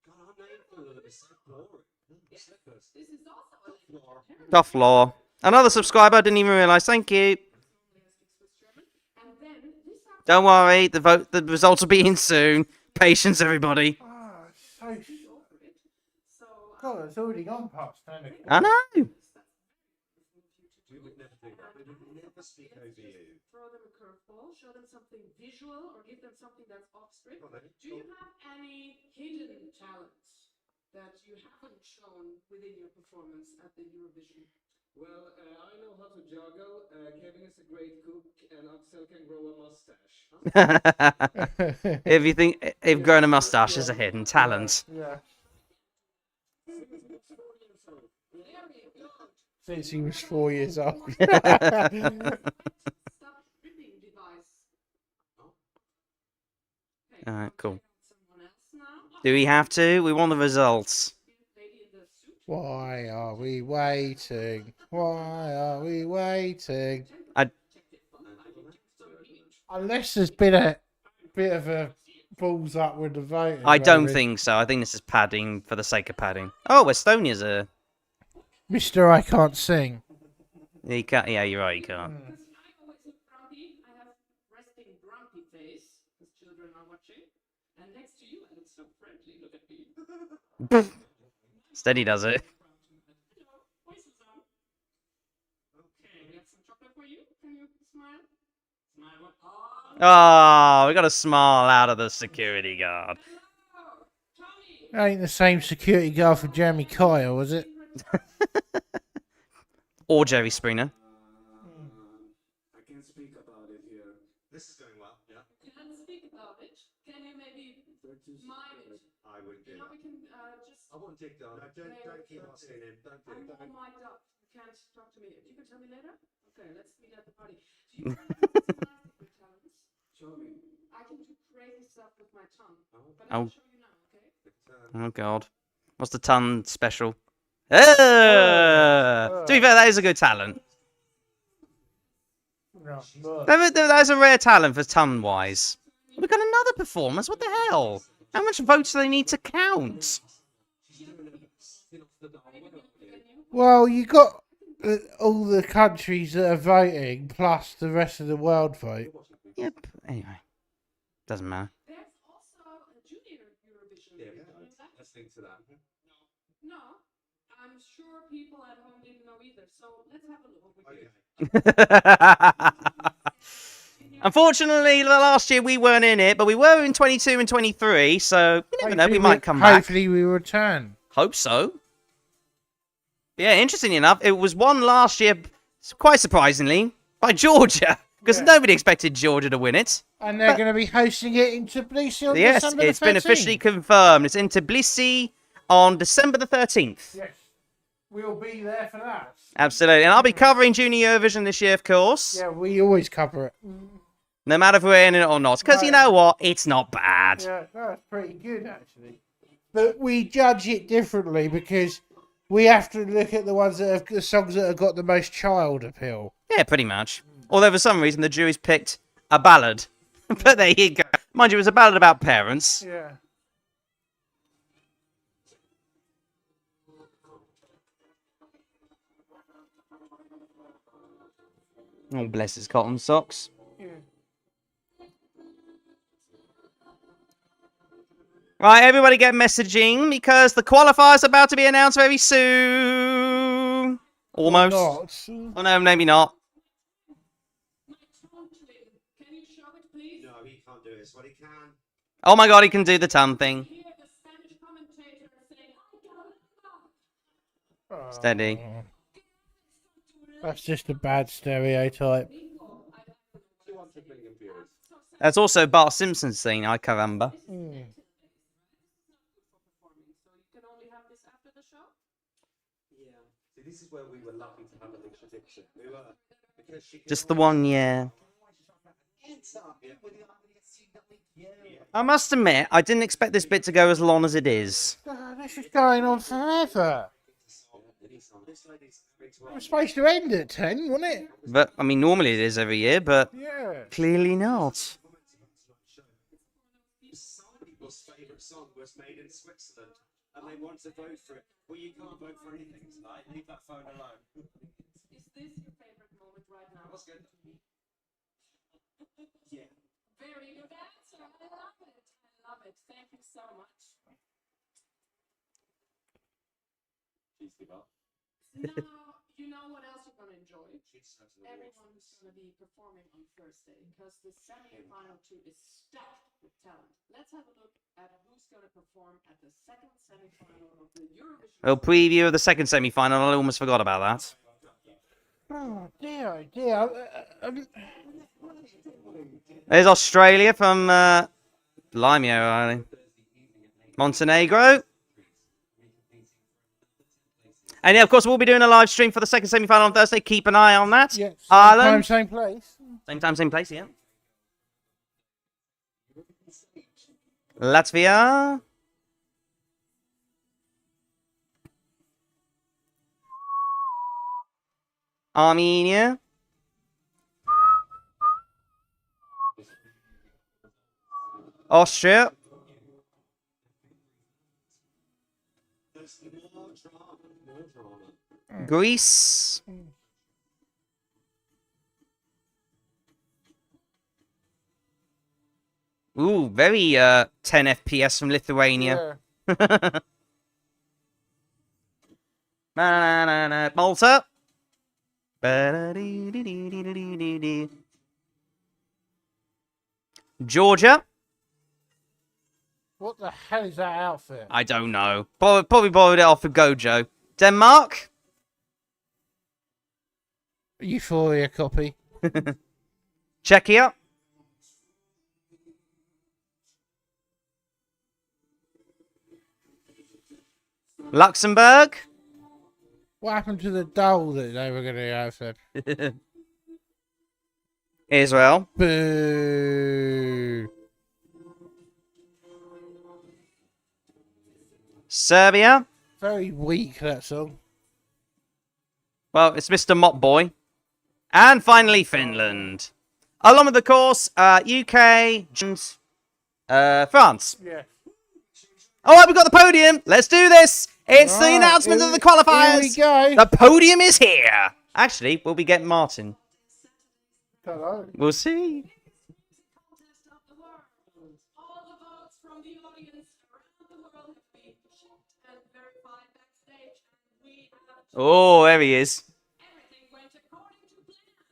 God, I'm named for them. It's so boring. Slippers. This is also a Floor. Tough law. Another subscriber. Didn't even realise. Thank you. And then this Don't worry. The results will be in soon. Patience, everybody. Oh, so so God, it's already gone past 10 o'clock. I know. We would never do that. We would never speak over you. throw them a curveball, show them something visual, or give them something that's off script. Well, then, Do you have any hidden talents that you haven't shown within your performance at the Eurovision? Well, I know how to juggle. Kevin is a great cook, and Axel can grow a mustache. If you think if growing a mustache is a hidden talent. Yeah. Very good. Since he was 4 years old. Stop dripping device. Okay, Alright, cool. someone else now. Do we have to? We want the results. Lady in the suit. Why are we waiting? Why are we waiting? Unless there's been a bit of a balls up with the voting. I don't maybe. think so. I think this is padding for the sake of padding. Oh, Estonia's a. Mr. I can't sing. You can't. Yeah, you're right. You can't. Because I always look grumpy. I have resting grumpy face because children are watching. And next to you, I look so friendly. Look at me. Steady does it. Hello, voice is on. Okay, we have some chocolate for you. Can you smile? Smile. What? Oh, Oh, we got a smile out of the security guard. hello, Tommy. Ain't the same security guard for Jeremy Kyle, was it? Or Jerry Springer. I can't speak about it here. This is going well, yeah. Can't speak about it. Can you maybe mime it? I wouldn't do You know, that. we can just. I won't dig down. No, don't keep asking him. Don't do I'm it. all mic'd up. You can't talk to me. You can tell me later. Okay, let's meet at the party. Do you have some secret talents? Show me. I can do crazy stuff with my tongue, but Oh. I'll show you now. Okay. Oh God. What's the ton special? To be fair, that is a good talent. No, That is a rare talent for ton wise. We've got another performance. What the hell? How much votes do they need to count? well, you got all the countries that are voting plus the rest of the world vote. Yep. Anyway, doesn't matter. There's also a junior Eurovision. Yeah, Did you know that? let's link to that. No, I'm sure people at home didn't know either. So let's have a look. Okay. Unfortunately, the last year we weren't in it, but we were in 22 and 23, so you never know, we might come back. Hopefully we return. Hope so. Yeah, interestingly enough, it was won last year, quite surprisingly, by Georgia, because Yeah. nobody expected Georgia to win it. And they're going to be hosting it in Tbilisi on Yes, December it's the been 13th. officially confirmed. It's in Tbilisi on December the 13th. Yes. We'll be there for that. Absolutely. And I'll be covering Junior Eurovision this year, of course. Yeah, we always cover it. No matter if we're in it or not. Because you Right. know what? It's not bad. Yeah, that's pretty good actually. But we judge it differently because we have to look at the songs that have got the most child appeal. Yeah, pretty much. Although for some reason the jury's picked a ballad. But there you go. Mind you, it was a ballad about parents. Yeah. Oh, bless his cotton socks. Right, everybody get messaging because the qualifiers are about to be announced very soon. Almost. Not. Oh no, maybe not. My tongue twin. Can you show it, please? No, he can't do it. It's what he can. Oh my god, he can do the tongue thing. Hear the Spanish commentator saying, "Ay, caramba." Steady. That's just a bad stereotype. Bingo. I don't know. 200 million viewers. So sad. That's also Bart Simpson's scene, I caramba. This is active base, right? This is not good for performing, so you can only have this after the show? Yeah. See, this is where we were lucky to have Alicia Dixon. We were because she could Just the one year. I must admit, I didn't expect this bit to go as long as it is. This is going on forever. It was supposed to end at 10, wasn't it? But, I mean, normally it is every year, but Yeah. clearly not. Some people's favourite song was made in Switzerland, and they want to vote for it. Well, you can't vote for anything tonight. Leave that phone alone. Is this your favorite moment right now? What's good? Yeah. Very good answer. I love it. I love it. Thank you so much. Now, you know what else you're going to enjoy? Everyone who's going to be performing on Thursday, because the semi-final 2 is stacked with talent. Let's have a look at who's going to perform at the second semi-final of the Eurovision. A preview of the second semi-final, I almost forgot about that. Oh, dear, dear. There's Australia from Blimey, Montenegro. And yeah, of course, we'll be doing a live stream for the second semi-final on Thursday. Keep an eye on that. Yeah, same Ireland. time, same place. Same time, same place, yeah. Latvia. Armenia. Austria. Greece. Ooh, very 10 FPS from Lithuania. Malta. Georgia. What the hell is that outfit? I don't know. Probably borrowed it off of Gojo. Denmark. Euphoria copy. Czechia. Luxembourg. What happened to the doll that they were going to have then? Israel. Boo. Serbia. Very weak, that song. Well, it's Mr. Mop Boy. And finally, Finland. Along with the course, UK and France. Yeah. All right, we've got the podium. Let's do this. It's the Right, announcement of the Here we qualifiers. go. The podium is here. Actually, will we get Martin? Hello. We'll see. Contest of the world. All the votes from the audience around the world have been checked and verified backstage, and we have Oh, there he is. everything went according to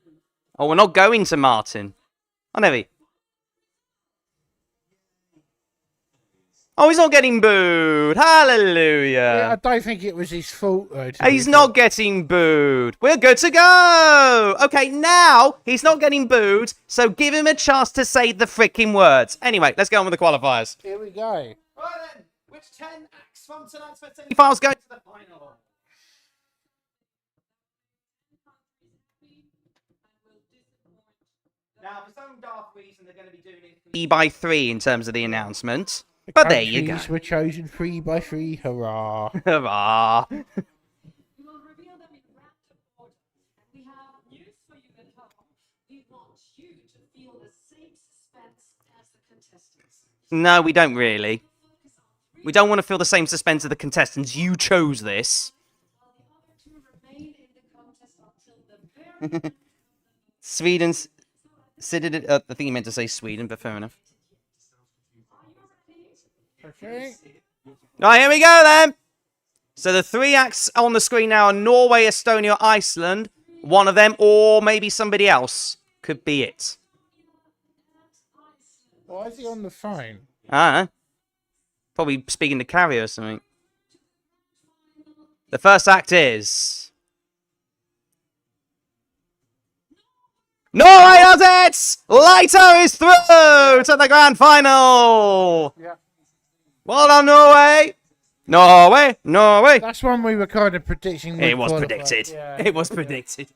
plan. Oh, we're not going to Martin. Oh, there he. Oh, he's not getting booed. Yeah, I Hallelujah. don't think it was his fault, though. He's not getting booed. We're good to go. Okay, now he's not getting booed, so give him a chance to say the freaking words. Anyway, let's get on with the qualifiers. Here we go. Right then, which 10 acts from tonight's semi-finals go to the final? Now, for some daft reason, they're going to be doing it 3x3 in terms of the announcement. But there you go. Countries were chosen 3 by 3. Hurrah. Hurrah. We will reveal them in random order. And we have news for you at home. We want you to feel the same suspense as the contestants. No, we don't really. Focus on 3 We don't want to feel the same suspense of the contestants. You chose this. while the other 2 remain in the contest until the very end. Sweden's... I think you meant to say Sweden, but fair enough. Are you ready? Okay. Right, here we go then. So the 3 acts on the screen now are Norway, Estonia, Iceland. One of them, or maybe somebody else, could be it. Why is he on the phone? I don't know. Probably speaking to Carrier or something. The first act is... Norway does it! Leito is through to the grand final! Yeah. Well done, Norway! Norway! That's one we were kind of predicting. It was would qualify. predicted. Yeah. It was predicted.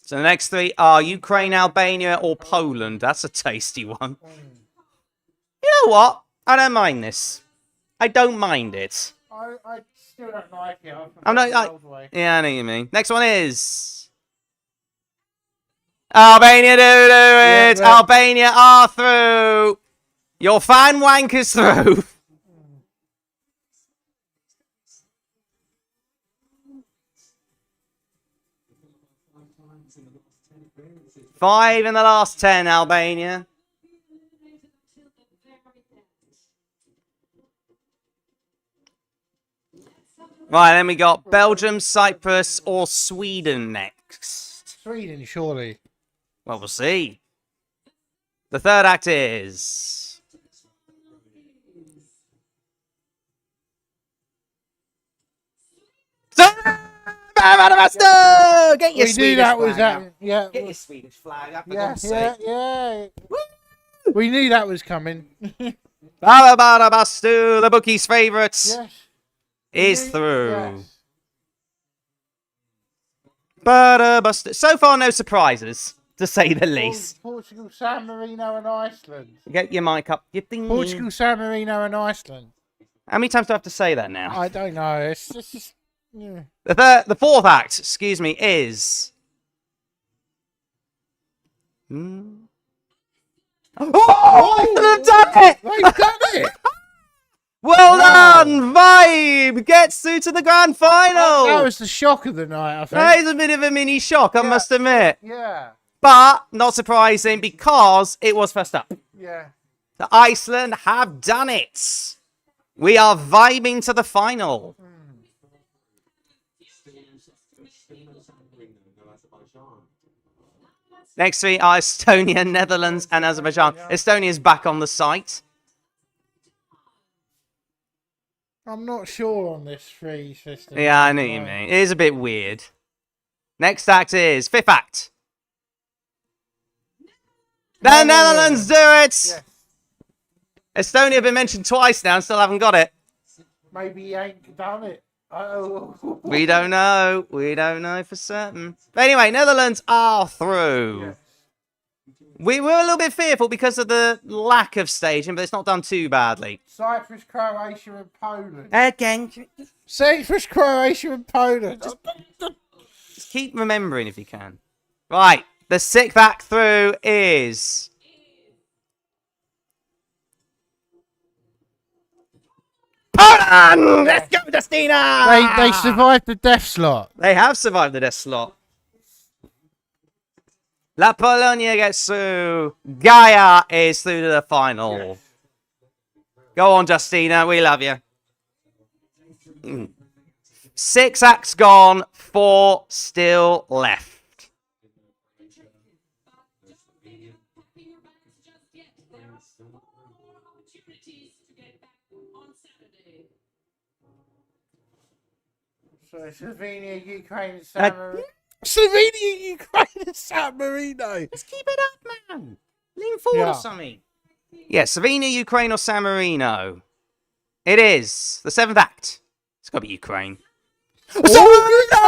So the next 3 are Ukraine, Albania, or Poland. That's a tasty one. You know what? I don't mind this. I don't mind it. I still don't like it. I'm not. Yeah, I know what you mean. Next one is Albania. Do it. Yeah. Albania are through. Your fan wankers through. Five in the last 10, Albania. Right, then we got Belgium, Cyprus, or Sweden next. Sweden, surely. Well, we'll see. The third act is... Get your We knew Swedish that was flag that. up. Yeah. Get your Swedish flag up. for Yeah, God's yeah, sake. yeah. We knew that was coming. Barabastu, the bookie's favourite, Yes. is We- through. yes. Barabastu. So far, no surprises, to say the least. Portugal, San Marino, and Iceland. Get your mic up. Your thing. Portugal, San Marino, and Iceland. How many times do I have to say that now? I don't know. It's just. Yeah. The fourth act, excuse me, is... Oh, Iceland have done it! They've done it! Well Wow. done! Vibe gets through to the grand final! That was the shock of the night, I think. That is a bit of a mini shock, I must admit. Yeah. But not surprising because it was first up. Yeah. The Iceland have done it. We are vibing to the final. Next 3 are Estonia, Netherlands, and Azerbaijan. Estonia is back on the site. I'm not sure on this free system. Yeah, I know what you mean. It is a bit weird. Next act is fifth act. The Netherlands do it! Yes. Estonia have been mentioned twice now and still haven't got it. Maybe he ain't done it. Oh. We don't know. We don't know for certain. But anyway, Netherlands are through. Yes. We were a little bit fearful because of the lack of staging, but it's not done too badly. Cyprus, Croatia, and Poland. Again, Cyprus, Croatia, and Poland. just keep remembering if you can. Right, the sixth act through is... Poland! Let's go, Justina! They survived the death slot. They have survived the death slot. La Polonia gets through. Gaia is through to the final. Yes. Go on, Justina. We love you. 6 acts gone. 4 still left. So Slovenia, Ukraine, and San Uh, Marino. Slovenia, Ukraine, and San Marino. Let's keep it up, man. Lean forward or something. Yeah, Slovenia, Ukraine, or San Marino. It is the 7th act. It's got to be Ukraine. San Marino!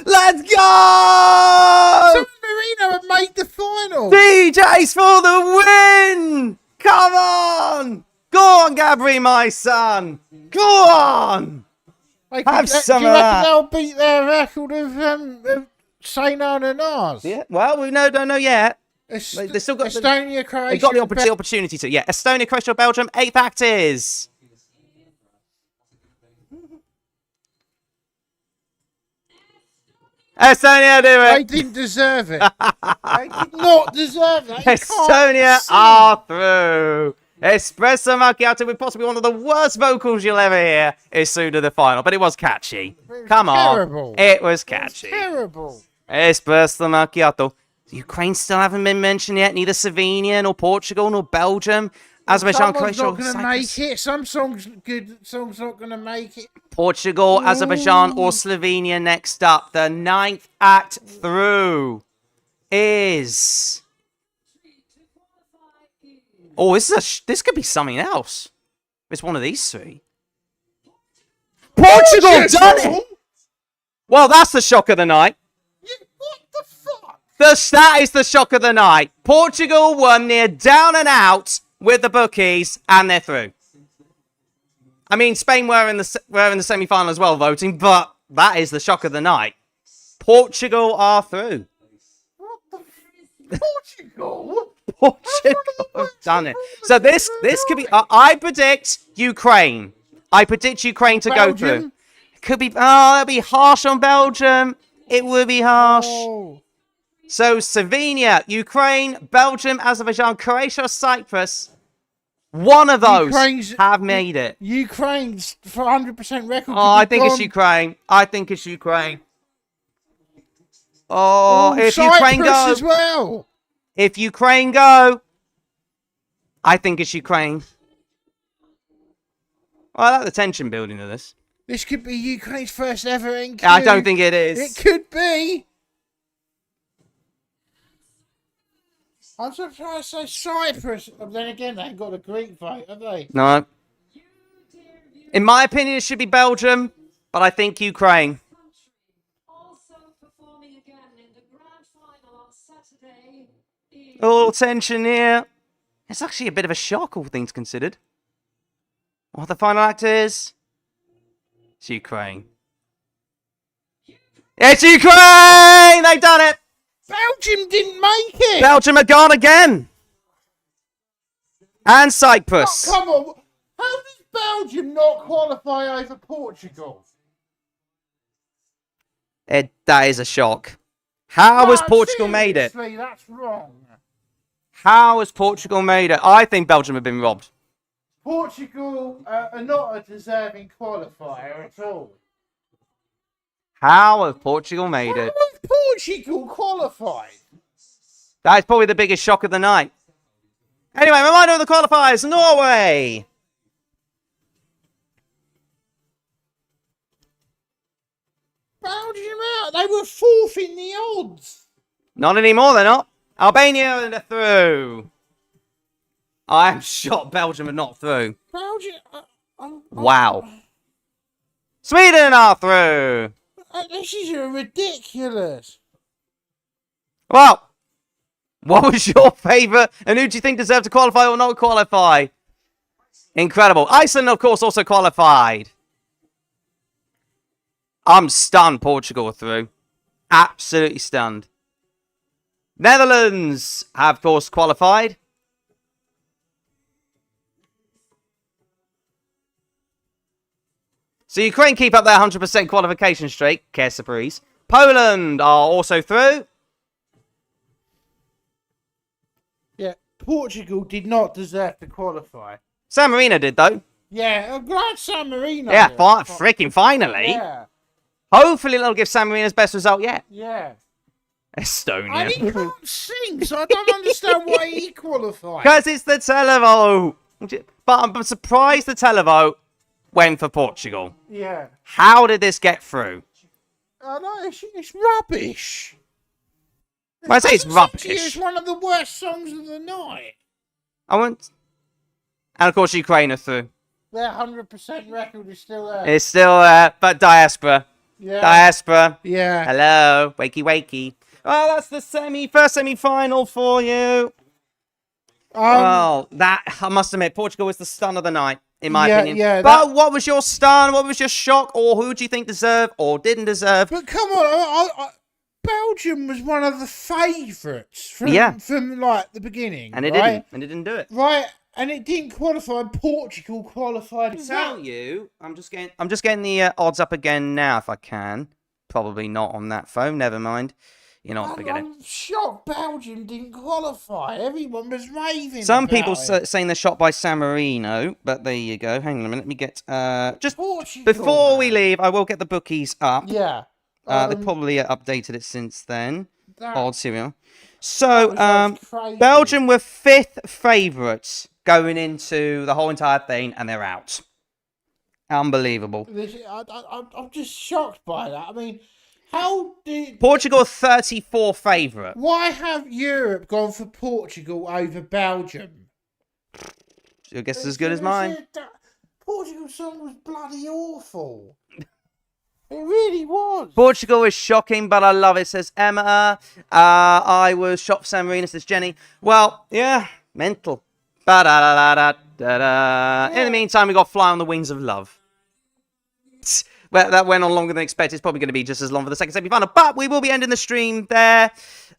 Let's go! San Marino have made the final. DJs for the win! Come on! Go on, Gabri, my son! Go on! Have some do you of reckon that. they'll beat their record of Seinan and ours? Yeah, well, we don't know yet. They still got Estonia, Croatia. They got the opportunity to. Yeah, Estonia, Croatia, Belgium. 8th act is... Estonia do They it. didn't deserve it. They did not deserve that. You can't Estonia sing. are through. Espresso Macchiato with possibly one of the worst vocals you'll ever hear is soon to the final, but it was catchy. was Come on. terrible. It was catchy. Terrible. Espresso Macchiato. Ukraine still haven't been mentioned yet, neither Slovenia nor Portugal nor Belgium. Azerbaijan, Someone's Croatia, not or going to Cyprus. make it. Some songs good, songs not going to make it. Portugal, Azerbaijan, or Slovenia next up. The 9th act through is... Oh, this could be something else. It's one of these three. Portugal done it! Well, that's the shock of the night. What the fuck? That is the shock of the night. Portugal won near down and out with the bookies, and they're through. I mean, Spain were in the semi-final as well, voting, but that is the shock of the night. Portugal are through. What the Portugal? Portugal have done it. So this could be. I predict Ukraine. I predict Ukraine to go through. Belgium? It could be. Oh, that'd be harsh on Belgium. It would be harsh. Oh. So Slovenia, Ukraine, Belgium, Azerbaijan, Croatia, Cyprus. One of those Ukraine's- have made it. Ukraine's for 100% record. Oh, I could be think it's gone. Ukraine. I think it's Ukraine. Oh, if Cyprus Ukraine go, as well. if Ukraine go, I think it's Ukraine. I like the tension building of this. This could be Ukraine's first ever NQ. I don't think it is. It could be. I'm just trying to say Cyprus. But then again, they ain't got a Greek vote, have they? No. In my opinion, it should be Belgium, but I think Ukraine. Also performing again in the grand final on Saturday is A little tension here. It's actually a bit of a shock, all things considered. What the final act is? It's Ukraine. It's Ukraine! They've done it! Belgium didn't make it. Belgium are gone again! And Cyprus. Come on. How does Belgium not qualify over Portugal? That is a shock. How has Portugal made it? Seriously, that's wrong. How has Portugal made it? I think Belgium have been robbed. Portugal are not a deserving qualifier at all. How have Portugal made How it? has Portugal qualified? That is probably the biggest shock of the night. Anyway, reminder of the qualifiers. Norway. Belgium out. They were fourth in the odds. Not anymore, they're not. Albania are through. I'm shocked Belgium are not through. Belgium. Wow. Sweden are through. This is ridiculous. Well, what was your favourite? And who do you think deserved to qualify or not qualify? Incredible. Iceland, of course, also qualified. I'm stunned Portugal are through. Absolutely stunned. Netherlands have, of course, qualified. So Ukraine keep up their 100% qualification streak. Care surprise. Poland are also through. Yeah, Portugal did not deserve to qualify. San Marino did, though. Yeah, I'm glad San Marino. Yeah, did. freaking finally. Yeah, Hopefully it'll give San Marino's best result yet. yeah. Estonia. And he can't sing, so I don't understand why he qualified. Because it's the televote. But I'm surprised the televote went for Portugal. Yeah. How did this get through? I know, it's rubbish. When I say it's It's rubbish, one of the worst songs of the night. I won't. And of course, Ukraine are through. Their 100% record is still there. It's still there, but diaspora. Yeah. Diaspora. Yeah. Hello. Wakey, wakey. Oh, that's the first semi-final for you. Well, that, I must admit, Portugal was the stun of the night, in my opinion. Yeah, but what was your stun? What was your shock? Or who do you think deserved or didn't deserve? But come on, Belgium was one of the favourites from like the beginning. And it right? didn't. And it didn't do it. Right, and it didn't qualify, and Portugal qualified. Tell you, I'm just getting the odds up again now, if I can. Probably not on that phone. Never mind. You're not going to get it. I'm shocked Belgium didn't qualify. Everyone was raving. Some about people it. saying they're shot by San Marino, but there you go. Hang on a minute. Let me get just Portugal, before we man. leave. I will get the bookies up. Yeah. They probably updated it since then. That- Odd serial. So was crazy. Belgium were 5th favourites going into the whole entire thing, and they're out. Unbelievable. I'm just shocked by that. I mean, how did Portugal 34 favourite. why have Europe gone for Portugal over Belgium? Your guess is as good as mine. Portugal's song was bloody awful. It really was. Portugal is shocking, but I love it, says Emma. I was shocked for San Marino, says Jenny. Well, yeah, mental. Ba-da-da-da-da-da. In the meantime, we got Fly on the Wings of Love. Well, that went on longer than expected. It's probably going to be just as long for the second semi-final, but we will be ending the stream there.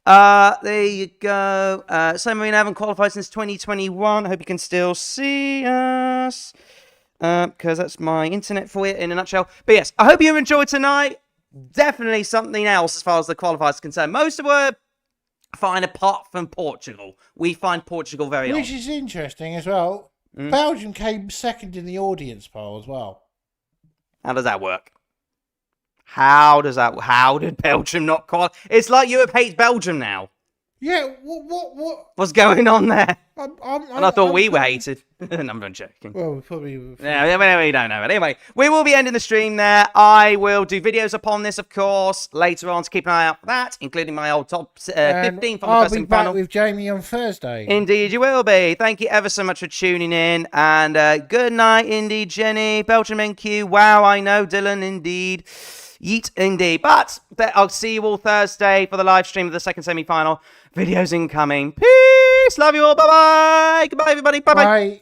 There you go. San Marino haven't qualified since 2021. I hope you can still see us. Because that's my internet for you in a nutshell. But yes, I hope you enjoyed tonight. Definitely something else as far as the qualifiers are concerned. Most of were fine apart from Portugal. We find Portugal very odd. Which is interesting as well. Belgium came second in the audience poll as well. How does that work? How did Belgium not qualify? It's like Europe hates Belgium now. Yeah, what? What's going on there? And I thought we were hated. I'm joking. Well, we probably. Yeah, we don't know. But anyway, we will be ending the stream there. I will do videos upon this, of course, later on, to keep an eye out for that, including my old top 15 from the I'll first be semi-final. back with Jamie on Thursday. Indeed, you will be. Thank you ever so much for tuning in. And good night, indeed, Jenny. Belgium NQ. Wow, I know. Dylan, indeed. Yeet, indeed. But I'll see you all Thursday for the live stream of the second semi-final. Videos incoming. Peace. Love you all. Bye-bye. Goodbye, everybody. Bye-bye. Bye.